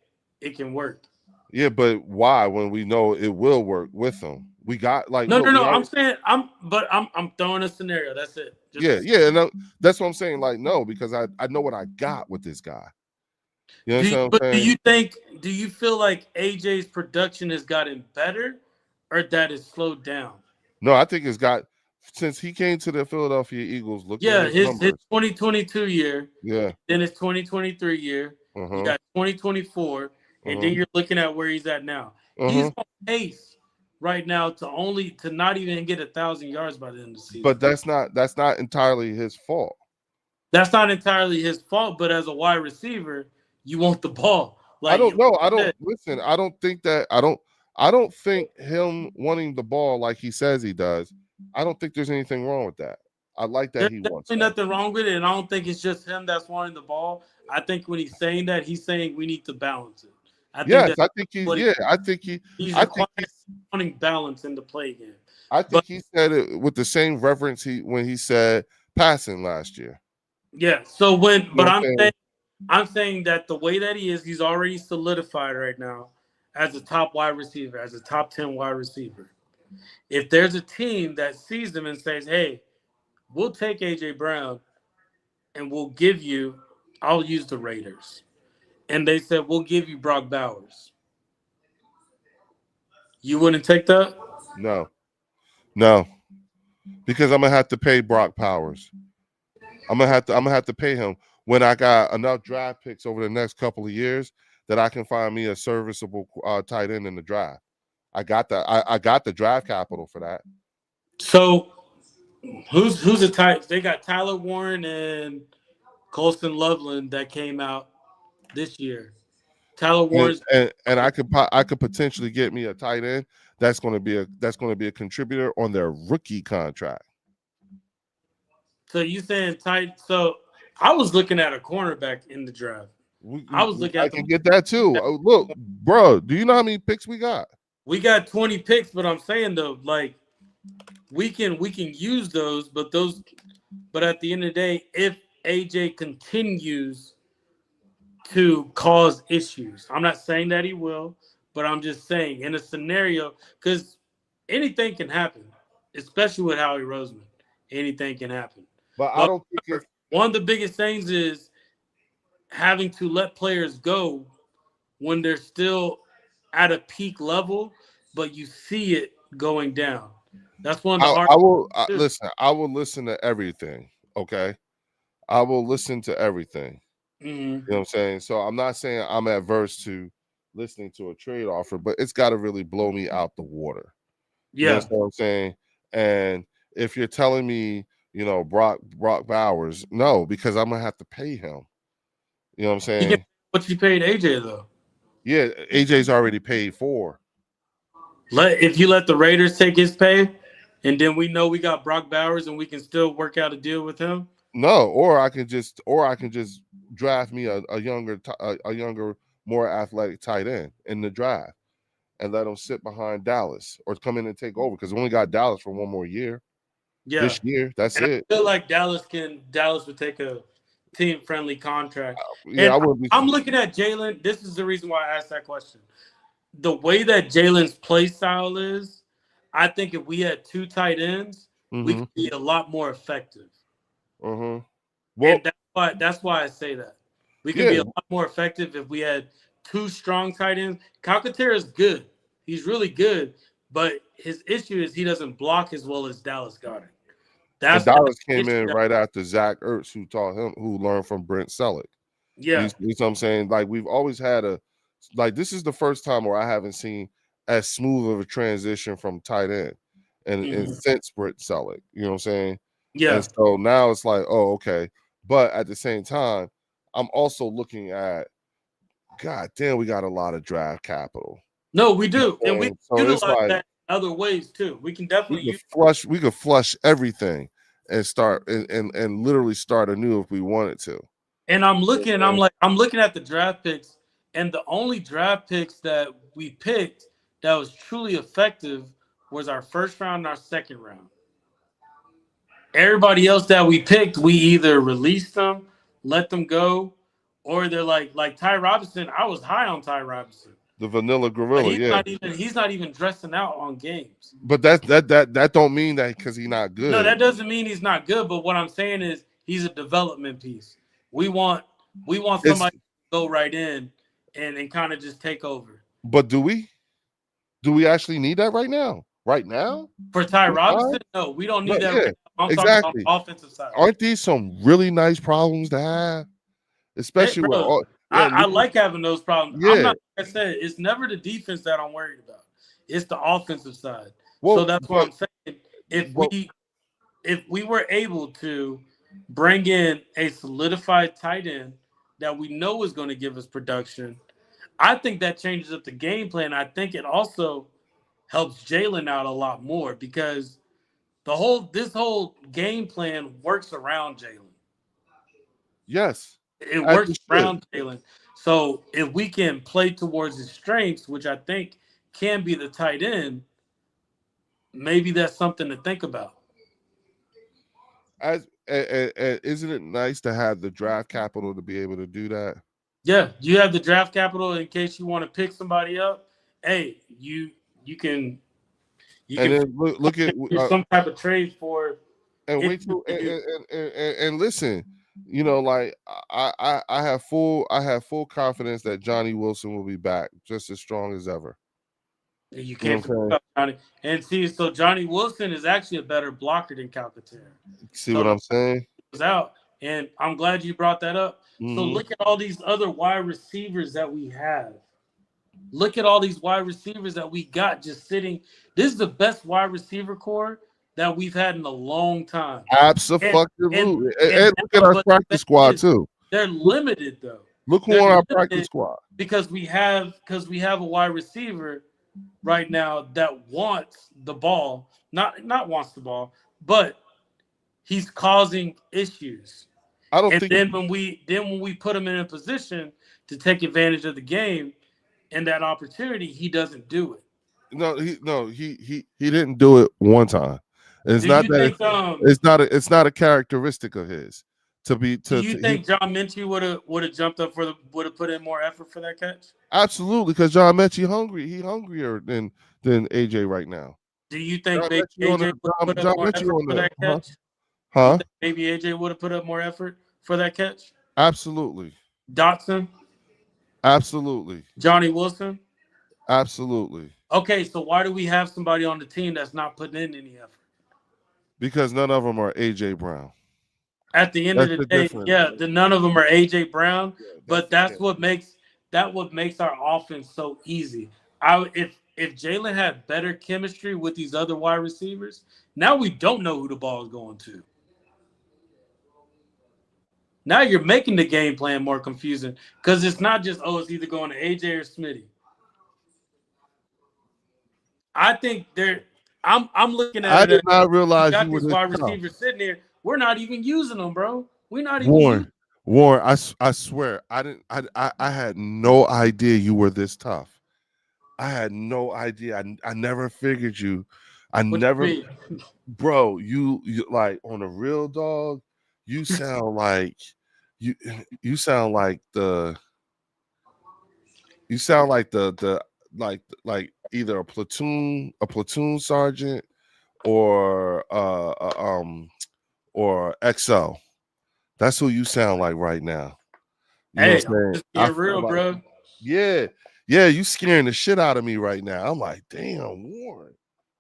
it can work. Yeah, but why? When we know it will work with him, we got like No, look, no, we no. already I'm throwing a scenario. That's it. Just yeah, yeah, and that's what I'm saying. Like no, because I know what I got with this guy. You know what I'm do saying? you think? Do you feel like AJ's production has gotten better, or that it's slowed down? No, I think it's got since he came to the Philadelphia Eagles. Look at Yeah, his his numbers. 2022 year, Yeah. then his 2023 year. You Uh-huh. got 2024, and Uh-huh. then you're looking at where he's at now. He's Uh-huh. on pace right now to not even get 1,000 yards by the end of the But season. that's not entirely his fault. That's not entirely his fault, but as a wide receiver, you want the ball. I Like don't you know. I don't said, listen. I don't think him wanting the ball like he says he does. I don't think there's anything wrong with that. I like that there's he wants definitely that. nothing wrong with it, and I don't think it's just him that's wanting the ball. I think when he's saying that, he's saying we need to balance it. I think Yes, that's I think he's what yeah, he's I think requiring, wanting balance in the play game. I But think he said it with the same reverence when he said passing last year. yeah, so when You know but what I'm saying? I'm saying that the way that he is, he's already solidified right now as a top wide receiver, as a top 10 wide receiver. If there's a team that sees him and says, "Hey, we'll take AJ Brown and we'll give you," I'll use the Raiders, and they said, "We'll give you Brock Bowers." You wouldn't take that? No, no, because I'm gonna have to pay Brock Powers. I'm gonna have to pay him when I got enough draft picks over the next couple of years that I can find me a serviceable tight end in the draft. I got that. I got the draft capital for that. So who's the type? They got Tyler Warren and Colston Loveland that came out this year. Tyler And, Warren's and I could potentially get me a tight end that's going to be a contributor on their rookie contract. so you saying tight? So I was looking at a cornerback in the draft. I was looking I at can get that too. Look, bro, do you know how many picks we got? we got 20 picks, but I'm saying though, like we can use those, but at the end of the day, if AJ continues to cause issues, I'm not saying that he will, but I'm just saying in a scenario because anything can happen, especially with Howie Roseman. Anything can happen. But I But don't think remember, it's one of the biggest things is having to let players go when they're still at a peak level, but you see it going down. That's one of the hard I will too. listen. I will listen to everything. Okay, I will listen to everything. Hmm. You know what I'm saying? So I'm not saying I'm adverse to listening to a trade offer, but it's got to really blow me out the water. You Yeah. understand what I'm saying? And if you're telling me, Brock Bowers. No, because I'm gonna have to pay him. You know what I'm You get saying? what you paid AJ though. Yeah, AJ's already paid for. If you let the Raiders take his pay, and then we know we got Brock Bowers, and we can still work out a deal with him. No, or I can just draft me a younger, more athletic tight end in the draft and let him sit behind Dallas or come in and take over because we only got Dallas for one more year. Yeah, This year, that's and I it. feel like Dallas would take a team friendly contract. Yeah, And I wouldn't be. I'm looking at Jalen. This is the reason why I asked that question. The way that Jalen's play style is, I think if we had two tight ends, we Mm-hmm. could be a lot more effective. Mm-hmm. And Well, that's why I say that. We can be yeah, a lot more effective if we had two strong tight ends. Calcaterra is good. He's really good, but his issue is he doesn't block as well as Dallas Goddard. and That's Dallas the came issue. in right after Zach Ertz, who learned from Brent Selleck. Yeah. You know what I'm saying? Like we've always had like this is the first time where I haven't seen as smooth of a transition from tight end and Mhm. since Brent Selleck. You know what I'm saying? And Yeah. so now it's like, oh, okay. But at the same time, I'm also looking at, God damn, we got a lot of draft capital. No, we You know do. what I'm And we saying? can So it's utilize like that in other ways too. We can definitely use we could flush everything and start and literally start anew if we wanted to. and I'm looking, Okay. I'm looking at the draft picks, and the only draft picks that we picked that was truly effective was our first round and our second round. Everybody else that we picked, we either released them, let them go, or they're like Ty Robinson. I was high on Ty Robinson, The vanilla but gorilla, yeah. he's not even dressing out on games. But that don't mean that because he's not No, good. that doesn't mean he's not good. But what I'm saying is he's a development piece. We want we want It's somebody to go right in and kind of just take over. but do we? Do we actually need that right now? Right now? For Ty This time? Robinson, no, we don't No, need that right yeah, now. I'm talking about exactly. the offensive side. Aren't these some really nice problems to have? Hey, Especially with bro, all yeah, I like having those problems. I'm yeah. not, like I said, it's never the defense that I'm worried about. It's the offensive side. So Well, that's why I'm saying if but we were able to bring in a solidified tight end that we know is going to give us production, I think that changes up the game plan. I think it also helps Jalen out a lot more because this whole game plan works around Jalen. yes, It as works it should. around Jalen. So if we can play towards his strengths, which I think can be the tight end, maybe that's something to think about. Isn't it nice to have the draft capital to be able to do that? Yeah, you have the draft capital in case you want to pick somebody up. Hey, you can you And can then look at do some type of trade for and if wait you till do. and listen, like I have full confidence that Johnny Wilson will be back just as strong as ever. You You know can't what I'm forget saying? about Johnny. And see, so Johnny Wilson is actually a better blocker than Calcaterra. See what So I'm saying? was out. And I'm glad you brought that up. So Hmm. look at all these other wide receivers that we have. Look at all these wide receivers that we got just sitting. This is the best wide receiver core that we've had in a long time. And and Absolutely. And and look at now, our but the practice thing squad is, too. they're limited though. Look who They're on our practice limited squad. because we have a wide receiver right now that wants the ball, not wants the ball, but he's causing issues. I don't And think then when we put him in a position to take advantage of the game and that opportunity, he doesn't do it. he didn't do it one time. And it's Do not you that think it's not a characteristic of his to be do you to he think John Minchie would have jumped up would have put in more effort for that catch? absolutely because John Mechie hungry. He hungrier than AJ right now. Do you think John maybe Mechie on the AJ would have put up John more Mechie effort on for the that catch? You huh? think maybe AJ would have put up more effort for that catch? Absolutely. Dotson, Absolutely. Johnny Wilson. Absolutely. Okay, so why do we have somebody on the team that's not putting in any effort? Because none of them are AJ Brown. At the end of That's the the day, difference. yeah, none of them are AJ Brown, Yeah, but that's what makes our offense so easy. If Jalen had better chemistry with these other wide receivers, now we don't know who the ball is going to. Now you're making the game plan more confusing because it's not just it's either going to AJ or Smitty. I think they're. I'm looking at I it did as not we realize you got were these this wide tough. receivers sitting here. We're not even using them, bro. We're not even using. Warren, Warren, I swear, I didn't, I had no idea you were this tough. I had no idea. I never figured you. I What you never, mean? bro. You like on a real dog. You sound like you. You sound like the. You sound like the either a platoon sergeant, or or XO. That's who you sound like right now. You know Hey, what I'm I'm saying? just I being feel real, like, bro. yeah, yeah, you scaring the shit out of me right now. I'm like, damn, Warren.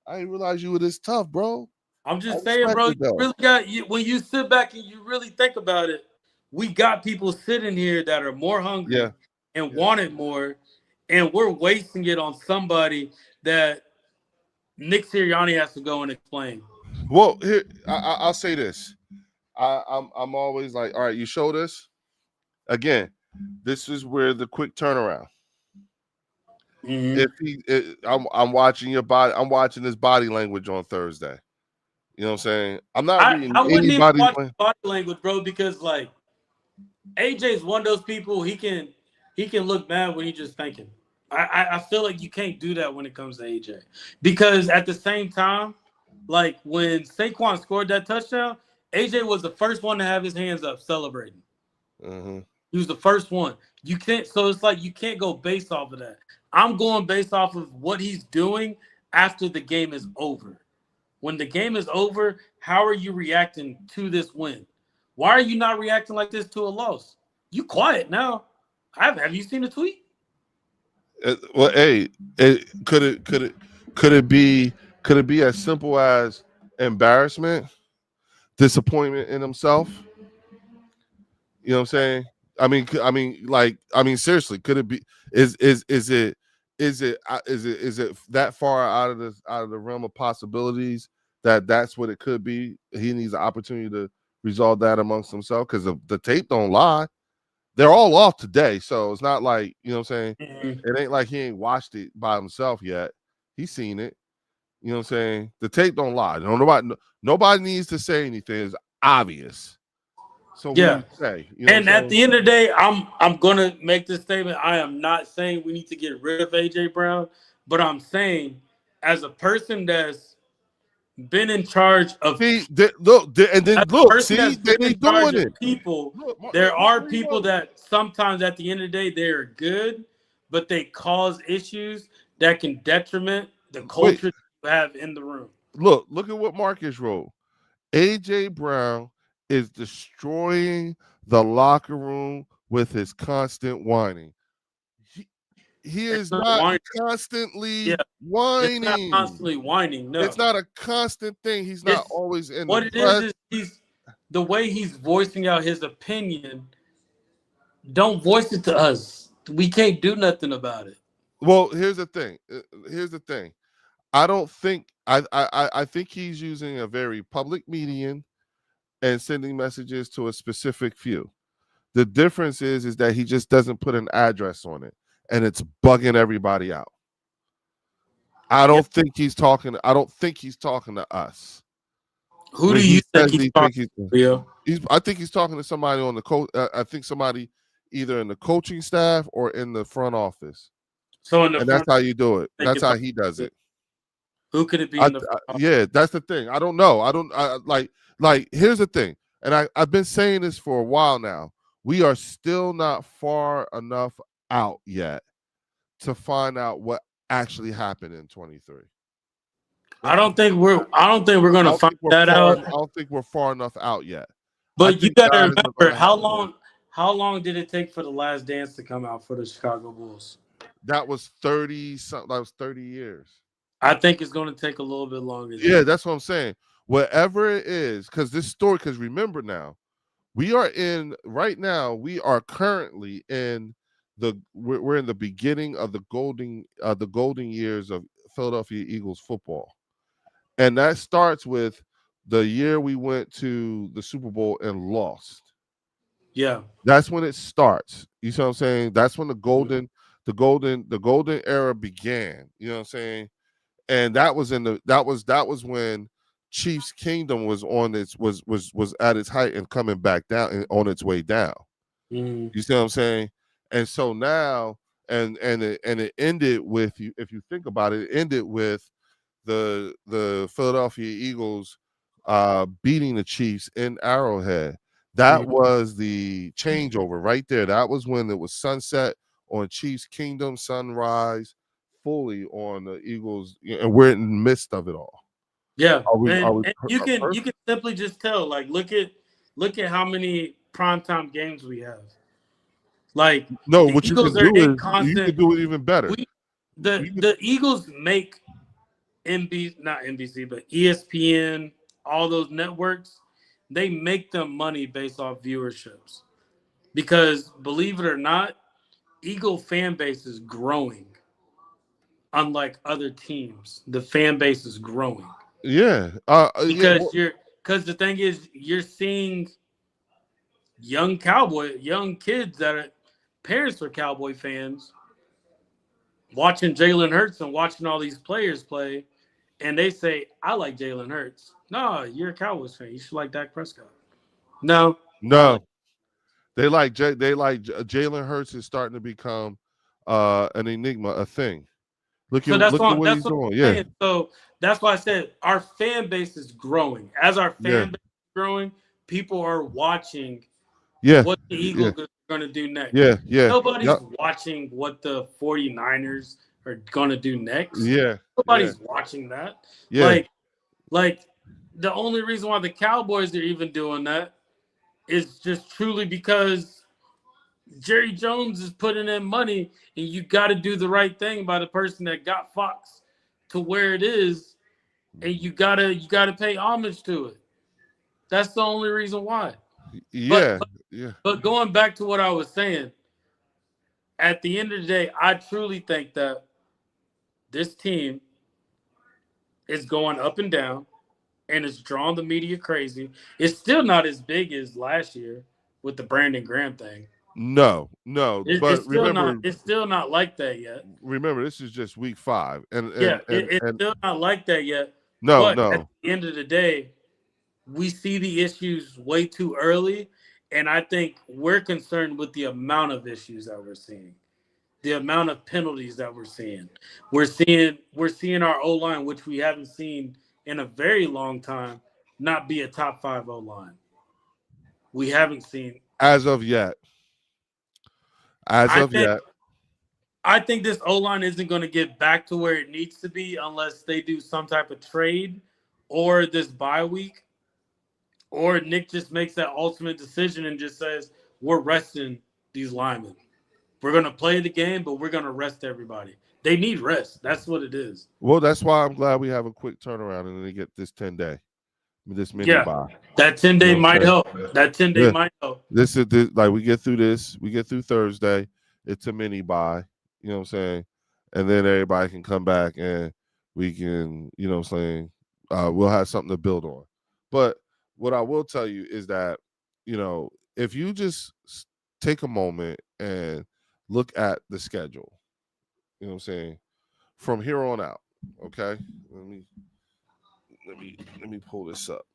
I didn't realize you were this tough, bro. I'm I just saying, respect bro. You it though. really got when you sit back and you really think about it. We got people sitting here that are more Yeah, hungry and yeah. want it more, and we're wasting it on somebody that Nick Sirianni has to go and explain. Well, here I'll say this. I'm always like, all right, you show this again. This is where the quick turnaround. Mm-hmm. If I'm watching your body. I'm watching his body language on Thursday. You know what I'm saying? I'm not reading I wouldn't even anybody's. watch body language, bro, because like AJ's one of those people. He can look mad when he's just thinking. I feel like you can't do that when it comes to AJ because at the same time, like when Saquon scored that touchdown, AJ was the first one to have his hands up celebrating. Uh-huh. He was the first one. You can't. So it's like you can't go based off of that. I'm going based off of what he's doing after the game is over. When the game is over, how are you reacting to this win? Why are you not reacting like this to a loss? You quiet now. Have you seen the tweet? Well, hey, could it be as simple as embarrassment, disappointment in himself? You know what I'm saying? Seriously, could it be? Is it that far out of the realm of possibilities that that's what it could be? He needs an opportunity to resolve that amongst himself because the tape don't lie. They're all off today, so it's not like, you know what I'm saying. Mm-hmm. It ain't like he ain't watched it by himself yet. He's seen it. You know what I'm saying? The tape don't lie. Nobody needs to say anything. It's obvious. So what do Yeah. you say? You know what And I'm at saying? the end of the day, I'm gonna make this statement. I am not saying we need to get rid of AJ Brown, but I'm saying as a person that's been in charge of And then as a look, person see, that's been they in charge doing of it. people, Look, there are there you people go. that sometimes at the end of the day they're good, but they cause issues that can detriment the Wait, culture you have in the room. look at what Marcus wrote. AJ Brown is destroying the locker room with his constant whining. He, he It's is not not whining. Yeah, constantly it's not whining. constantly whining. It's No, not a constant thing. He's not it's always in the what it is press. is he's the way he's voicing out his opinion. Don't voice it to us. We can't do nothing about it. Well, here's the thing. Here's the thing. I don't think I think he's using a very public medium and sending messages to a specific few. The difference is that he just doesn't put an address on it, and it's bugging everybody out. Yeah. I don't think he's talking to us Who do when you he think says he's he talking think he's. to, Rio? I think he's talking to somebody on the coach. I think somebody either in the coaching staff or in the front office, So in the and that's front, how you do it. I think That's it's how he does it. who could it be in the front? Yeah, that's the thing. I don't know. Like. Here's the thing, and I've been saying this for a while now. We are still not far enough out yet to find out what actually happened in 23. I don't think we're I gonna don't find think we're that far. out. I don't think we're far enough out yet. I But you think gotta guys are remember gonna have to know. how long did it take for the last dance to come out for the Chicago Bulls? That was 30 something. That was 30 years. I think it's gonna take a little bit longer than Yeah, that. that's what I'm saying. Whatever it is, because this story, because remember now, we are in right now, we are currently in we're in the beginning of the golden years of Philadelphia Eagles football. And that starts with the year we went to the Super Bowl and lost. Yeah. That's when it starts. You see what I'm saying? That's when Mhm. the golden era began. You know what I'm saying? And that was when Chiefs Kingdom was on its was at its height and coming back down and on its way down. Mhm. You see what I'm saying? And so now, and it ended with you. If you think about it, it ended with the Philadelphia Eagles beating the Chiefs in Arrowhead. That Mhm. was the changeover right there. That was when it was sunset on Chiefs Kingdom, sunrise fully on the Eagles, and we're in the midst of it all. Yeah, Are we and you can perfect? simply just tell. Like, look at how many primetime games we have. Like, No, the what you can Eagles are do in is you can constant. do it even better. We the You can, the Eagles make not NBC, but ESPN, all those networks, they make them money based off viewerships. Because believe it or not, Eagle fan base is growing. Unlike other teams, the fan base is growing yeah, yeah. because the thing is you're seeing young kids that are parents are Cowboy fans watching Jalen Hurts and watching all these players play, and they say, "I like Jalen Hurts." No, you're a Cowboys fan. You should like Dak Prescott. No, I like. No, they like Jalen Hurts is starting to become an enigma, a thing. So that's Look at what what that's he's what doing. I'm Yeah, saying. So that's why I said our fan base is growing. As our yeah, fan base is growing, people are watching yeah, what the yeah, Eagles are going to do next. yeah, yeah, Nobody's yep, watching what the 49ers are going to do next. yeah, yeah, Nobody's watching that. yeah. Like like the only reason why the Cowboys are even doing that is just truly because Jerry Jones is putting in money, and you got to do the right thing by the person that got Fox to where it is, and you gotta pay homage to it. That's the only reason why. But Yeah, but, yeah. but going back to what I was saying, at the end of the day, I truly think that this team is going up and down, and it's drawn the media crazy. It's still not as big as last year with the Brandon Graham thing. No, no. But It's still not like that yet. remember, this is just week 5, Yeah, it's still not like that yet. no, But at no. the end of the day, we see the issues way too early, and I think we're concerned with the amount of issues that we're seeing, the amount of penalties that we're seeing. We're seeing our O line, which we haven't seen in a very long time, not be a top five O line. We haven't seen. As of yet, as I of think yet, I think this O line isn't going to get back to where it needs to be unless they do some type of trade or this bye week, or Nick just makes that ultimate decision and just says, we're resting these linemen. We're going to play the game, but we're going to rest everybody. They need rest. That's what it is. well, that's why I'm glad we have a quick turnaround and they get this 10-day, this mini Yeah. buy. That 10 You day know what might I'm saying? help. That 10 day Yeah. might help. This like we get through Thursday, it's a mini buy, you know what I'm saying? And then everybody can come back and we can, you know what I'm saying, we'll have something to build on. But what I will tell you is that, if you just take a moment and look at the schedule, you know what I'm saying, from here on out, okay? Let me pull this up.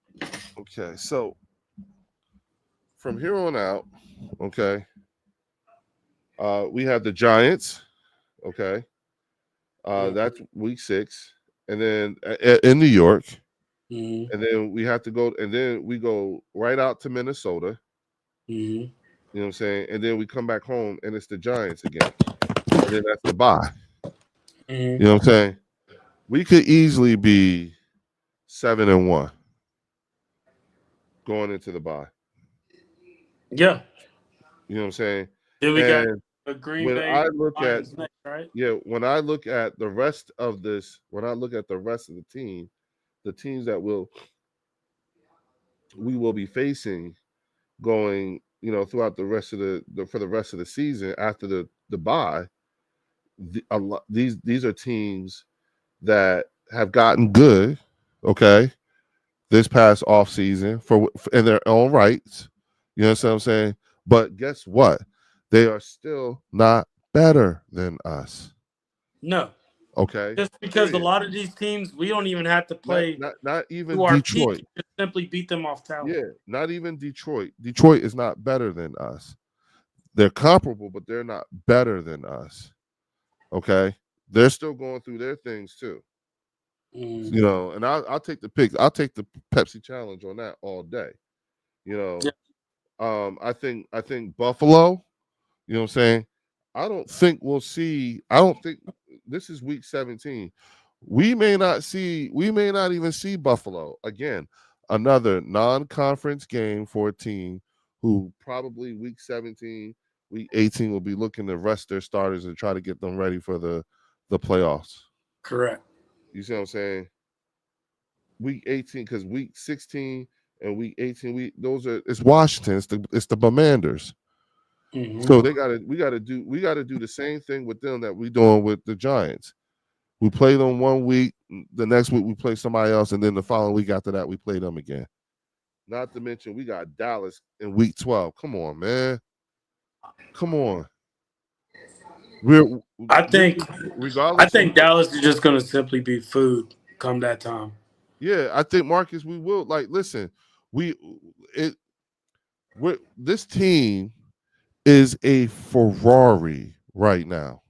Okay, so from here on out, okay, we have the Giants. Okay, that's week 6, and then in New York, Mm-hmm. and then we have to go, and then we go right out to Minnesota. Mm-hmm. You know what I'm saying? And then we come back home, and it's the Giants again, and then that's the bye. You Mm-hmm. know what I'm saying? We could easily be 7-1 going into the bye. Yeah. You know what I'm saying? Then we got And a Green when Bay I look at Lions next, right? when I look at the rest of this, when I look at the rest of the team, the teams that we will be facing going, throughout the rest of for the rest of the season after the bye, these are teams that have gotten good, okay, this past off season for in their own rights. You know what I'm saying? But guess what? They are still not better than us. No, Okay. just because a Period. lot of these teams, we don't even have to Not play not not even to our peak. Detroit. Just simply beat them off talent. Yeah, not even Detroit. Detroit is not better than us. They're comparable, but they're not better than us. Okay. They're still going through their things too. Mm. And I'll take the pick. I'll take the Pepsi challenge on that all day. You Yeah, know, I think Buffalo, you know what I'm saying? I don't think this is week 17. We may not even see Buffalo again. Another non-conference game for a team who probably week 17, week 18 will be looking to rest their starters and try to get them ready for the playoffs. correct. You see what I'm saying? Week 18, because week 16 and week 18, those are it's Washington, it's the Commanders. Hmm. So we gotta do the same thing with them that we doing with the Giants. We play them one week, the next week we play somebody else, and then the following week after that we play them again. Not to mention we got Dallas in week 12. Come on, man. Come on. We're I think I regardless of think Dallas is just going to simply be food come that time. yeah, I think Marcus, we will listen, we it this team is a Ferrari right now.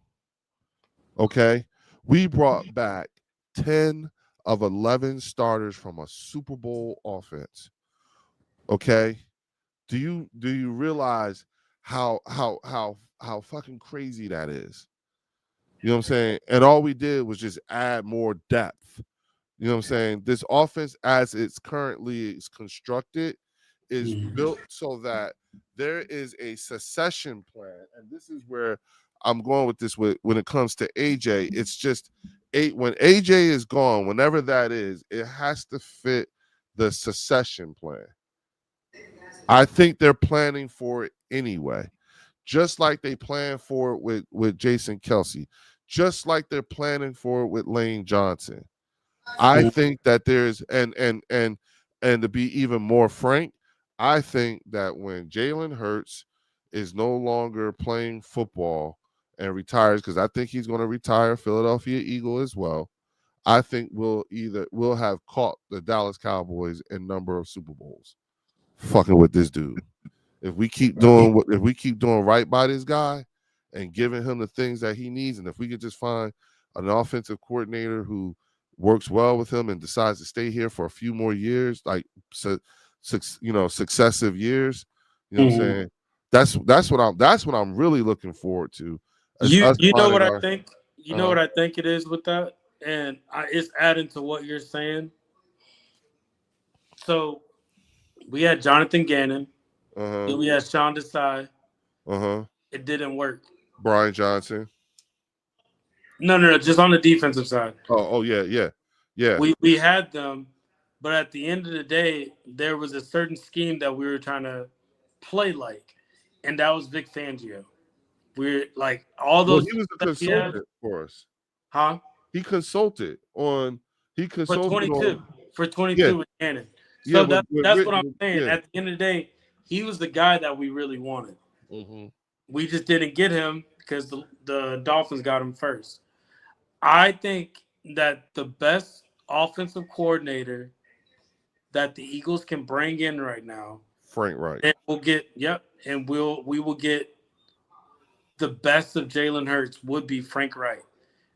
Okay. We brought back 10 of 11 starters from a Super Bowl offense. Okay. Do you realize how fucking crazy that is? You know what I'm saying? And all we did was just add more depth. You know what I'm saying? This offense, as it's currently is constructed, is Mhm. built so that there is a succession plan. And this is where I'm going with this when it comes to AJ. It's just when AJ is gone, whenever that is, it has to fit the succession plan. I think they're planning for it anyway, just like they plan for it with Jason Kelsey, just like they're planning for it with Lane Johnson. I think that there's and to be even more frank, I think that when Jalen Hurts is no longer playing football and retires, because I think he's going to retire Philadelphia Eagle as well. I think we'll have caught the Dallas Cowboys in number of Super Bowls fucking with this dude. If we keep doing right by this guy and giving him the things that he needs, and if we could just find an offensive coordinator who works well with him and decides to stay here for a few more years, like successive years, you know what I'm Mhm. saying? That's what I'm really looking forward to, is You us you know what finding I our think? You know uh what I think it is with that, and it's adding to what you're saying. So we had Jonathan Gannon, uh-huh then we had Sean Desai. uh-huh It didn't work. Brian Johnson. No, no, no. Just on the defensive side, Oh yeah, yeah, yeah. we had them, but at the end of the day, there was a certain scheme that we were trying to play like, and that was Vic Fangio. We're like all Well, those he teams was a that we have, consultant for us. huh? He consulted on he For consulted on 22, for yeah, 22 with Cannon. yeah, So that's what I'm saying. yeah. At the end of the day, he was the guy that we really wanted. Hmm. We just didn't get him because the Dolphins got him first. I think that the best offensive coordinator that the Eagles can bring in right now, Frank Reich. and we will get the best of Jalen Hurts would be Frank Wright.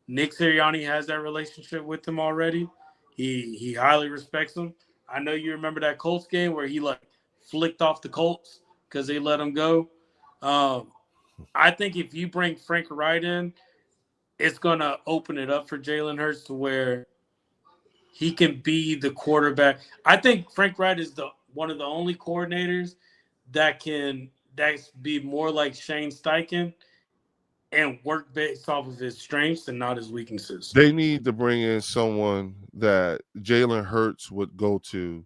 Nick Sirianni has that relationship with him already. He highly respects him. I know you remember that Colts game where he like flicked off the Colts because they let him go. Um, I think if you bring Frank Wright in, it's gonna open it up for Jalen Hurts to where he can be the quarterback. I think Frank Wright is the one of the only coordinators that be more like Shane Steichen and work based off of his strengths and not his weaknesses. They need to bring in someone that Jalen Hurts would go to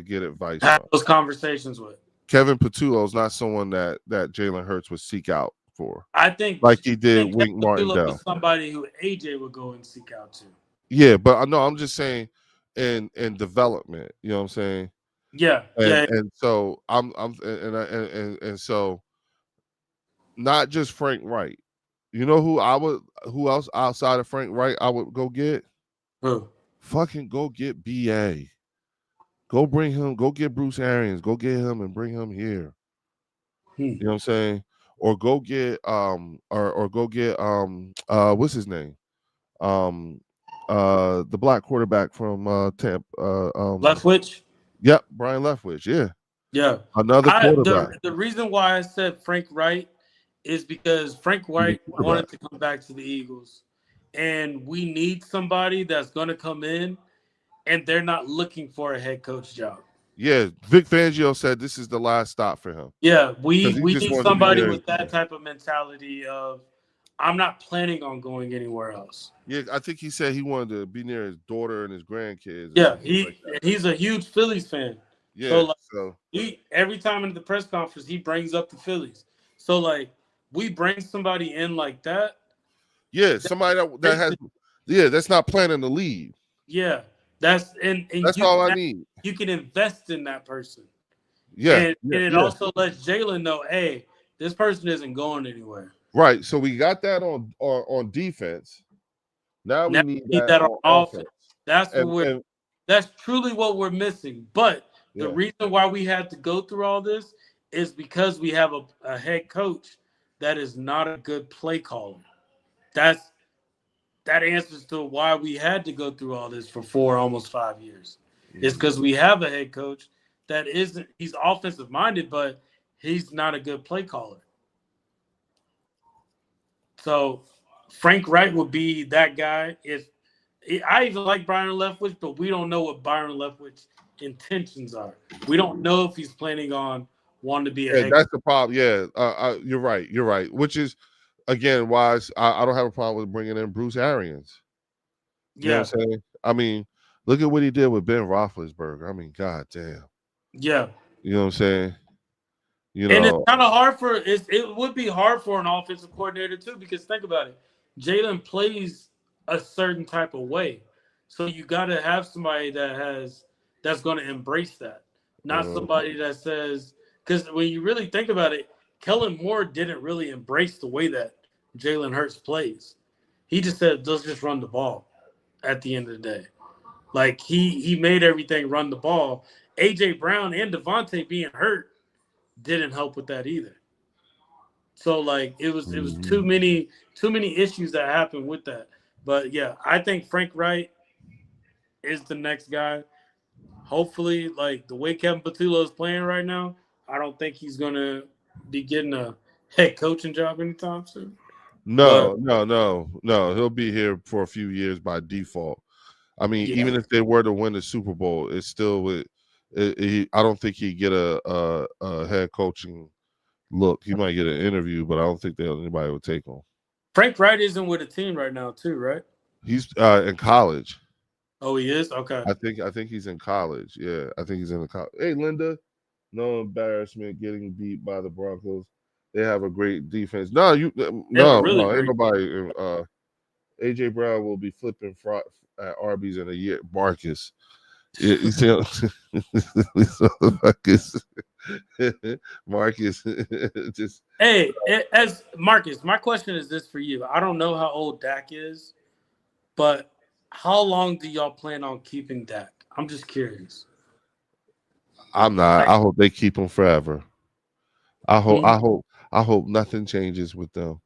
get advice Have from. those conversations with. Kevin Patullo is not someone that Jalen Hurts would seek out for, I think like he did Kevin Wink Patullo Martindale. was somebody who AJ would go and seek out to. Yeah, but I know I'm just saying in development. You know what I'm saying? Yeah, and yeah. and so I'm and so not just Frank Wright. You know who else outside of Frank Wright I would go get? Who? Fucking go get BA. Go bring him, go get Bruce Arians, go get him and bring him here. Hmm. You know what I'm saying? Or go get or go get what's his name? Um the black quarterback from Tampa Leftwich. yep, Brian Leftwich, yeah. Yeah. Another I quarterback. the reason why I said Frank Wright is because Frank He's a Wright quarterback. wanted to come back to the Eagles. And we need somebody that's gonna come in and they're not looking for a head coach job. Yeah, Vic Fangio said this is the last stop for him Yeah, because he we just need wanted to be somebody near his with that dad. type of mentality of I'm not planning on going anywhere else. Yeah, I think he said he wanted to be near his daughter and his grandkids or Yeah, something like that. he's a huge Phillies fan. So Yeah, like so he every time in the press conference he brings up the Phillies. So like we bring somebody in like that. yeah, somebody that Makes has it, yeah, that's not planning to leave. yeah, that's and That's you all can I need. you can invest in that person, Yeah, yeah, and it yeah. also lets Jalen know, hey, this person isn't going anywhere. Right. So we got that on defense. Now we Now need we need that that on on offense. offense. That's what And we're. and That's truly what we're missing. But the yeah. reason why we had to go through all this is because we have a head coach that is not a good play caller. That's that answers to why we had to go through all this for 4 almost 5 years. It's Mhm. because we have a head coach that isn't he's offensive minded, but he's not a good play caller. So Frank Wright would be that guy. If I even like Byron Leftwich, but we don't know what Byron Leftwich's intentions are. We don't know if he's planning on wanting to be a Yeah, head. that's the problem. Yeah, you're right. You're right. Which is again why I don't have a problem with bringing in Bruce Arians. You know Yeah, what I'm saying? I mean, look at what he did with Ben Roethlisberger. I mean, god damn. yeah. You know what I'm saying? You And it's know, kind of hard for it would be hard for an offensive coordinator too because think about it, Jalen plays a certain type of way, so you got to have somebody that's going to embrace that, not uh, somebody that says because when you really think about it, Kellen Moore didn't really embrace the way that Jalen Hurts plays. He just said, "Let's just run the ball." At the end of the day, like he made everything run the ball. AJ Brown and Devontae being hurt didn't help with that either. So like it was mhm. too many issues that happened with that. But yeah, I think Frank Wright is the next guy. Hopefully, like the way Kevin Patullo is playing right now, I don't think he's gonna be getting a head coaching job anytime soon. But No. He'll be here for a few years by default. I mean, yeah, even if they were to win the Super Bowl, it's still with. I don't think he'd get a head coaching look. He might get an interview, but I don't think that anybody would take him. Frank Wright isn't with a team right now too, right? He's in college. Oh, he is. Okay. I think he's in college. Yeah, I think he's in the college. Hey, Linda, no embarrassment getting beat by the Broncos. They have a great defense. No, They have a no, really ain't great. nobody. AJ Brown will be flipping at Arby's in a year. Marcus, yeah, you see, Marcus, Marcus, just Hey, as Marcus, my question is this for you. I don't know how old Dak is, but how long do y'all plan on keeping Dak? I'm just curious. I'm not. Like, I hope they keep him forever. I hope. hmm? I hope. I hope nothing changes with them.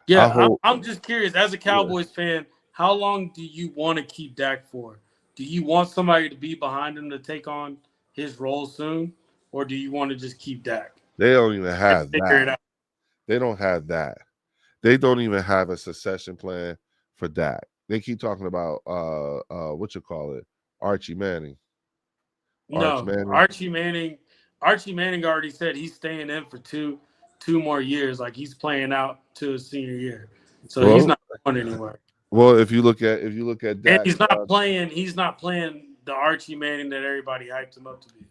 I Yeah, hope. I'm just curious. As a Yeah. Cowboys fan, how long do you want to keep Dak for? Do you want somebody to be behind him to take on his role soon, or do you want to just keep Dak They don't even and have figure it that. out? They don't have that. They don't even have a succession plan for that. They keep talking about what you call it, Archie Manning. Arch No, Manning. Archie Manning already said he's staying in for two more years. Like he's playing out to his senior year, so he's Well, not going anywhere. well, if you look at And Dak, he's not playing the Archie Manning that everybody hyped him up to be. He's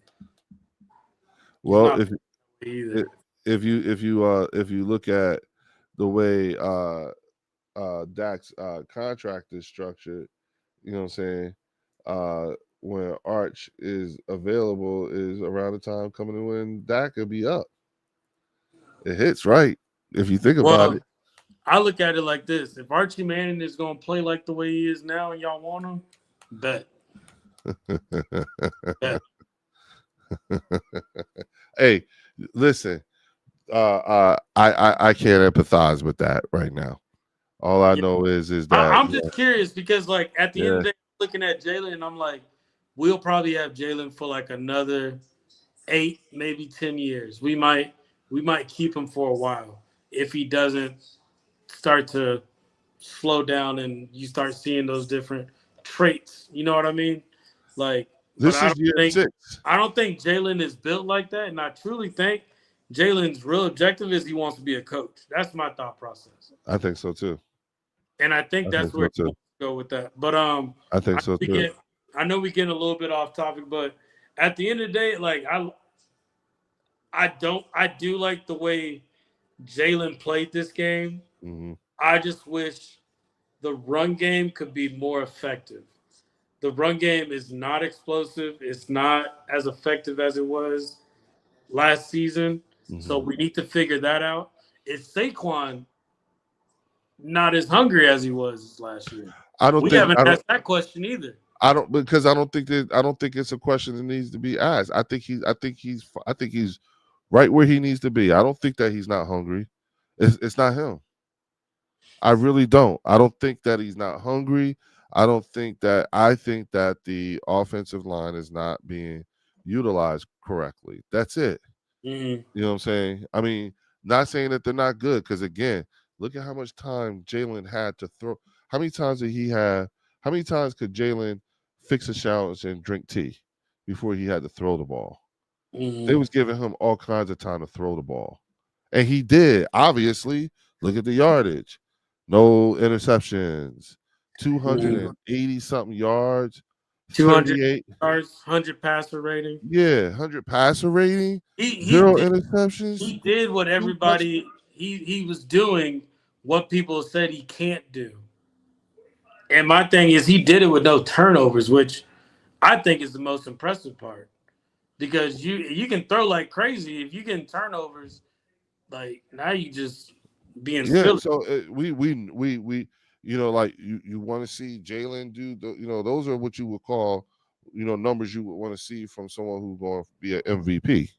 well, not playing either. if you look at the way Dak's contract is structured, you know what I'm saying? Uh, when Arch is available is around the time coming in when Dak could be up. It hits right if you think about Well, it. I look at it like this: if Archie Manning is going to play like the way he is now, and y'all want him, bet, bet. Hey, listen, I can't empathize with that right now. All I Yeah, know is that I'm just curious because, like, at the end of yeah, the day, looking at Jalen, and I'm like, we'll probably have Jalen for like another 8, maybe 10 years. We might keep him for a while if he doesn't start to slow down and you start seeing those different traits. You know what I mean? Like, but this is year think 6. I don't think Jalen is built like that, and I truly think Jalen's real objective is he wants to be a coach. That's my thought process, I think so too. and I think I that's think so where he too. wants to go with that. But I think I so we too. get I know we getting a little bit off topic, but at the end of the day, like I do like the way Jalen played this game. Hmm. I just wish the run game could be more effective. The run game is not explosive. It's not as effective as it was last season. So Hmm. we need to figure that out. Is Saquon not as hungry as he was last year? I don't We think haven't I don't asked that question either. I don't because I don't think it's a question that needs to be asked. I think he's right where he needs to be. I don't think that he's not hungry. It's not him. I really don't. I don't think that he's not hungry. I think that the offensive line is not being utilized correctly. That's it. Mm-hmm. You know what I'm saying? I mean, not saying that they're not good, because again, look at how much time Jalen had to throw. How many times did he have? How many times could Jalen fix a shower and drink tea before he had to throw the ball? They Mm-hmm. was giving him all kinds of time to throw the ball, and he did. Obviously, look at the yardage. No interceptions. Mm-hmm. 280 something yards. 200 38. yards, 100 passer rating. Yeah, 100 passer rating. He Zero did interceptions. he did what Two touch. everybody he was doing what people said he can't do. And my thing is he did it with no turnovers, which I think is the most impressive part. Because you can throw like crazy. If you get turnovers, like now you just being Yeah, silly. so we like you want to see Jalen do those are what you would call numbers you would want to see from someone who's going to be an MVP.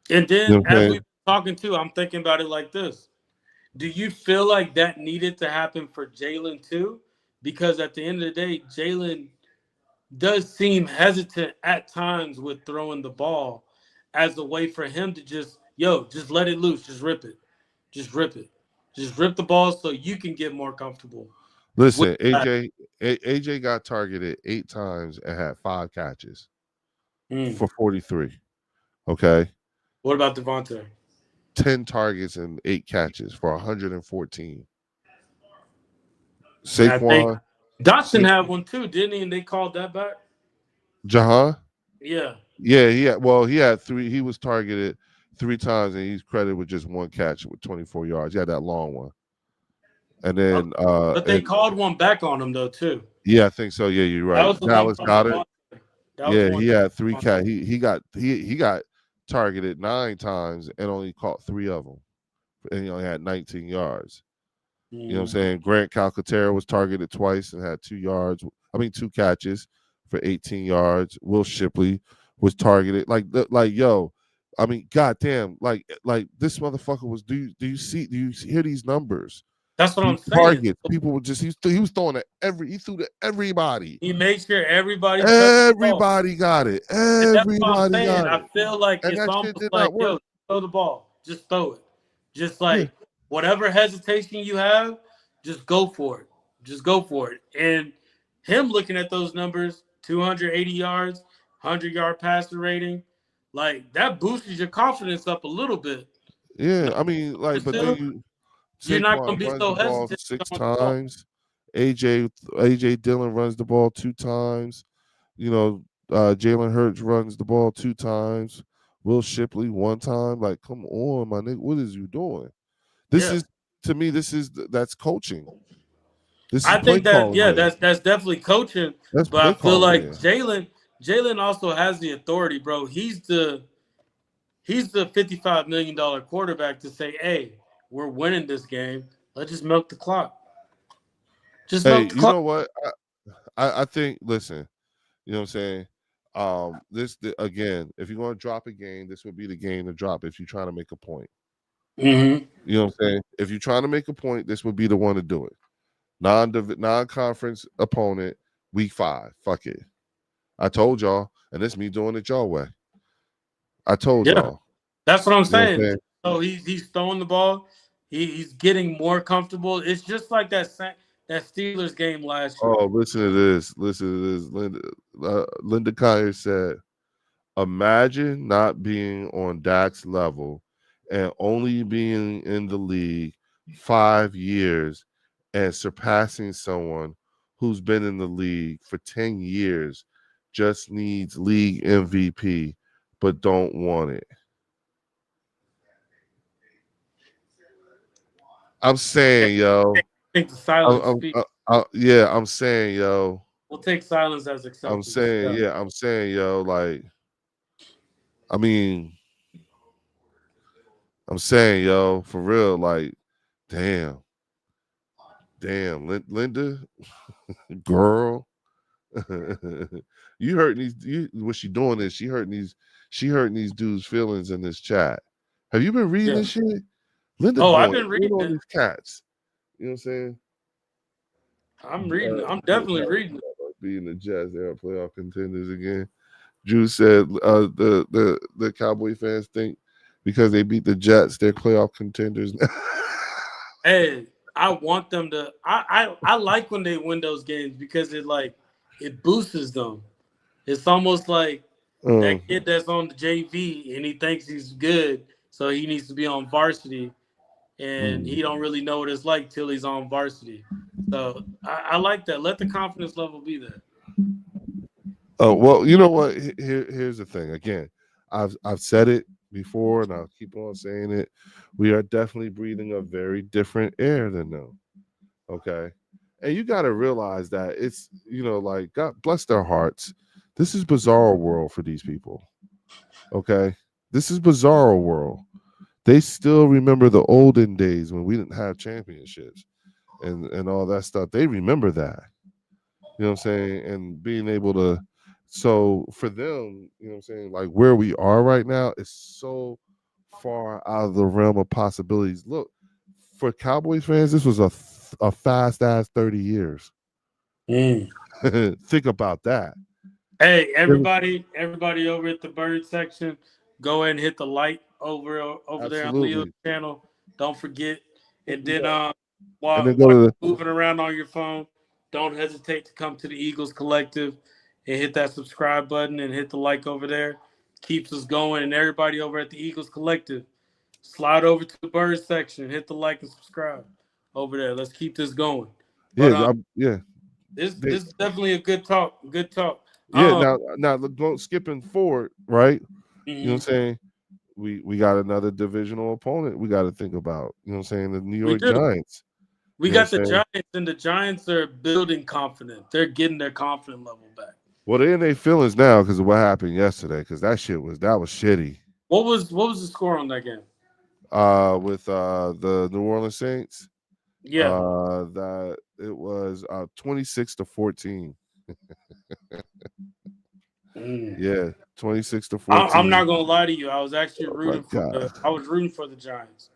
And You know then what I'm as we saying? were talking to, I'm thinking about it like this. Do you feel like that needed to happen for Jalen too? Because at the end of the day, Jalen does seem hesitant at times with throwing the ball as a way for him to just let it loose, just rip it, just rip it, just rip the ball so you can get more comfortable with Listen, that. AJ got targeted 8 times and had 5 catches Mm. for 43. Okay, What about Devontae? 10 targets and 8 catches for 114. And I think Saquon, Dotson Sa- had one too, didn't he? And they called that back. Jahan, Yeah. yeah, he had 3. He was targeted 3 times and he's credited with just 1 catch with 24 yards. He had that long one. And Okay. then But they called one back on him though too. yeah, I think so. Yeah, you're That right. was the one Dallas from got it. Devontae. That was the Yeah, one. he had 3 cat. He got targeted 9 times and only caught 3 of them, and he only had 19 yards. You know what I'm Mm. saying? Grant Calcaterra was targeted twice and had 2 yards. I mean, 2 catches for 18 yards. Will Shipley was targeted like yo. I mean, goddamn, like this motherfucker was. Do you hear these numbers? That's what These I'm saying. targets. People were just he was throwing at he threw to everybody. He made sure everybody touched the ball. Everybody got it. And that's what I'm Everybody saying. got I it. feel like And it's that shit almost did like, not yo, work. throw the ball. Just throw it. Just Yeah. like whatever hesitation you have, just go for it. Just go for it. And him looking at those numbers, 280 yards, 100-yard passer rating, like that boosts your confidence up a little bit. Yeah. Now, I mean, like, but then still, you you're not Saquon going to be runs so the ball hesitant 6 throwing the ball. times. AJ Dillon runs the ball 2 times. You know, Jalen Hurts runs the ball 2 times. Will Shipley 1 time. Like, come on, my nigga. What is you doing? This Yeah. is to me, that's coaching. This is I play think that calling yeah, there. that's definitely coaching. That's But I play feel calling like there. Jalen also has the authority, bro. He's the $55 million quarterback to say, "Hey, we're winning this game. Let's just milk the clock. Just Hey, milk the you clock." know what? I think. Listen, you know what I'm saying. Again, if you're going to drop a game, this would be the game to drop if you're trying to make a point. Mm-hmm. You know what I'm saying? If you're trying to make a point, this would be the one to do it. Non-conference opponent, week 5. Fuck it. I told y'all, and it's me doing it your way. I told Yeah, y'all. that's what I'm You know what I'm saying. saying? So he's throwing the ball. He's getting more comfortable. It's just like that Steelers game last year. Oh, listen to this. Listen to this. Linda Kyer said, imagine not being on Dak's level and only being in the league 5 years and surpassing someone who's been in the league for 10 years, just needs league MVP, but don't want it. I'm Yeah, saying, yo. I think the silence speak. Yeah, I'm saying, yo. We'll take silence as I'm acceptance. saying, Yeah. yeah, I'm saying, yo, like, I mean, I'm saying, yo, for real, like, damn, Linda, girl, you hurting these. What she doing is she hurting these dudes' feelings in this chat. Have you been reading Yeah. this shit? Linda Oh, I've going been in reading on it. these cats. You know what I'm saying? I'm reading it. I'm definitely reading it. Being the Jazz, they are playoff contenders again. Drew said the Cowboy fans think because they beat the Jets, they're playoff contenders. Hey, I want them to. I like when they win those games because it boosts them. It's almost like that um, kid that's on the JV and he thinks he's good, so he needs to be on varsity, and mm. he don't really know what it's like till he's on varsity. So I like that. Let the confidence level be there. Oh well, you know what? Here's the thing. Again, I've said it before, and I'll keep on saying it. We are definitely breathing a very different air than them. Okay, and you got to realize that it's like God bless their hearts. This is bizarre world for these people. Okay, this is bizarre world. They still remember the olden days when we didn't have championships and all that stuff. They remember that. You know what I'm saying? And being able to, so for them, you know what I'm saying, like where we are right now is so far out of the realm of possibilities. Look, for Cowboys fans, this was a fast ass 30 years. Mm. Think about that. Hey, everybody over at the bird section, go ahead and hit the like over there on Leo's Absolutely. channel. Don't forget. And then Yeah. And then while go while to the you're moving around on your phone, don't hesitate to come to the Eagles Collective and hit that subscribe button and hit the like over there. Keeps us going. And everybody over at the Eagles Collective, slide over to the bird section, hit the like and subscribe over there. Let's keep this going. But yeah. this They, this is definitely a good talk. Good talk. yeah, Um, now look, skipping forward, right? You know what I'm mhm. saying? We got another divisional opponent we got to think about. You know what I'm saying? The New We York do. Giants. We You know what got I'm the saying? Giants, and the Giants are building confidence. They're getting their confidence level back. Well, they're in their feelings now because of what happened yesterday. Because that was shitty. What was the score on that game? With the New Orleans Saints, Yeah. that it was 26-14. Mm. Yeah, 26 to I'm 14. not gonna lie to you. I was actually Oh my rooting for God, the. I was rooting for the Giants.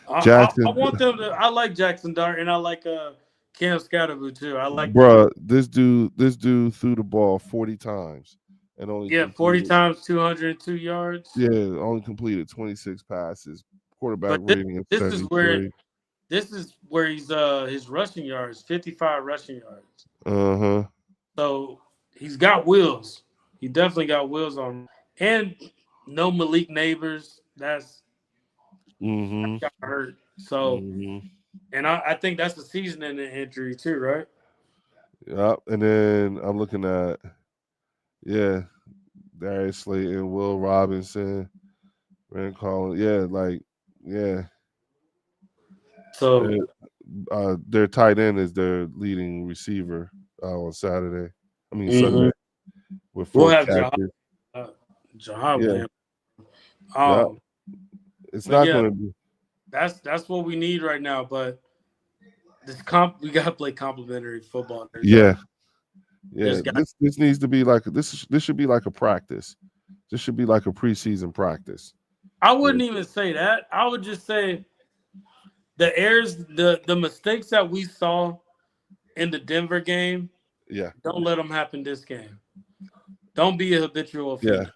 I Jackson, want them to. I like Jackson Dart and I like Cam Scatterboo too. I like them. bruh, this dude threw the ball 40 times and only Yeah, 40 completed times, 202 yards. yeah, only completed 26 passes. Quarterback But this rating of this is where 73. this is where he's his rushing yards, 55 rushing yards. Uh-huh. So he's got wheels. He definitely got wheels on him. And no Malik Neighbors. That Mm-hmm. got hurt. So Mm-hmm. and I think that's a season-ending injury too, right? Yep. And then I'm looking at yeah, Darius Slayton, Will Robinson, Rand Collins. Yeah, like yeah. So And, their tight end is their leading receiver on Saturday. I mean Sunday. mhm. with We'll four have Jahad, catches. uh, Jahad Yeah, Williams. yeah. Um, It's but not yeah, going to be. that's what we need right now. But we gotta play complementary football. Yeah, There's yeah. got. This needs to be like this should be like a practice. This should be like a preseason practice. I Yeah, wouldn't even say that. I would just say the mistakes that we saw in the Denver game. yeah, Don't let them happen this game. Don't be a habitual yeah. offender.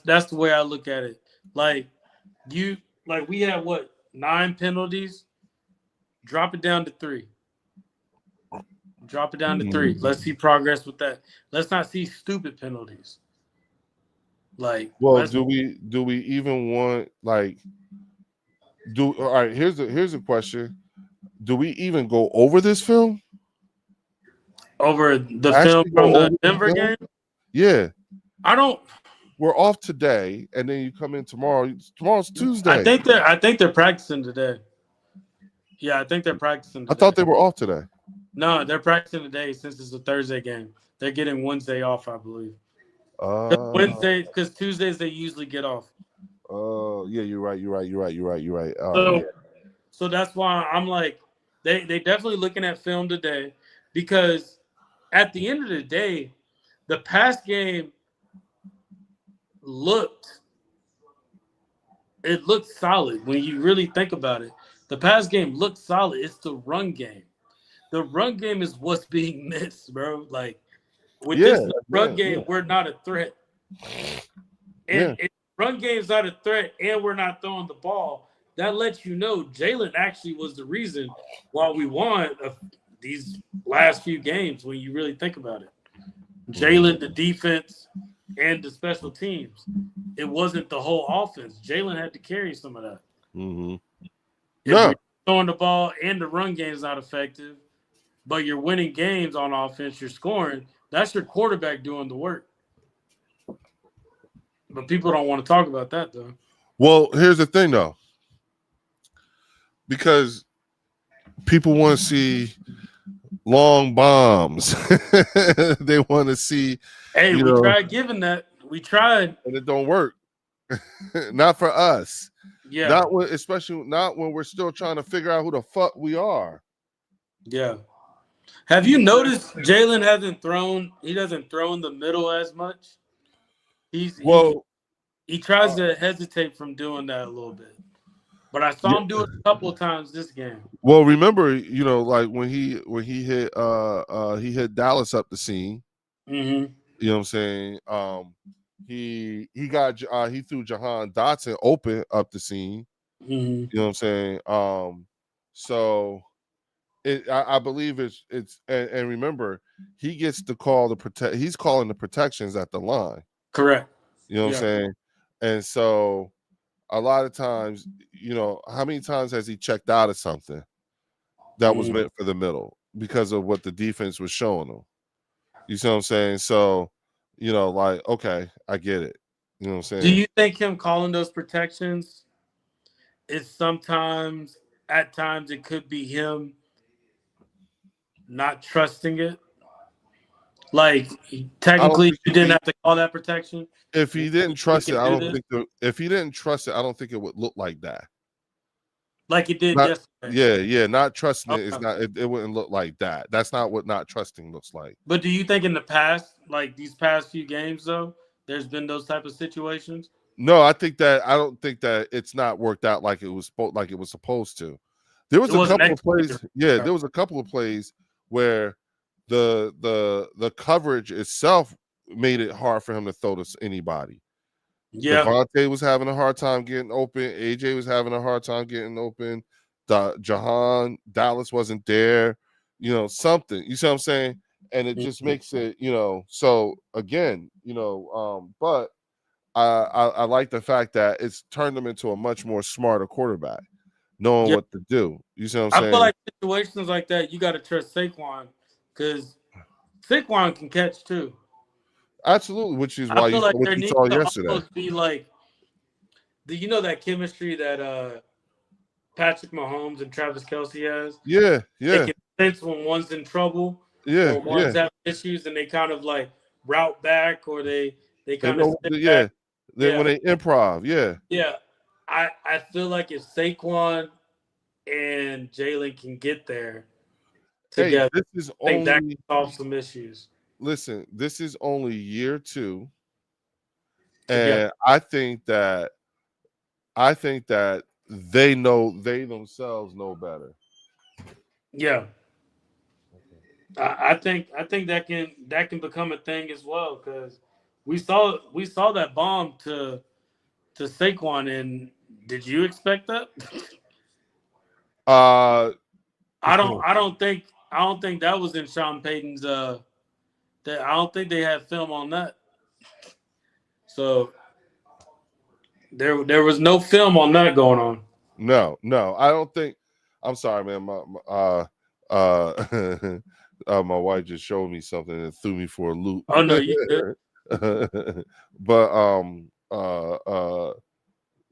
That's the way I look at it. Like you, like we had what 9 penalties. Drop it down to 3. Drop it down to 3. Mhm. Let's see progress with that. Let's not see stupid penalties. Like Well, let's do we even want like do all right? Here's a question. Do we even go over this film? over the film Actually, from go the over this Denver film? game. Yeah, I don't. we're off today, and then you come in tomorrow. Tomorrow's I Tuesday. think they're practicing today. Yeah, I think they're practicing I thought today. they were off today. No, they're practicing today since it's a Thursday game. They're getting Wednesday off, I believe. Uh, Wednesday, because Tuesdays they usually get off. yeah, you're right. You're right. You're right. You're right. You're right. All right. So, Yeah. so that's why I'm like, they definitely looking at film today, because at the end of the day, the pass game looked it looked solid when you really think about it. The pass game looked solid. It's the run game. The run game is what's being missed, bro. Like with Yeah. this run Yeah. Yeah. game, we're not a threat. And Yeah. if run game's not a threat and we're not throwing the ball, that lets you know Jalen actually was the reason why we won these last few games when you really think about it. Jalen, the defense, and the special teams. It wasn't the whole offense. Jalen had to carry some of that. Mm-hmm. If No. you're throwing the ball and the run game is not effective, but you're winning games on offense, you're scoring, that's your quarterback doing the work. But people don't want to talk about that, though. Well, here's the thing, though, because people want to see long bombs. They want to see, Hey, you we know, tried giving that. We tried. and it don't work. Not for us. Yeah. Not when, especially not when we're still trying to figure out who the fuck we are. Yeah. Have you noticed Jalen hasn't thrown? He doesn't throw in the middle as much. He's he Well, he tries to hesitate from doing that a little bit. But I saw yeah, him do it a couple of times this game. well, remember, like when he hit Dallas up the seam. Mm-hmm. You know what I'm saying? He threw Jahan Dotson open up the seam. Mm-hmm. You know what I'm saying? So I believe it's and remember, he gets to call the protect. He's calling the protections at the line. Correct. You know what I'm Yeah. saying? And so a lot of times, how many times has he checked out of something that was Mm-hmm. meant for the middle because of what the defense was showing him? You see what I'm saying? So, like, okay, I get it. You know what I'm Do saying? you think him calling those protections is sometimes, at times, it could be him not trusting it? Like, I don't technically, think you he, didn't have to call that protection. if he didn't We trust it, can I do don't this think if he didn't trust it, I don't think it would look like that. like it did Not yesterday. yeah, not trusting it is Okay. not it wouldn't look like that. That's not what not trusting looks like. But do you think in the past, like these past few games, though, there's been those type of situations? No, I don't think that it's not worked out like it was supposed to. There It was a wasn't couple of executed. plays, yeah, there was a couple of plays where the coverage itself made it hard for him to throw to anybody. Yeah. Devontae was having a hard time getting open. AJ was having a hard time getting open. Jahan Dallas wasn't there. Something. You see what I'm saying? And it just makes it, so again, but I like the fact that it's turned him into a much more smarter quarterback, knowing Yeah. what to do. You see what I'm I feel saying? like situations like that, you got to trust Saquon, because Saquon can catch too. Absolutely, which is I why feel like what there you needs saw to yesterday. almost be like, that chemistry that Patrick Mahomes and Travis Kelsey has. Yeah, They yeah, can sense when one's in trouble yeah, or one's yeah, having issues, and they kind of like route back or they They kind of know, sit back. yeah. Then Yeah, when they improv, yeah. yeah. I feel like if Saquon and Jalen can get there Hey, together, this is I think that only can solve some issues listen. This is only year two, together. and I think that they know they themselves know better. Yeah, I think that can become a thing as well because we saw that bomb to Saquon and did you expect that? Uh, I don't think that was in Sean Payton's that I don't think they had film on that. So there was no film on that going on. no, no, I don't think. I'm sorry, man. Uh, my wife just showed me something and threw me for a loop. Oh no, you good. But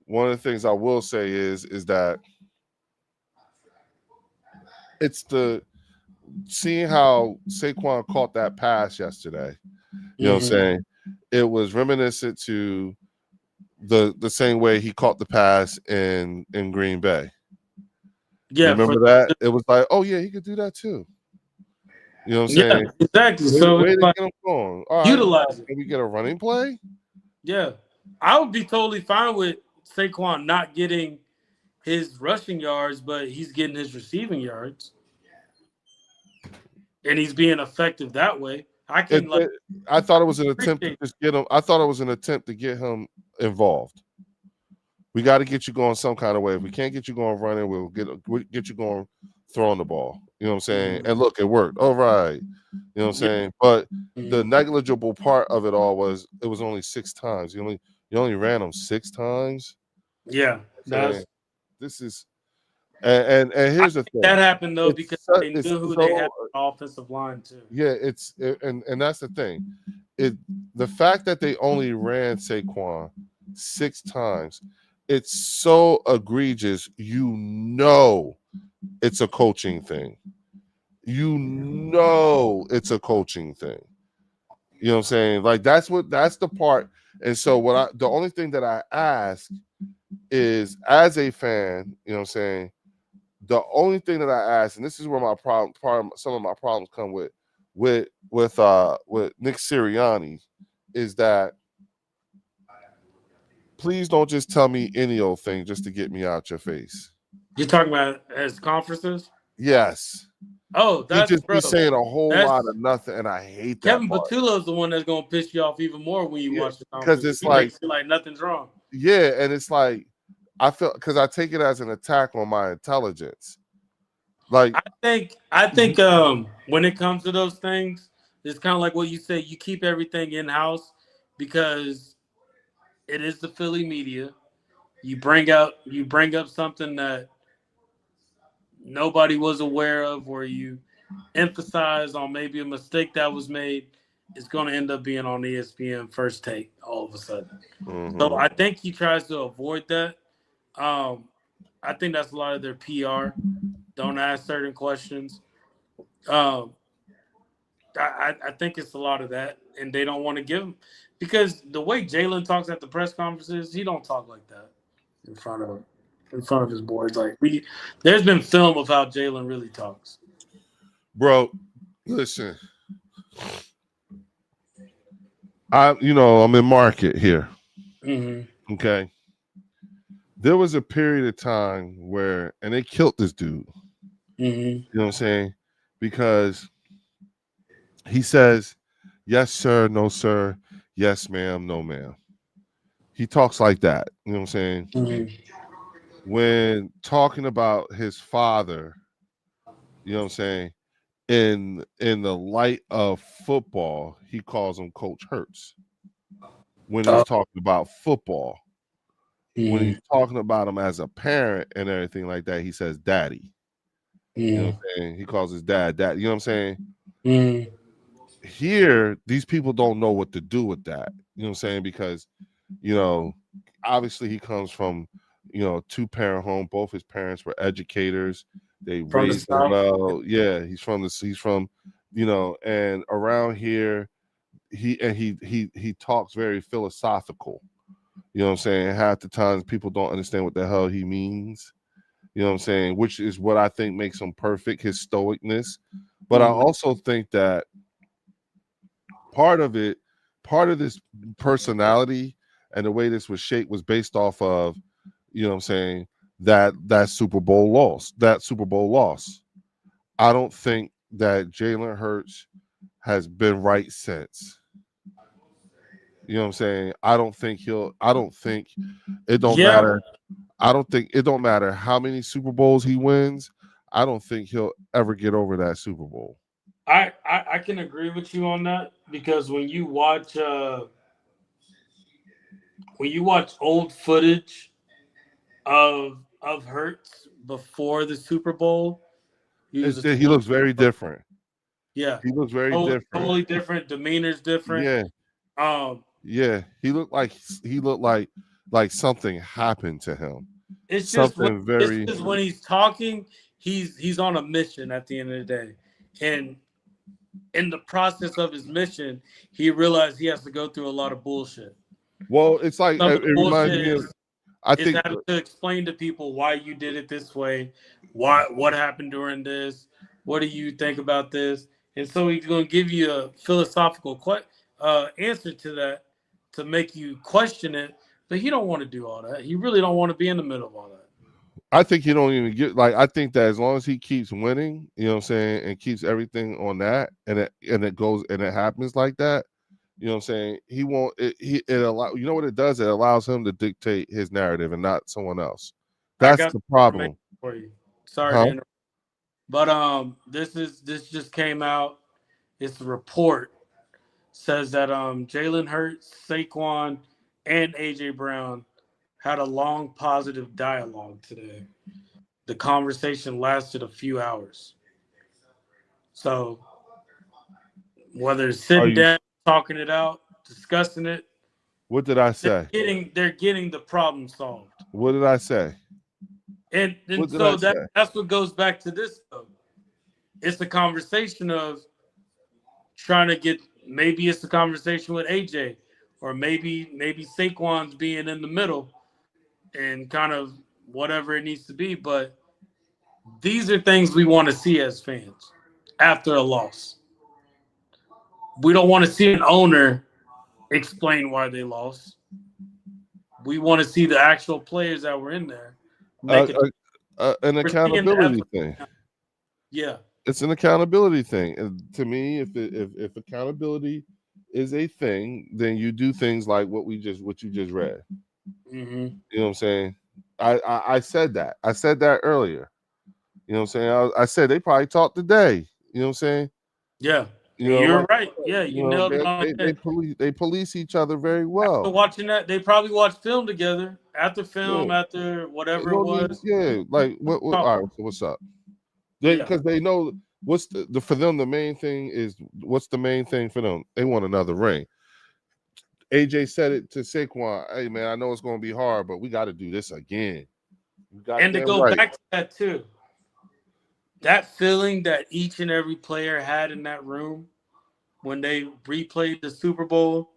one of the things I will say is that it's the seeing how Saquon caught that pass yesterday. You know what I'm Hmm. saying? It was reminiscent to the same way he caught the pass in Green Bay. You Yeah, for remember that? It was like, oh yeah, he could do that too. You know what I'm yeah, saying? exactly. Way, So way it's to like get him going. All right, utilize it. can we get a running play? Yeah, I would be totally fine with Saquon not getting his rushing yards, but he's getting his receiving yards, and he's being effective that way. I It, can like it, I thought it was an attempt to appreciate. just get him. I thought it was an attempt to get him involved. We got to get you going some kind of way. If we can't get you going running, we'll get you going throwing the ball. You know what I'm saying? Mhm. And look, it worked. All right. You know what I'm Yeah, saying? But the mhm. negligible part of it all was it was only 6 times. You only ran them 6 times. Yeah. Saying That's this is and I here's the think that thing. happened though because they It's knew who they had so on the offensive line too. yeah. And that's the thing. It the fact that they only ran Saquon 6 times. It's so egregious. It's a coaching thing. It's a coaching thing. You know what I'm saying? Like that's the part. And so the only thing that I ask is as a fan, you know what I'm saying? The only thing that I ask, and this is where my some of my problems come with Nick Sirianni, is that please don't just tell me any old thing just to get me out your face. You're talking about as conferences? Yes. Oh, He that's just be bro. saying a whole lot of That's nothing, and I hate that Kevin part. Patullo's the one that's gonna piss you off even more when you Yeah, watch the because conferences. it's He like, makes it like nothing's wrong. yeah, and it's like I feel because I take it as an attack on my intelligence. Like, I think when it comes to those things, it's kind of like what you say. You keep everything in house because it is the Philly media. You bring up something that nobody was aware of, or you emphasize on maybe a mistake that was made. It's going to end up being on ESPN first take all of a sudden. So mhm. I think he tries to avoid that. Um, I think that's a lot of their PR. Don't ask certain questions. Um, I think it's a lot of that, and they don't want to give him because the way Jalen talks at the press conferences, he don't talk like that in front of his boys. Like there's been film of how Jalen really talks. Bro, listen, I'm in market here. Hmm. Okay, there was a period of time where, and they killed this dude. Hmm. You know what I'm saying? Because he says, "Yes, sir. No, sir. Yes, ma'am. No, ma'am." He talks like that. You know what I'm saying? Hmm. When talking about his father, you know what I'm saying? In the light of football, he calls him Coach Hurts. When he's Oh, talking about football, when hmm. he's talking about him as a parent and everything like that, he says daddy. You know what Hmm. I'm saying? He calls his dad. You know what I'm saying? Hmm. Here, these people don't know what to do with that. You know what I'm saying? Because, you know, obviously he comes from, a two-parent home. Both his parents were educators. They From the raised him South. well. Yeah, he's from, and around here, he talks very philosophical. You know what I'm saying? Half the times people don't understand what the hell he means. You know what I'm saying? Which is what I think makes him perfect, his stoicness. But I Mhm. also think that part of it, part of this personality and the way this was shaped was based off of, you know what I'm saying, that Super Bowl loss. That Super Bowl loss. I don't think that Jalen Hurts has been right since. You know what I'm saying? I don't think it don't Yeah, matter. I don't think it don't matter how many Super Bowls he wins. I don't think he'll ever get over that Super Bowl. I can agree with you on that because when you watch old footage of Hurts before the Super Bowl, he was a He totally looks very different. yeah, He looks very different. totally different. Demeanor's different. Yeah, Um, yeah. He looked like something happened to him. Something it's very just when he's talking, he's on a mission at the end of the day, and in the process of his mission, he realized he has to go through a lot of bullshit. well. It's like Some of it the reminds bullshit me of. I is think having to explain to people why you did it this way, why what happened during this, what do you think about this, and so he's going to give you a philosophical answer to that to make you question it. But he don't want to do all that. He really don't want to be in the middle of all that. I think he don't even get like I think that as long as he keeps winning, you know what I'm saying, and keeps everything on that and it goes and it happens like that, you know what I'm saying, he won't it allow you know what it does? It allows him to dictate his narrative and not someone else. I That's got the information problem. for you. Sorry to Huh? interrupt, but this just came out. It's a report says that Jalen Hurts, Saquon, and AJ Brown had a long positive dialogue today. The conversation lasted a few hours. So whether it's Are sitting you down, talking it out, discussing it, what did I say? they're getting the problem solved. What did I say? And What did I so say? that's what goes back to this though. It's a conversation of trying to get maybe it's a conversation with AJ or maybe Saquon's being in the middle and kind of whatever it needs to be. But these are things we want to see as fans after a loss. We don't want to see an owner explain why they lost. We want to see the actual players that were in there Uh, make it. an We're seeing the accountability effort. thing. Yeah, It's an accountability thing. And to me, if accountability is a thing, then you do things like what you just read. hmm You know what I'm saying? I said that. I said that earlier. You know what I'm saying? I said they probably talked today. You know what I'm saying? yeah. You And know, you're like right. Yeah, you you know, nailed it on the head. they police each other very After well. watching that, they probably watched film together. After Yeah. film, after It whatever it don't even was. yeah, like what Talk. all right, so what's up? Yeah, Because they know what's the for them the main thing is what's the main thing for them? They want another ring. AJ said it to Saquon, hey man, I know it's gonna be hard, but we gotta do this again. You and to goddamn go right. back to that too, that feeling that each and every player had in that room when they replayed the Super Bowl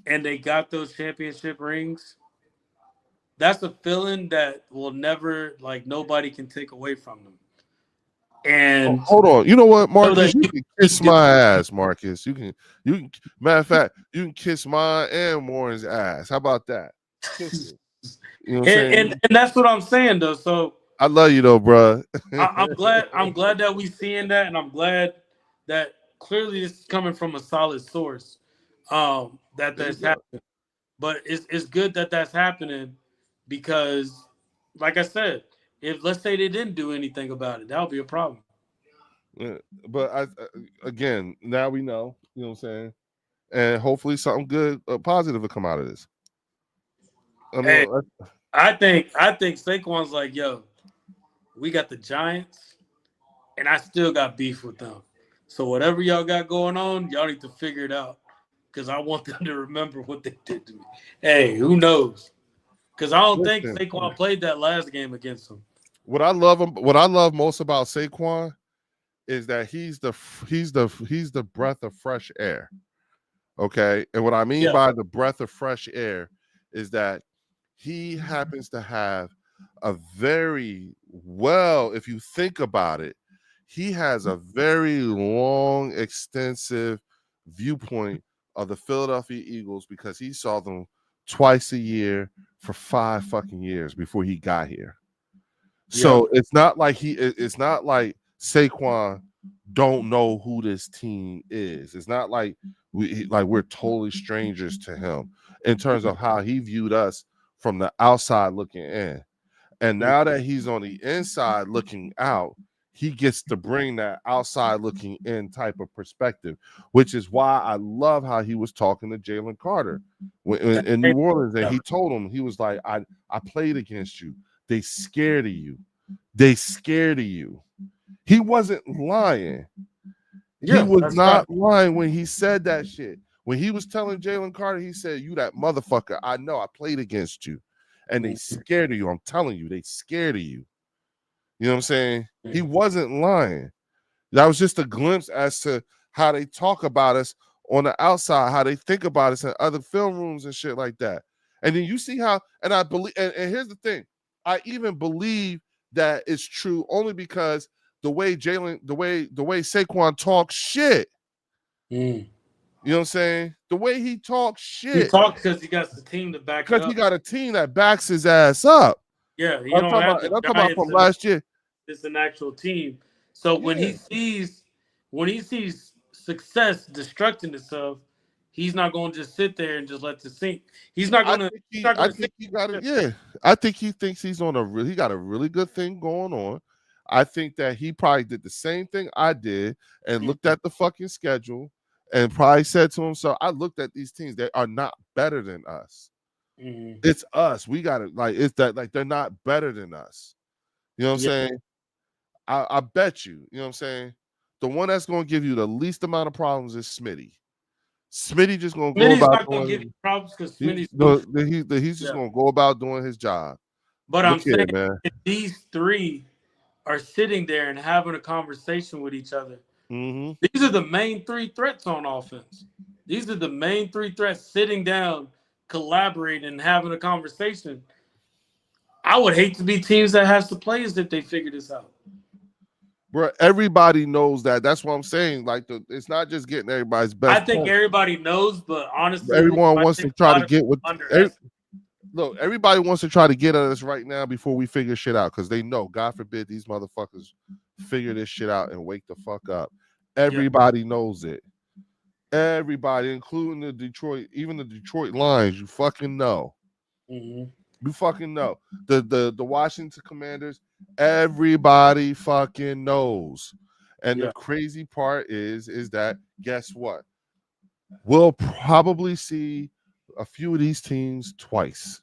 and they got those championship rings, that's a feeling that will never, like, nobody can take away from them. Oh, And hold on. You know what, so Marcus? that You you can keep kiss doing my ass, Marcus. You can matter of fact, you can kiss mine and Warren's ass. How about that? Kiss it. it. You know what I'm saying? And that's what I'm saying though. So I love you though, bro. I'm glad that we seeing that, and I'm glad that clearly this is coming from a solid source. That There you that's go. happening, but it's good that that's happening because, like I said, if let's say they didn't do anything about it, that would be a problem. Yeah, but again, now we know, you know what I'm saying? And hopefully something good, positive will come out of this. I mean, Hey, I think Saquon's like, yo, we got the Giants, and I still got beef with them. So whatever y'all got going on, y'all need to figure it out because I want them to remember what they did to me. Hey, who knows? Because I don't think listen, Saquon played that last game against them. what I love most about Saquon is that he's the breath of fresh air. Okay. And what I mean Yeah. by the breath of fresh air is that he happens to have a very well, if you think about it, he has a very long, extensive viewpoint of the Philadelphia Eagles because he saw them twice a year for 5 fucking years before he got here. Yeah. So it's not like Saquon don't know who this team is. It's not like we're totally strangers to him in terms of how he viewed us from the outside looking in. And now that he's on the inside looking out, he gets to bring that outside looking in type of perspective, which is why I love how he was talking to Jalen Carter in New Orleans. And he told him, he was like, I played against you. They scared of you. They scared of you. He wasn't lying. He Yeah, was that's right. not lying when he said that shit. When he was telling Jalen Carter, he said, "You that motherfucker. I know I played against you. And they scared of you. I'm telling you, they scared of you." You know what I'm saying? He wasn't lying. That was just a glimpse as to how they talk about us on the outside, how they think about us in other film rooms and shit like that. And then you see how, and I believe, and here's the thing, I even believe that it's true only because the way Saquon talks shit. Mm. You know what I'm saying? The way he talks He shit. talks because he got the team to back it Because he up. got a team that backs his ass up. Yeah, you don't have the I'm talking about Giants from and last year. it's an actual team. So Yeah. when he sees success destructing itself, he's not going to just sit there and just let it sink. He's not I going to sink. think he got it. Yeah, I think he thinks he got a really good thing going on. I think that he probably did the same thing I did and looked at the fucking schedule and probably said to himself, "I looked at these teams; they are not better than us. Mm-hmm. It's us. We got it. Like it's that. Like they're not better than us. You know what I'm Yeah, saying? I bet you. You know what I'm saying? The one that's going to give you the least amount of problems is Smitty. Smitty just going to go Smitty's about not going to give you doing problems because He, Smitty's no, goofy. he's just Yeah, gonna go about doing his job. but I'm Look here, saying man. if these three are sitting there and having a conversation with each other, Mm-hmm. these are the main three threats on offense. These are the main three threats sitting down, collaborating, and having a conversation. I would hate to be teams that has to play as if they figure this out. Bro, everybody knows that. That's what I'm saying. Like it's not just getting everybody's I best think point. everybody knows, but honestly, Lou, Everyone I wants think to a try lot to of get what. people underestimate. Look, everybody wants to try to get at us right now before we figure shit out because they know, God forbid, these motherfuckers figure this shit out and wake the fuck up. Yeah. Everybody knows it. Everybody, including the Detroit, even the Detroit Lions, you fucking know. Mm-hmm. You fucking know. The Washington Commanders, everybody fucking knows. And the Yeah. crazy part is that guess what? We'll probably see a few of these teams twice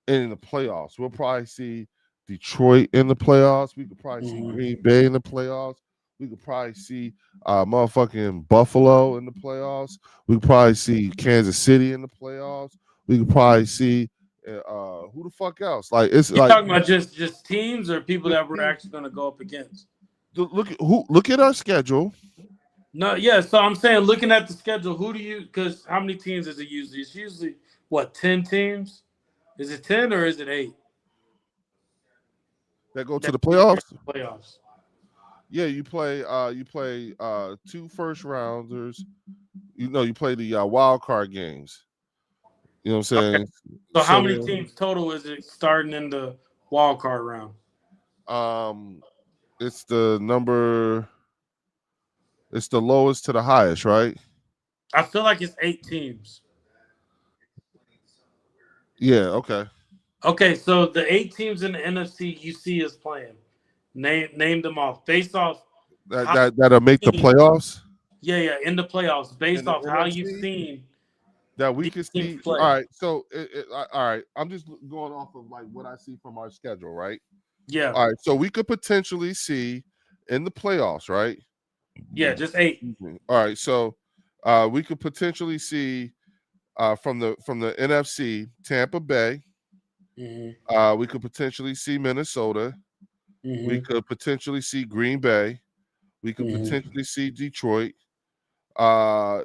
in the playoffs. We'll probably see Detroit in the playoffs. We could probably see Mm-hmm. Green Bay in the playoffs. We could probably see motherfucking Buffalo in the playoffs. We could probably see Kansas City in the playoffs. We could probably see who the fuck else? Like it's You like talking about just teams or people just that we're actually going to go up against? look at our schedule. No, yeah. So I'm saying, looking at the schedule, who do you? Because how many teams is it usually? It's usually what, 10 teams? Is it 10 or is it 8 That go to that the make it playoffs. to the playoffs? Yeah, you play 2 first rounders. You play the wild card games. You know what I'm Okay. saying? So how So many then teams total is it starting in the wild card round? um it's the number it's the lowest to the highest, right? I feel like it's 8 teams. Yeah, okay. Okay, so the 8 teams in the NFC you see us playing. Name them off based off That how that that'll make the you've seen, playoffs yeah, yeah, in the playoffs in based the off how you've NFC seen that we these could teams see. play. All right, so all right, I'm just going off of like what I see from our schedule, right? Yeah, All right, so we could potentially see in the playoffs, right? yeah, just 8. All right, so we could potentially see from the NFC Tampa Bay. Mm-hmm. We could potentially see Minnesota. We Mm-hmm. could potentially see Green Bay. We could Mm-hmm. potentially see Detroit. Uh,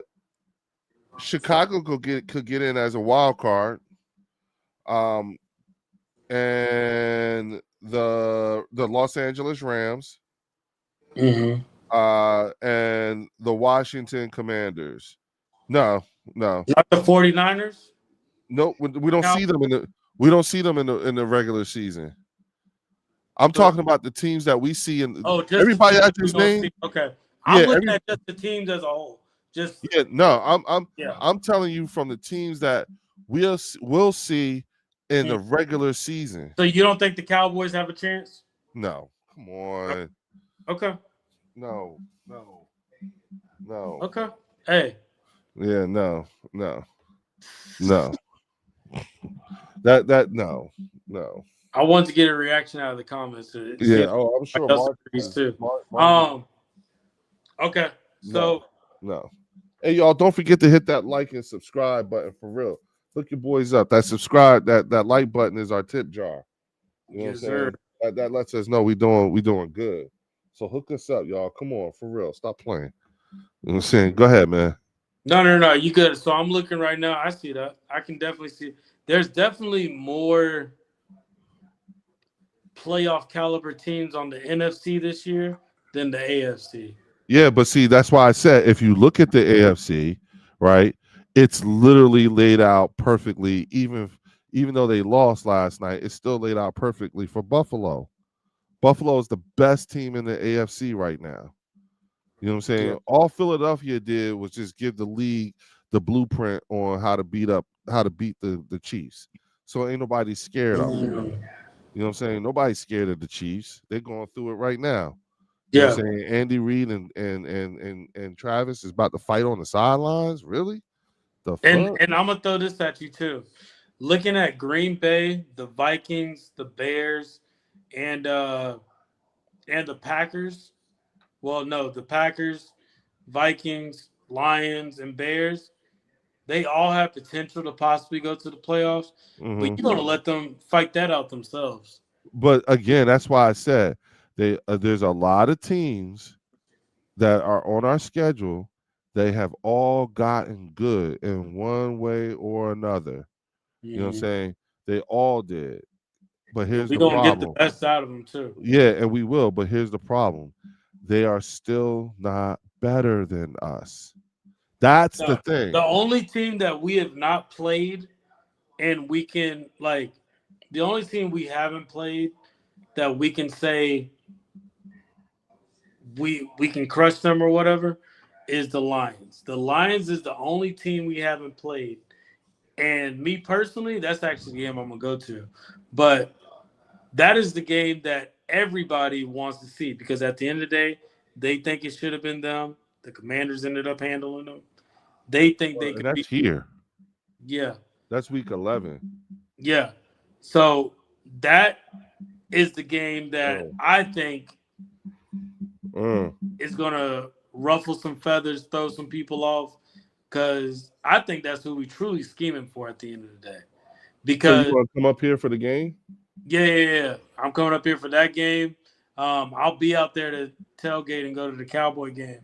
Chicago could get in as a wild card. Um, and the Los Angeles Rams, Mm-hmm. and the Washington Commanders. No, no, Not the 49ers? no. We don't Cow- see them in the regular season. I'm So, talking about the teams that we see in oh, just the everybody teams I we just don't named. see. Okay. I'm Yeah, looking at just the teams as a whole. Just, yeah. No, yeah. I'm telling you from the teams that we'll see in Mm. the regular season. So you don't think the Cowboys have a chance? No, come on. Okay. No, no, no. Okay. Hey, Yeah, no, no, no. That no, no. I want to get a reaction out of the comments to see Yeah. if Oh, I'm sure anybody else Mark agrees is. too. Mark is. Um. Okay. No, So no. Hey, y'all, don't forget to hit that like and subscribe button for real. Hook your boys up. That subscribe, that like button is our tip jar. You know what I'm yes, sir. saying? That lets us know we doing good. So hook us up, y'all. Come on, for real. Stop playing. You know what I'm saying? Go ahead, man. No, no, no. You good? So I'm looking right now. I see that. I can definitely see. There's definitely more playoff caliber teams on the NFC this year than the AFC. Yeah, but see, that's why I said if you look at the AFC, right, it's literally laid out perfectly. Even though they lost last night, it's still laid out perfectly for Buffalo. Buffalo is the best team in the AFC right now. You know what I'm Yeah. saying? All Philadelphia did was just give the league the blueprint on how to beat the Chiefs. So ain't nobody scared of them. Mhm. You know what I'm saying? Nobody's scared of the Chiefs. They're going through it right now. You know what Yeah. I'm saying? Andy Reid and Travis is about to fight on the sidelines. Really? The fuck? And I'm gonna throw this at you too. Looking at Green Bay, the Vikings, the Bears, and uh and the Packers. Well, no, the Packers, Vikings, Lions, and Bears. They all have potential to possibly go to the playoffs, but Hmm. you're gonna let them fight that out themselves. But again, that's why I said there's a lot of teams that are on our schedule. They have all gotten good in one way or another. You know what I'm Mhm. saying? They all did. But And here's we're the gonna get the problem. best out of them too. Yeah, and we will, but here's the problem. They are still not better than us. That's the The thing. only team that we have not played and we can like the only team we haven't played that we can say we can crush them or whatever is the Lions. The Lions is the only team we haven't played. And me personally, that's actually the game I'm gonna go to. But that is the game that everybody wants to see because at the end of the day, they think it should have been them. The Commanders ended up handling them. They think they And could that's be, here. yeah, That's week 11. yeah. So that is the game that Mm, I think mm. is gonna ruffle some feathers, throw some people off, because I think that's who we truly scheming for at the end of the day. So you Because want to come up here for the game? yeah, I'm coming up here for that game. I'll be out there to tailgate and go to the Cowboy game,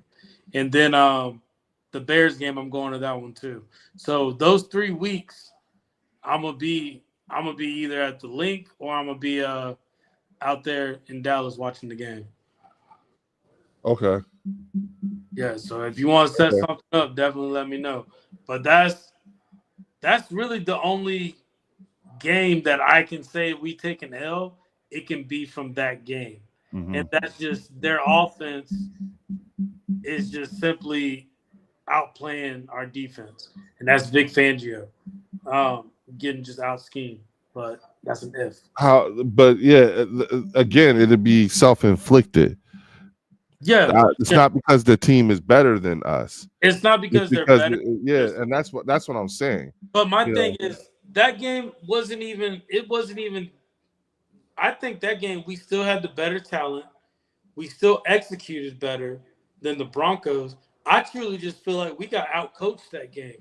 and then the Bears game. I'm going to that one too. So those 3 weeks, I'm gonna be either at the link or I'm gonna be out there in Dallas watching the game. Okay. Yeah. So if you want to set Okay. something up, definitely let me know. But that's really the only game that I can say we take an L, it can be from that game. And Hmm. that's just their offense is just simply outplaying our defense. And that's Vic Fangio getting just out schemed. But that's an if. How? But yeah, again, it'd be self-inflicted. Yeah. It's Yeah. not because the team is better than us. It's not It's because they're because better. yeah, There's, and that's what I'm saying. but my You thing know. is that game wasn't even I think that game we still had the better talent. We still executed better than the Broncos. I truly just feel like we got outcoached that game.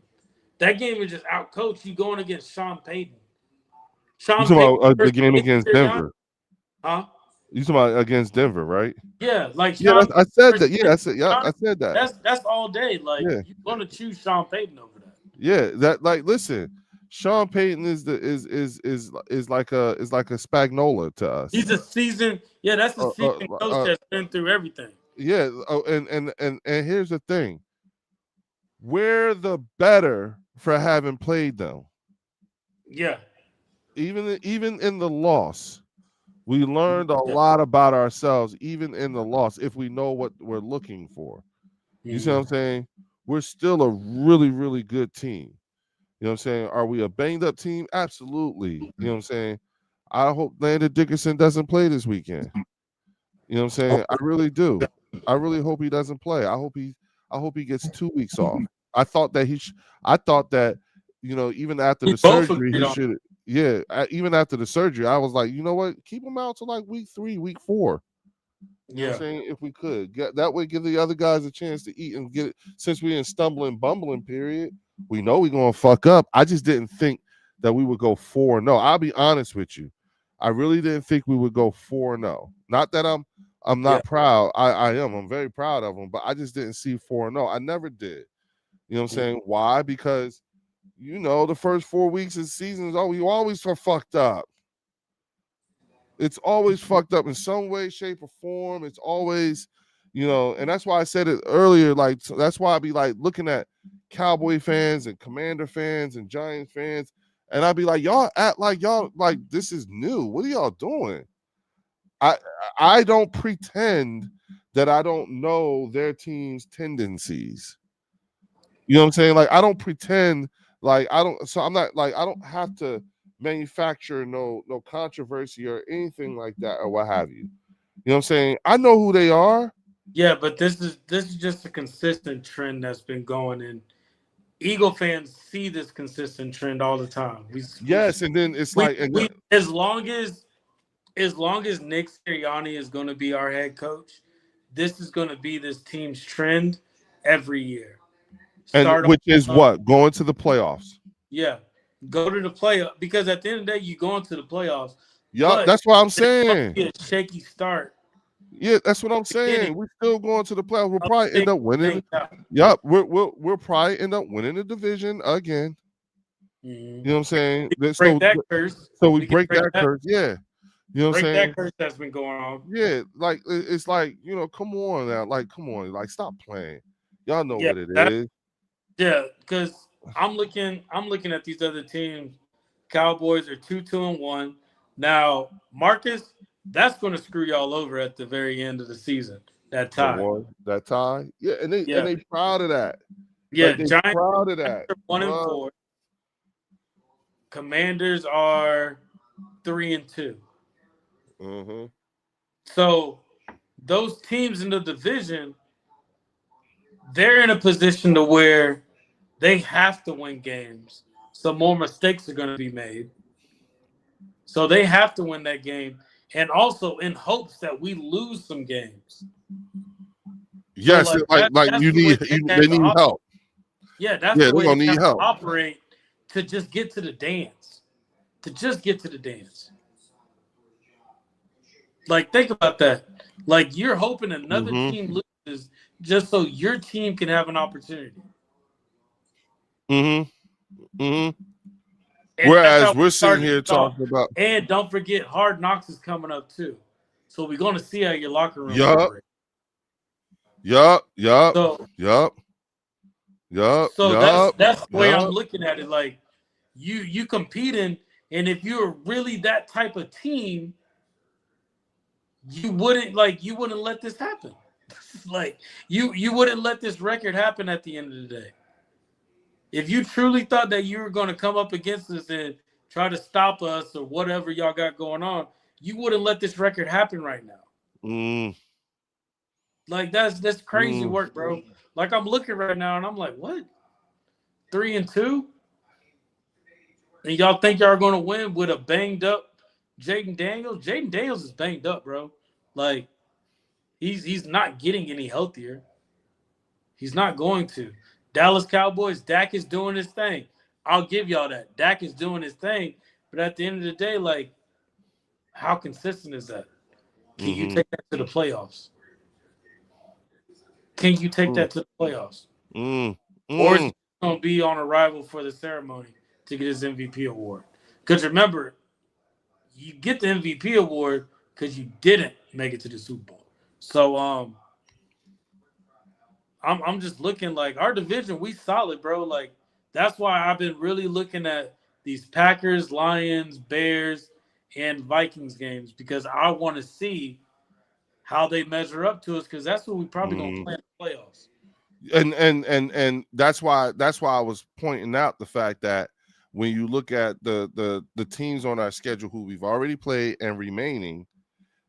That game is just outcoached. You going against Sean Payton. You Sean talking Payton, about the first game game against Sirianni, Denver? huh? You talking about against Denver, right? Yeah, like Yeah, Sean I said first that. Yeah, game I said. Yeah, Sirianni, I said that. that's all day. Like Yeah. you're gonna choose Sean Payton over that. Yeah, that like listen, Sean Payton is like a spagnola to us. He's a seasoned, yeah, that's a Uh, uh, seasoned coach uh, that's been through everything. yeah. Oh, and here's the thing: we're the better for having played them. Yeah, Even in the loss, we learned a yeah, lot about ourselves. Even in the loss, if we know what we're looking for, you see what mhm. I'm saying? We're still a really really good team. You know what I'm saying? Are we a banged up team? Absolutely. You know what I'm saying? I hope Landon Dickerson doesn't play this weekend. You know what I'm saying? I really do. I really hope he doesn't play. I hope he gets 2 weeks off. I thought that I thought that, even after We the both surgery, agreed he on it. should. Yeah, even after the surgery, I was like, you know what? Keep him out till like week 3, week 4. You know what I'm Yeah, saying? If we could get that way, give the other guys a chance to eat and get it. Since we're in stumbling, bumbling period, we know we're gonna fuck up. I just didn't think that we would go 4-0. I'll be honest with you. I really didn't think we would go 4-0. Not that I'm yeah, not proud. I am. I'm very proud of them, but I just didn't see 4-0. I never did. You know what I'm mm, saying? Why? Because the first 4 weeks of the season is always you always are fucked up. It's always fucked up in some way, shape, or form. It's always, and that's why I said it earlier. Like, so that's why I be like looking at Cowboy fans and Commander fans and Giants fans, and I'd be like, y'all act like y'all like this is new. What are y'all doing? I I don't pretend that I don't know their team's tendencies. You know what I'm saying? Like, I don't pretend like I don't. So I'm not like I don't have to manufacture no controversy or anything like that or what have you. You know what I'm saying? I know who they are. yeah. But this is just a consistent trend that's been going, and Eagle fans see this consistent trend all the time. Yes, and then it's We, like, and we as long as Nick Sirianni is going to be our head coach, this is going to be this team's trend every year. and Start which is off, what going to the playoffs. yeah, go to the playoff because at the end of the day, you're going to the playoffs, Yup, but that's what I'm there's going to saying. be a shaky start Yeah, that's what at I'm the beginning saying. We're still going to the playoffs. We'll of probably things end up winning. banged out. Yup, we'll probably end up winning the division again. Mhm. You know what I'm saying? Break So that curse. so we We can break that curse. Yeah. You know what I'm break saying? that curse that's been going on. Yeah, like it's like, come on now, like come on, like stop playing. Y'all know Yeah, what it that is. yeah, because I'm looking at these other teams. Cowboys are 2-2-1. Now, Marcus, that's going to screw y'all over at the very end of the season. That The tie. one that tie. Yeah, and they and Yeah. they proud of that. Yeah. Like they Giants proud of that. are one and But four. Commanders are 3-2. mm-hmm. So those teams in the division, they're in a position to where they have to win games. So more mistakes are going to be made. So they have to win that game, and also in hopes that we lose some games. So Yes, like like that's you the way need they they have to need operate. help. Yeah, that's Yeah, the they're way they gonna need have to help. operate to just get to the dance. To just get to the dance. Like think about that. Like you're hoping another Mm-hmm. team loses just so your team can have an opportunity. Mm-hmm. Mm-hmm. And that's how Whereas we we're sitting started here it off. talking about And don't forget, Hard Knocks is coming up too. So we're going to see how your locker room yup, operates. yup, yup, So yup, yup, so that's yup, that's the way I'm yup. looking at it. Like you competing, and if you're really that type of team, you wouldn't let this happen. Like you wouldn't let this record happen at the end of the day. If you truly thought that you were going to come up against us and try to stop us or whatever y'all got going on, you wouldn't let this record happen right now. Mm, Like that's crazy mm. work, bro. Like I'm looking right now and I'm like, what? 3-2? And y'all think y'all are gonna win with a banged up Jaden Daniels? Jaden Daniels is banged up, bro. Like he's not getting any healthier. He's not going to. Dallas Cowboys, Dak is doing his thing. I'll give y'all that. Dak is doing his thing. But at the end of the day, like, how consistent is that? Can you Mm-hmm. take that to the playoffs? Can you take Mm, that to the playoffs? mm, Or is mm, it gonna be on arrival for the ceremony to get his MVP award. Because remember, you get the MVP award because you didn't make it to the Super Bowl. So I'm just looking like our division, we solid, bro. Like that's why I've been really looking at these Packers, Lions, Bears, and Vikings games because I want to see how they measure up to us because that's what we probably gonna Mhm. play in the playoffs. And that's why I was pointing out the fact that when you look at the teams on our schedule who we've already played and remaining,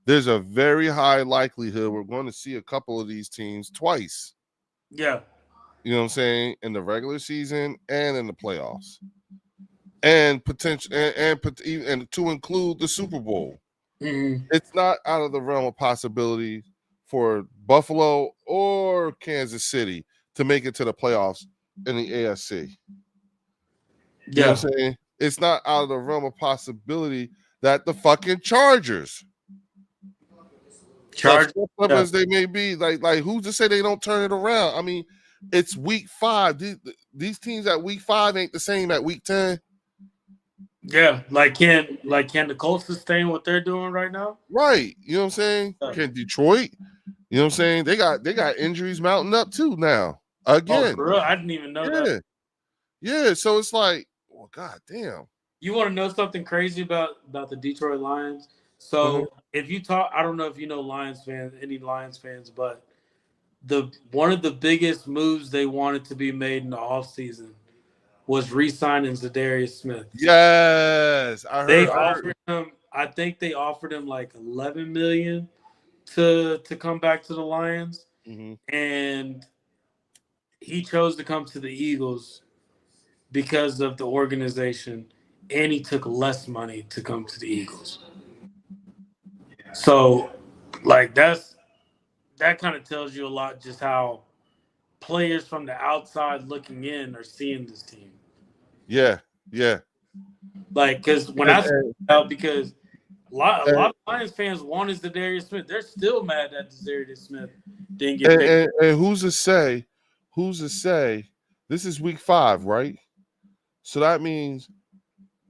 there's a very high likelihood we're going to see a couple of these teams twice. Yeah. You know what I'm saying? In the regular season and in the playoffs, and potential and to include the Super Bowl. Mm-hmm. It's not out of the realm of possibility for Buffalo or Kansas City to make it to the playoffs in the AFC. You know Yeah. what I'm saying? It's not out of the realm of possibility that the fucking Chargers, as Charge. fucked up Yeah. as they may be, like who's to say they don't turn it around? I mean, it's week 5. These teams at week 5 ain't the same at week 10. Yeah. Like can the Colts sustain what they're doing right now? Right. You know what I'm saying? Yeah. Can Detroit, you know what I'm saying? They got injuries mounting up too now. Oh, Again. for real? I didn't even know that. Yeah. Yeah. So it's like, well, god damn. You want to know something crazy about the Detroit Lions? Mhm. So if you talk, I don't know if you know Lions fans, any Lions fans, but the one of the biggest moves they wanted to be made in the offseason was re-signing Zadarius Smith. Yes. They I heard. offered him, I think they offered him like 11 million to come back to the Lions, Mhm. and he chose to come to the Eagles because of the organization, and he took less money to come to the Eagles. So, like that kind of tells you a lot just how players from the outside looking in are seeing this team. Yeah. Yeah. Like, because when And, I and, out because a and, lot of Lions fans wanted Zadarius Smith. They're still mad that Zadarius Smith didn't get and, picked. and who's to say? Who's to say? This is week 5, right? So that means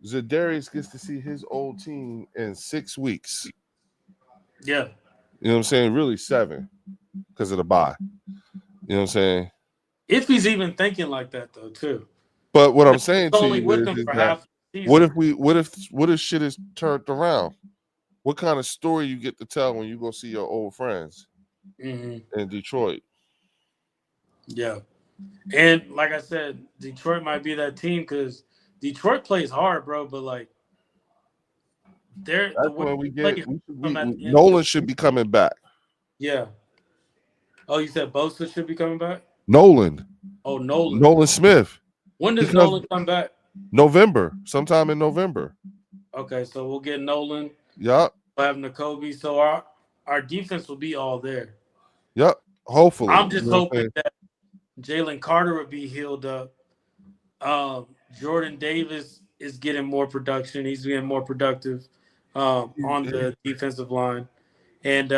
Zadarius gets to see his old team in 6 weeks. Yeah, You know what I'm saying? Really 7 because of the bye. You know what I'm saying? if he's even thinking like that though, too. But what I'm Because saying he's to only you with them is for that half the what season. if shit is turned around? What kind of story you get to tell when you go see your old friends Hmm. in Detroit? Yeah, and like I said, Detroit might be that team because Detroit plays hard, bro. But like they're the That's way when we they get play them at the end. Nolan should be coming back. Yeah. Oh, you said Bosa should be coming back? Nolan, Oh, Nolan. Nolan Smith. When He does comes Nolan come back? November, sometime in November. Okay, so we'll get Nolan. Yup, We'll have Nakobe. So our defense will be all there. yup. Hopefully, I'm you just know what I'm hoping saying? that Jalen Carter will be healed up. Jordan Davis is getting more production. He's getting more productive on the defensive line. And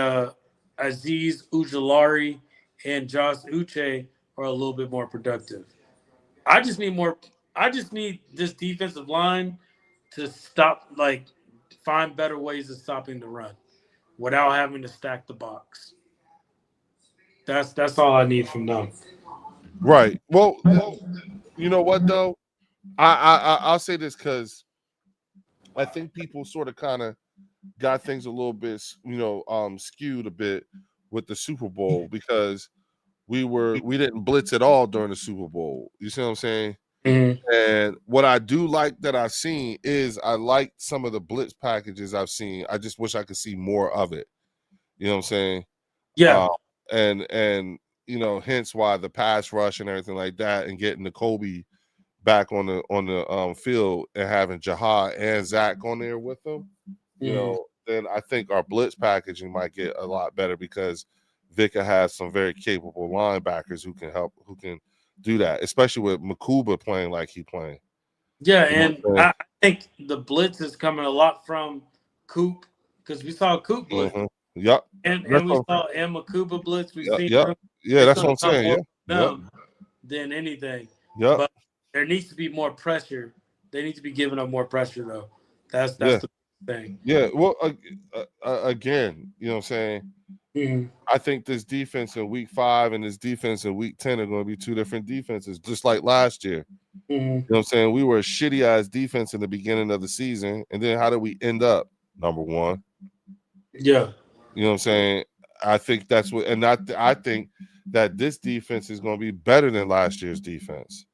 Aziz Ujulari and Josh Uche are a little bit more productive. I just need more. I just need this defensive line to stop, like, find better ways of stopping the run without having to stack the box. That's all I need from them. Right. Well, you know what though? I'll say this because I think people sort of kind of got things a little bit, skewed a bit with the Super Bowl because we didn't blitz at all during the Super Bowl. You see what I'm saying? Mhm. And what I do like that I've seen is I like some of the blitz packages I've seen. I just wish I could see more of it. You know what I'm saying? Yeah, Uh, and hence why the pass rush and everything like that, and getting the Kobe back on the field and having Jahad and Zach on there with them, mhm. then I think our blitz packaging might get a lot better because Vika has some very capable linebackers who can do that, especially with Makuba playing like he playing. Yeah, You know and what I think the blitz is coming a lot from Coop because we saw Coop I'm blitz saying? Yep. and That's we what I'm, saw and Makuba blitz. We've yep, seen yep. them. Yeah, It's that's going what to I'm come saying. more Yeah. from Yep. them than anything. Yep. but there needs to be more pressure. They need to be giving up more pressure though. That's Yeah. the thing. Yeah. Well, again, you know what I'm saying? Hmm. I think this defense in week 5 and this defense in week 10 are going to be two different defenses, just like last year. Hmm. You know what I'm saying? We were a shitty ass defense in the beginning of the season. And then how did we end up? Number one. Yeah. You know what I'm saying? I think that's what, and I think that this defense is going to be better than last year's defense.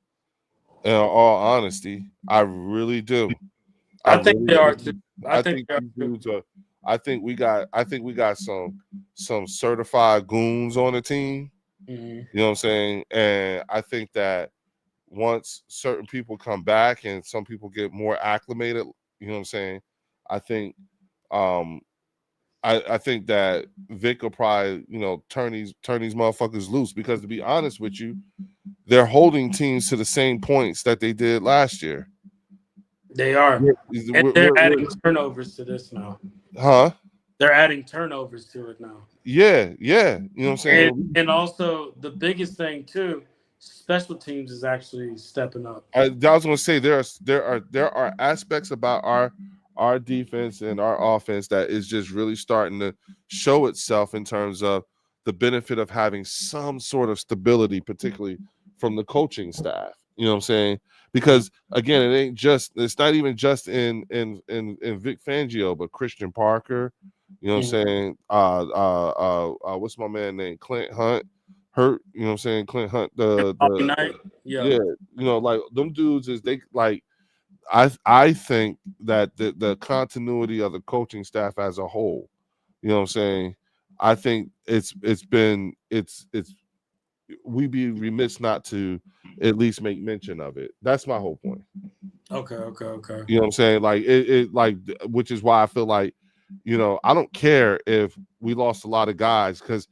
In all honesty, I really do. I I think really they are do. too. I I think think they are these too. dudes are. I think we got some certified goons on the team. Hmm. You know what I'm saying? And I think that once certain people come back and some people get more acclimated, you know what I'm saying? I think um I think that Vic will probably, turn these motherfuckers loose because to be honest with you, they're holding teams to the same points that they did last year. They are, We're, and we're, they're we're, adding we're- turnovers to this now. huh? They're adding turnovers to it now. Yeah, yeah. You know what I'm And saying? and also the biggest thing too, special teams is actually stepping up. I was going to say there are aspects about our defense and our offense that is just really starting to show itself in terms of the benefit of having some sort of stability, particularly from the coaching staff. You know what I'm saying? Because again, it's not even just in Vic Fangio, but Christian Parker. You know what I'm Mhm. saying? What's my man named Clint Hunt? Hurt. You know what I'm saying? Clint Hunt. And The Bobby the Knight, yeah. yeah, like them dudes is they like I think that the continuity of the coaching staff as a whole, you know what I'm saying? I think it's we be remiss not to at least make mention of it. That's my whole point. Okay, okay, okay. You know what I'm saying? Like which is why I feel like, I don't care if we lost a lot of guys because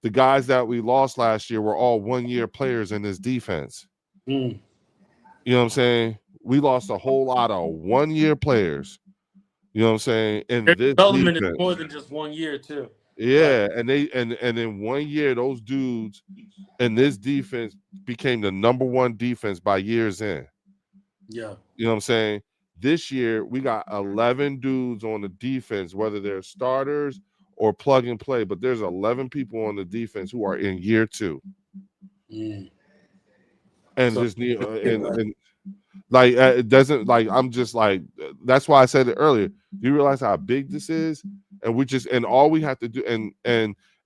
the guys that we lost last year were all 1 year players in this defense. Mm. You know what I'm saying? We lost a whole lot of 1 year players. You know what I'm saying? In Their this development is more defense. than just 1 year too. Like, Yeah. And in 1 year, those dudes in this defense became the number one defense by years in. yeah. You know what I'm saying? This year, we got 11 dudes on the defense, whether they're starters or plug and play, but there's 11 people on the defense who are in year 2. Mm. And So just need get that. and like it doesn't like I'm just like that's why I said it earlier. Do you realize how big this is? And and all we have to do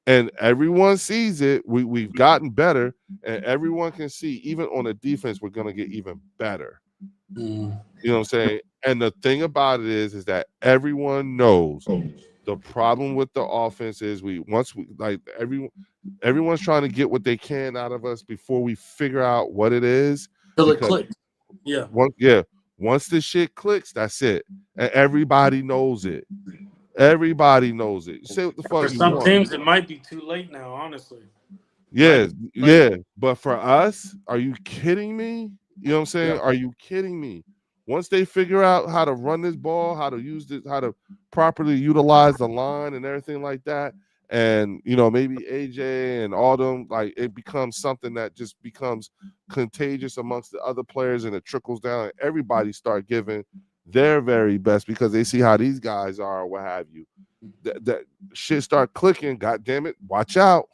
and everyone sees it. We've gotten better, and everyone can see even on the defense we're gonna get even better. Mm. You know what I'm saying? And the thing about it is that everyone knows the problem with the offense is we like everyone's trying to get what they can out of us before we figure out what it is Till it because clicks. Yeah. once this shit clicks, that's it. And everybody knows it. Everybody knows it. You say what the For fuck you some want. teams, it might be too late now. Honestly, might Yeah, be too late. yeah. But for us, are you kidding me? You know what I'm Yeah. saying? Are you kidding me? Once they figure out how to run this ball, how to use this, how to properly utilize the line and everything like that, and maybe AJ and all them, like it becomes something that just becomes contagious amongst the other players and it trickles down and everybody start giving their very best because they see how these guys are or what have you. That shit start clicking, god damn it, watch out.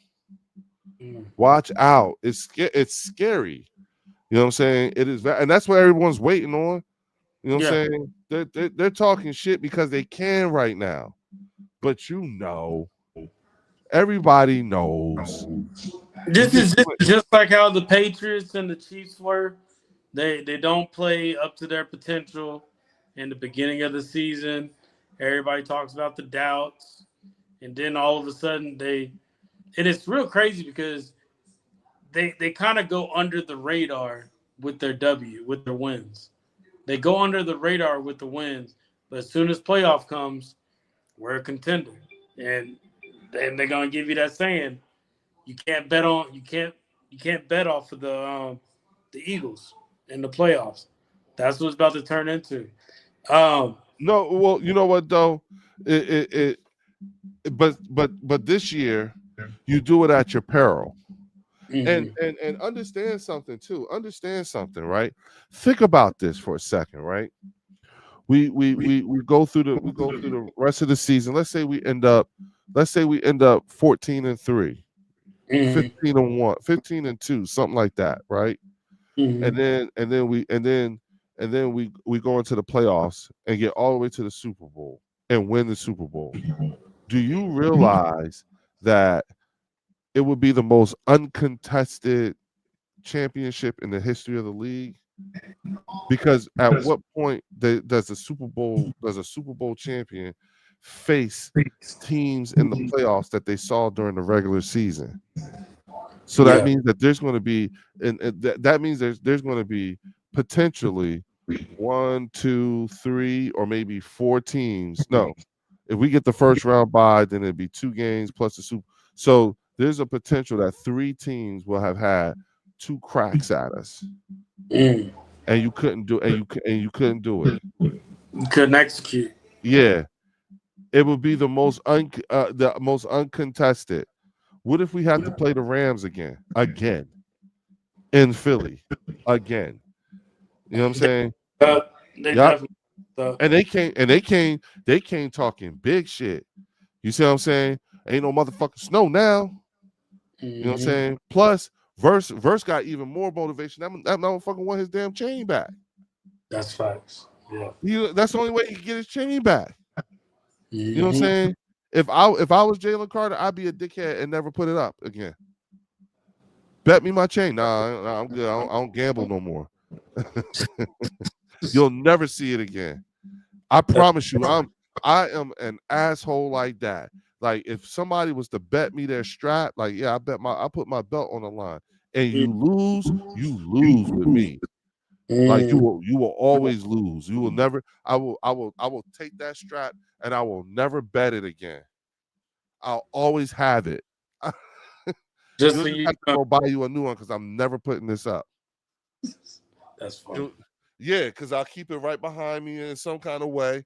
Mm. Watch out. It's scary. You know what I'm saying? It is, and that's what everyone's waiting on. You know what I'm Yeah. saying? They're talking shit because they can right now. But everybody knows. You This get is just like how the Patriots and the Chiefs were. They don't play up to their potential in the beginning of the season. Everybody talks about the doubts, and then all of a sudden and it's real crazy because they kind of go under the radar with with their wins. They go under the radar with the wins, but as soon as playoff comes, we're a contender, and they're gonna give you that saying you can't bet off of the Eagles in the playoffs. That's what it's about to turn into. Um, no. Well, you know what though? But this year, you do it at your peril. And understand something too. Understand something, right? Think about this for a second, right? We go through the rest of the season. Let's say we end up 14-3, Mm-hmm. 15-1, 15-2, something like that, right? Mm-hmm. And then we go into the playoffs and get all the way to the Super Bowl and win the Super Bowl. Do you realize that it would be the most uncontested championship in the history of the league? Because at what point does a Super Bowl champion face teams in the playoffs that they saw during the regular season? So that Yeah. means that there's going to be, and that means there's going to be potentially one, two, three, or maybe four teams. No, if we get the first round bye, then it'd be 2 games plus the Super. So there's a potential that 3 teams will have had 2 cracks at us, Mm. and you couldn't do, and you couldn't do it. You couldn't execute. Yeah, it would be the most uncontested. What if we had to play the Rams again in Philly, again? You know what I'm saying? They Yep. definitely. So, They came talking big shit. You see what I'm saying? Ain't no motherfucking snow now. You know what I'm mm-hmm. saying? Plus, Verse got even more motivation. That motherfucker want his damn chain back. That's facts. Yeah. That's the only way he can get his chain back. You know what I'm Mm-hmm. saying? If I was Jalen Carter, I'd be a dickhead and never put it up again. Bet me my chain. Nah, I'm good. I don't gamble no more. You'll never see it again. I promise you, I am an asshole like that. Like if somebody was to bet me their strap, like yeah, I put my belt on the line, and you lose with me. Like Mm. you will always lose. You will never. I will take that strap and I will never bet it again. I'll always have it. Just You'll so just you have to know, go buy you a new one because I'm never putting this up. that's funny. You- yeah, because I'll keep it right behind me in some kind of way,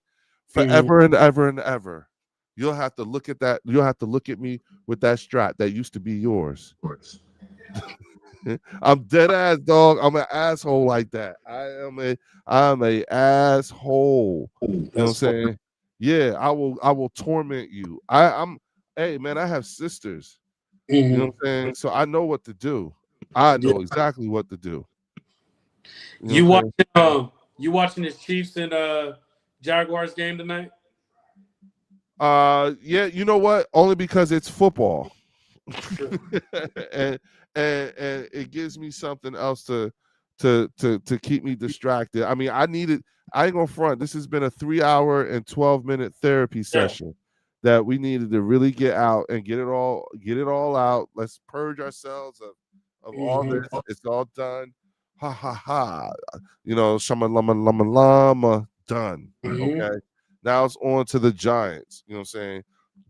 Mm-hmm. forever and ever and ever. You'll have to look at that. You'll have to look at me with that strap that used to be yours. I'm dead ass dog. I'm an asshole like that. I'm a asshole. You know what I'm That's funny. saying? Yeah, I will torment you. I'm hey man, I have sisters. You know Mm-hmm. what I'm saying? So I know what to do. I Yeah. know exactly what to do. You know You what I'm watching saying? you watching this Chiefs and Jaguars game tonight? Yeah, you know what? Only because it's football. Sure. and and it gives me something else to keep me distracted. I mean, I ain't gonna front. This has been a 3 hour and 12 minute therapy Yeah. session that we needed to really get out and get it all out. Let's purge ourselves of all Mm-hmm. this. It's all done. Ha ha ha. You know, shama lama lama lama done. Mm-hmm. Okay. Now it's on to the Giants. You know what I'm saying?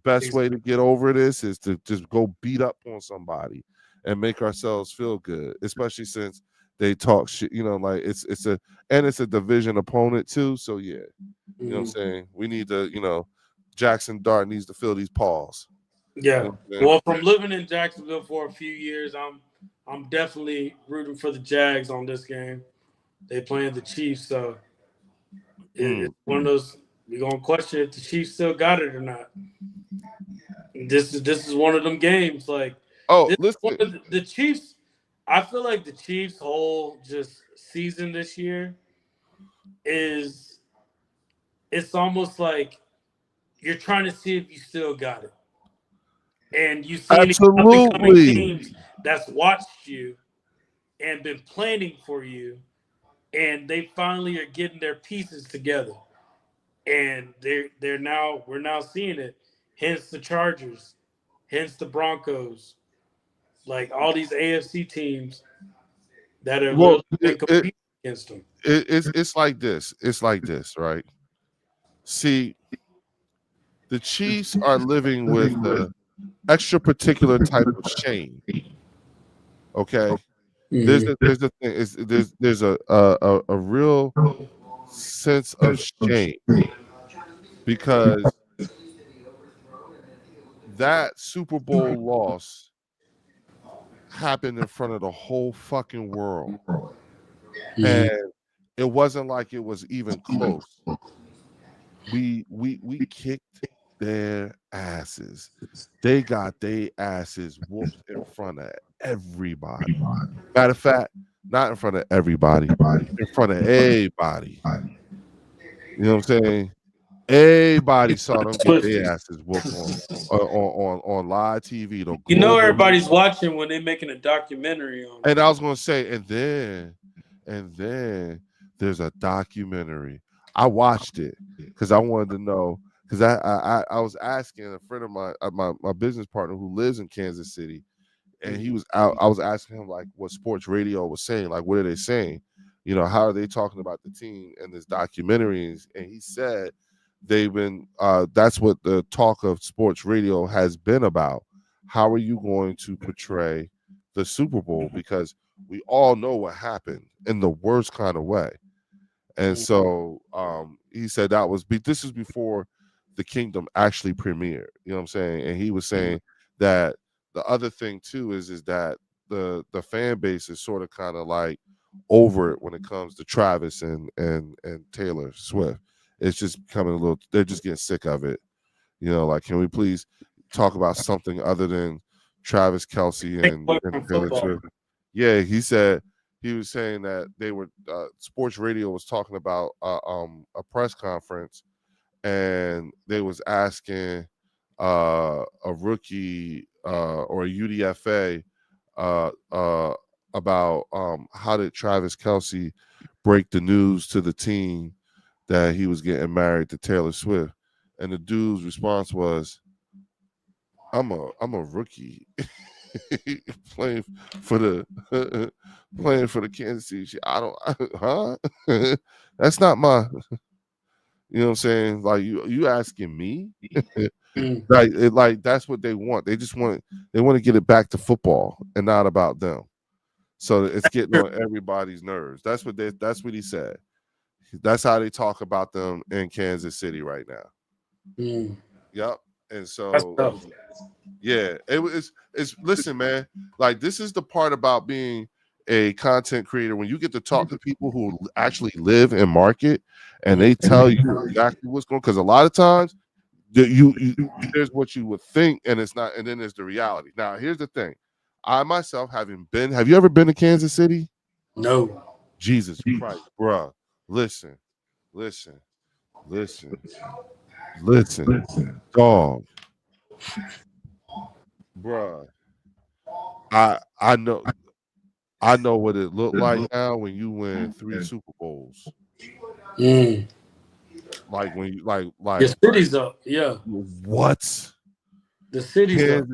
Best way to get over this is to just go beat up on somebody and make ourselves feel good, especially since they talk shit. You know, like it's a division opponent too. So yeah, you know what I'm Mm-hmm. saying. We need to, Jackson Dart needs to fill these paws. You Yeah. know what I'm saying? Well, from living in Jacksonville for a few years, I'm definitely rooting for the Jags on this game. They playing the Chiefs, so Mm. it's one of those we're gonna question if the Chiefs still got it or not. This is one of them games. Like Oh, this is one listen. of the Chiefs. I feel like the Chiefs' whole just season this year is it's almost like you're trying to see if you still got it, and you see any up and coming Absolutely. teams that's watched you and been planning for you, and they finally are getting their pieces together, and they're now we're now seeing it. Hence the Chargers, hence the Broncos, like all these AFC teams that have Well, really been competing against them. it's like this. It's like this, right? See, the Chiefs are living with a extra particular type of shame. Okay, Mm-hmm. there's a thing. There's a real sense of shame because that Super Bowl loss happened in front of the whole fucking world. Mhm. And it wasn't like it was even close. We kicked their asses. They got their asses whooped in front of everybody. Matter of fact, not in front of everybody, in front of everybody. You know what I'm saying? Everybody saw them get their Twisted. asses whooped on live TV, the You know global. everybody's watching when they're making a documentary on And I was gonna say, and then there's a documentary. I watched it because I wanted to know because I was asking a friend of mine, my business partner who lives in Kansas City, and he it. was out. I was asking him like what sports radio was saying, like what are they saying? You know, how are they talking about the team and this documentary? And he said they've been that's what the talk of sports radio has been about. How are you going to portray the Super Bowl? Because we all know what happened in the worst kind of way. And Mhm. so he said this was before the Kingdom actually premiered. You know what I'm saying? And he was saying that the other thing too is that the fan base is sort of kind of like over it when it comes to Travis and Taylor Swift. It's just becoming a little. They're just getting sick of it. You know, like can we please talk about something other than Travis Kelsey Take away and from Taylor football. Swift? Yeah, he was saying that they were sports radio was talking about a press conference and they was asking a rookie or a UDFA about how did Travis Kelsey break the news to the team that he was getting married to Taylor Swift, and the dude's response was, I'm a rookie playing for the playing for the Kansas City Chiefs. I don't huh? That's not my you know what I'm saying? Like you asking me? Mm. Like that's what they want. They want to get it back to football and not about them. So it's getting on everybody's nerves. That's what he said. That's how they talk about them in Kansas City right now. Mm. Yep. And That's so tough. yeah, it's listen, man. Like this is the part about being a content creator when you get to talk to people who actually live and market and Mm. they tell you exactly what's going because a lot of times there's what you would think and it's not and then there's the reality. Now, here's the thing. I myself have you ever been to Kansas City? No. Jesus Christ, bruh. Listen, listen, listen, listen, dog, bruh. I know what it looked like now when you win 3 Super Bowls. Mm. Like when you The like city's up. Yeah. what? The city's up.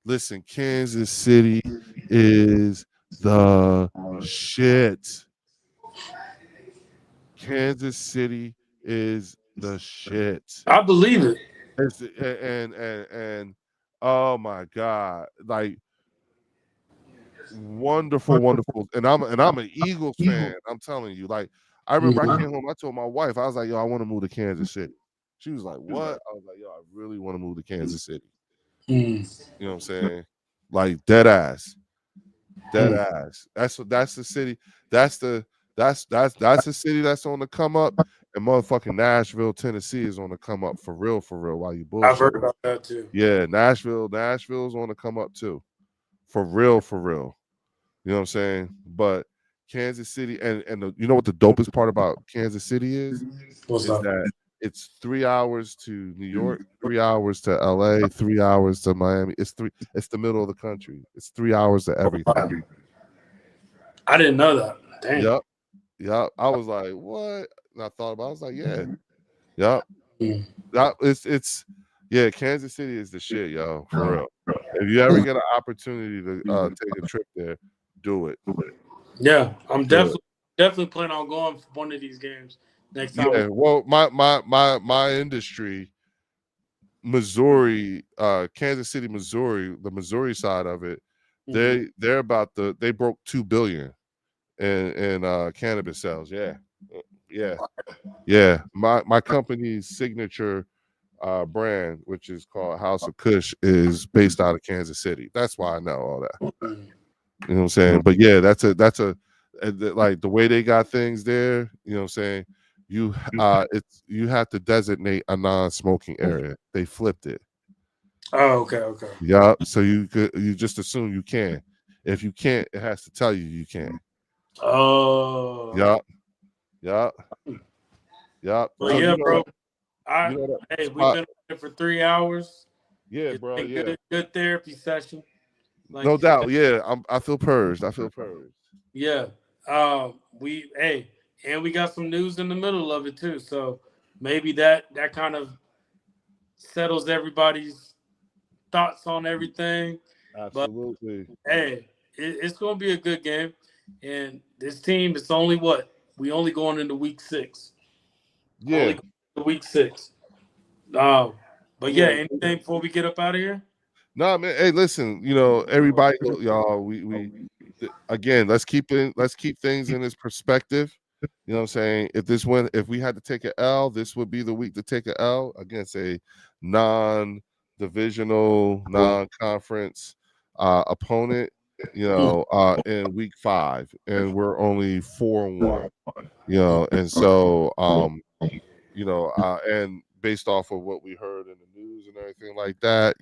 Listen, Kansas City is the shit. Kansas City is the shit. I believe it. And oh my god, like wonderful, wonderful. And I'm an Eagles fan. I'm telling you, like I remember I Mhm. came home. I told my wife, I was like, "Yo, I want to move to Kansas City." She was like, "What?" I was like, "Yo, I really want to move to Kansas City." Mm. You know what I'm saying? Like dead ass, dead Mm. ass. That's the city. That's the that's the city that's on the come up. And motherfucking Nashville, Tennessee is on the come up for real. While you I've heard bullshit, about that too. yeah, Nashville's on the come up too, for real. You know what I'm saying? But Kansas City, and you know what the dopest part about Kansas City What's is up? that it's 3 hours to New York, 3 hours to LA, 3 hours to Miami. It's the middle of the country. It's 3 hours to everything. I didn't know that. Damn. Yep. Yep. I was like, what? And I thought about it. I was like, yeah. Yep. Mm. It's yeah, Kansas City is the shit, yo, for real. If you ever get an opportunity to take a trip there, do it. Yeah, I'm Do it. definitely planning on going for one of these games next time. Yeah, well, my industry, Missouri, Kansas City, Missouri, the Missouri side of it, Mhm. they broke 2 billion in cannabis sales. Yeah, yeah, yeah. My company's signature brand, which is called House of Kush, is based out of Kansas City. That's why I know all that. Mm. You know what I'm saying? But yeah, that's a like the way they got things there. You know what I'm saying? It's you have to designate a non-smoking area. They flipped it. Oh, okay, okay. Yeah, so you just assume you can. If you can't, it has to tell you you can. Oh, Yup, yup, yup. but So yeah, bro. you I know that Hey, we've spot. been on here for 3 hours. Yeah, It's bro. been Yeah, good therapy session, like no you said. doubt. Yeah, I feel purged. I feel purged. Yeah. We and we got some news in the middle of it too. So maybe that kind of settles everybody's thoughts on everything. But Absolutely. hey, it's going to be a good game. And this team, it's only what we only going into week 6. Only Yeah, going into week 6. Um, but yeah, yeah. anything before we get up out of here? No, man. Hey, listen. Everybody, y'all. Again. Let's keep things in its perspective. You know what I'm saying? If we had to take an L, this would be the week to take an L against a non-divisional, non-conference opponent. In week 5, and we're only 4-1. And so and based off of what we heard in the news and everything like that,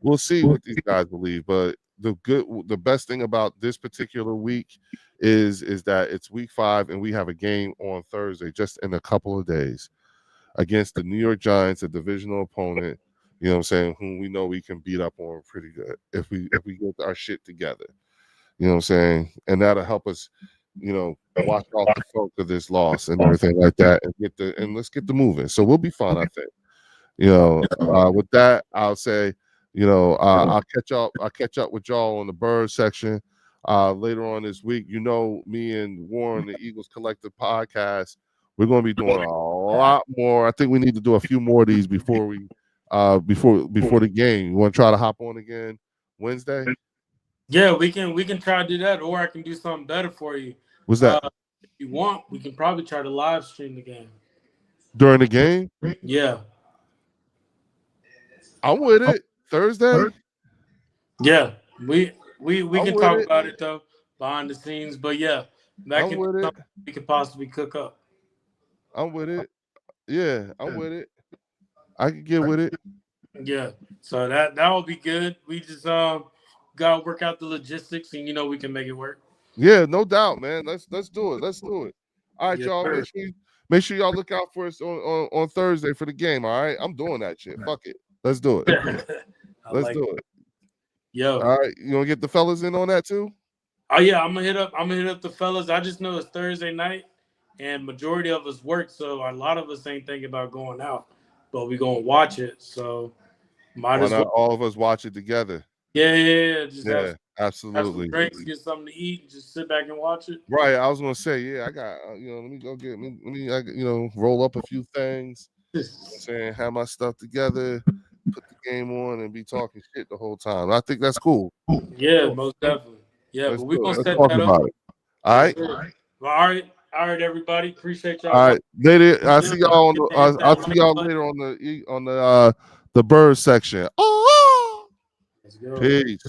we'll see what these guys believe. But the best thing about this particular week is that it's week 5 and we have a game on Thursday, just in a couple of days, against the New York Giants, a divisional opponent. You know what I'm saying? Whom we know we can beat up on pretty good if we get our shit together. You know what I'm saying? And that'll help us, wash off the funk of this loss and everything like that, and let's get the moving. So we'll be fine, I think. With that, I'll say, I'll catch up with y'all on the bird section later on this week. Me and Warren, the Eagles Collective podcast, we're going to be doing a lot more. I think we need to do a few more of these before the game. You want to try to hop on again Wednesday? Yeah, we can try to do that, or I can do something better for you. Was that If you want, we can probably try to live stream the game. during the game? Yeah, I'm with it. Thursday? yeah. We I'm can with talk it. about it though behind the scenes, but yeah, that I'm can be with it. something we could possibly cook up. I'm with it. Yeah, I'm with it. I can get with it. Yeah, so that will be good. We just gotta work out the logistics, and we can make it work. Yeah, no doubt, man. Let's do it. Let's do it. All right, Yes, y'all. sir. Make sure y'all look out for us on Thursday for the game. All right. I'm doing that shit. Fuck it. Let's do it. I Let's like do it. it. Yo. All right. You gonna get the fellas in on that too? Oh yeah, I'm gonna hit up the fellas. I just know it's Thursday night, and majority of us work, so a lot of us ain't thinking about going out, but we gonna watch it. So might Why as well. not all of us watch it together? Yeah, yeah, yeah. Just Yeah, have some absolutely. drinks, get something to eat, and just sit back and watch it. Right. I was gonna say, yeah, I got let me go roll up a few things. Saying have my stuff together, put the game on, and be talking shit the whole time. I think that's cool. Yeah, Cool. most definitely. Yeah, Let's but we're do it. gonna Let's set talk that up. about it. All Yes, right. sir. Well, all right, everybody. Appreciate y'all All watching. right. Later. I'll see Don't y'all on forget the. to hit I'll that see like y'all button. later on the bird section. Oh. Let's go. Peace.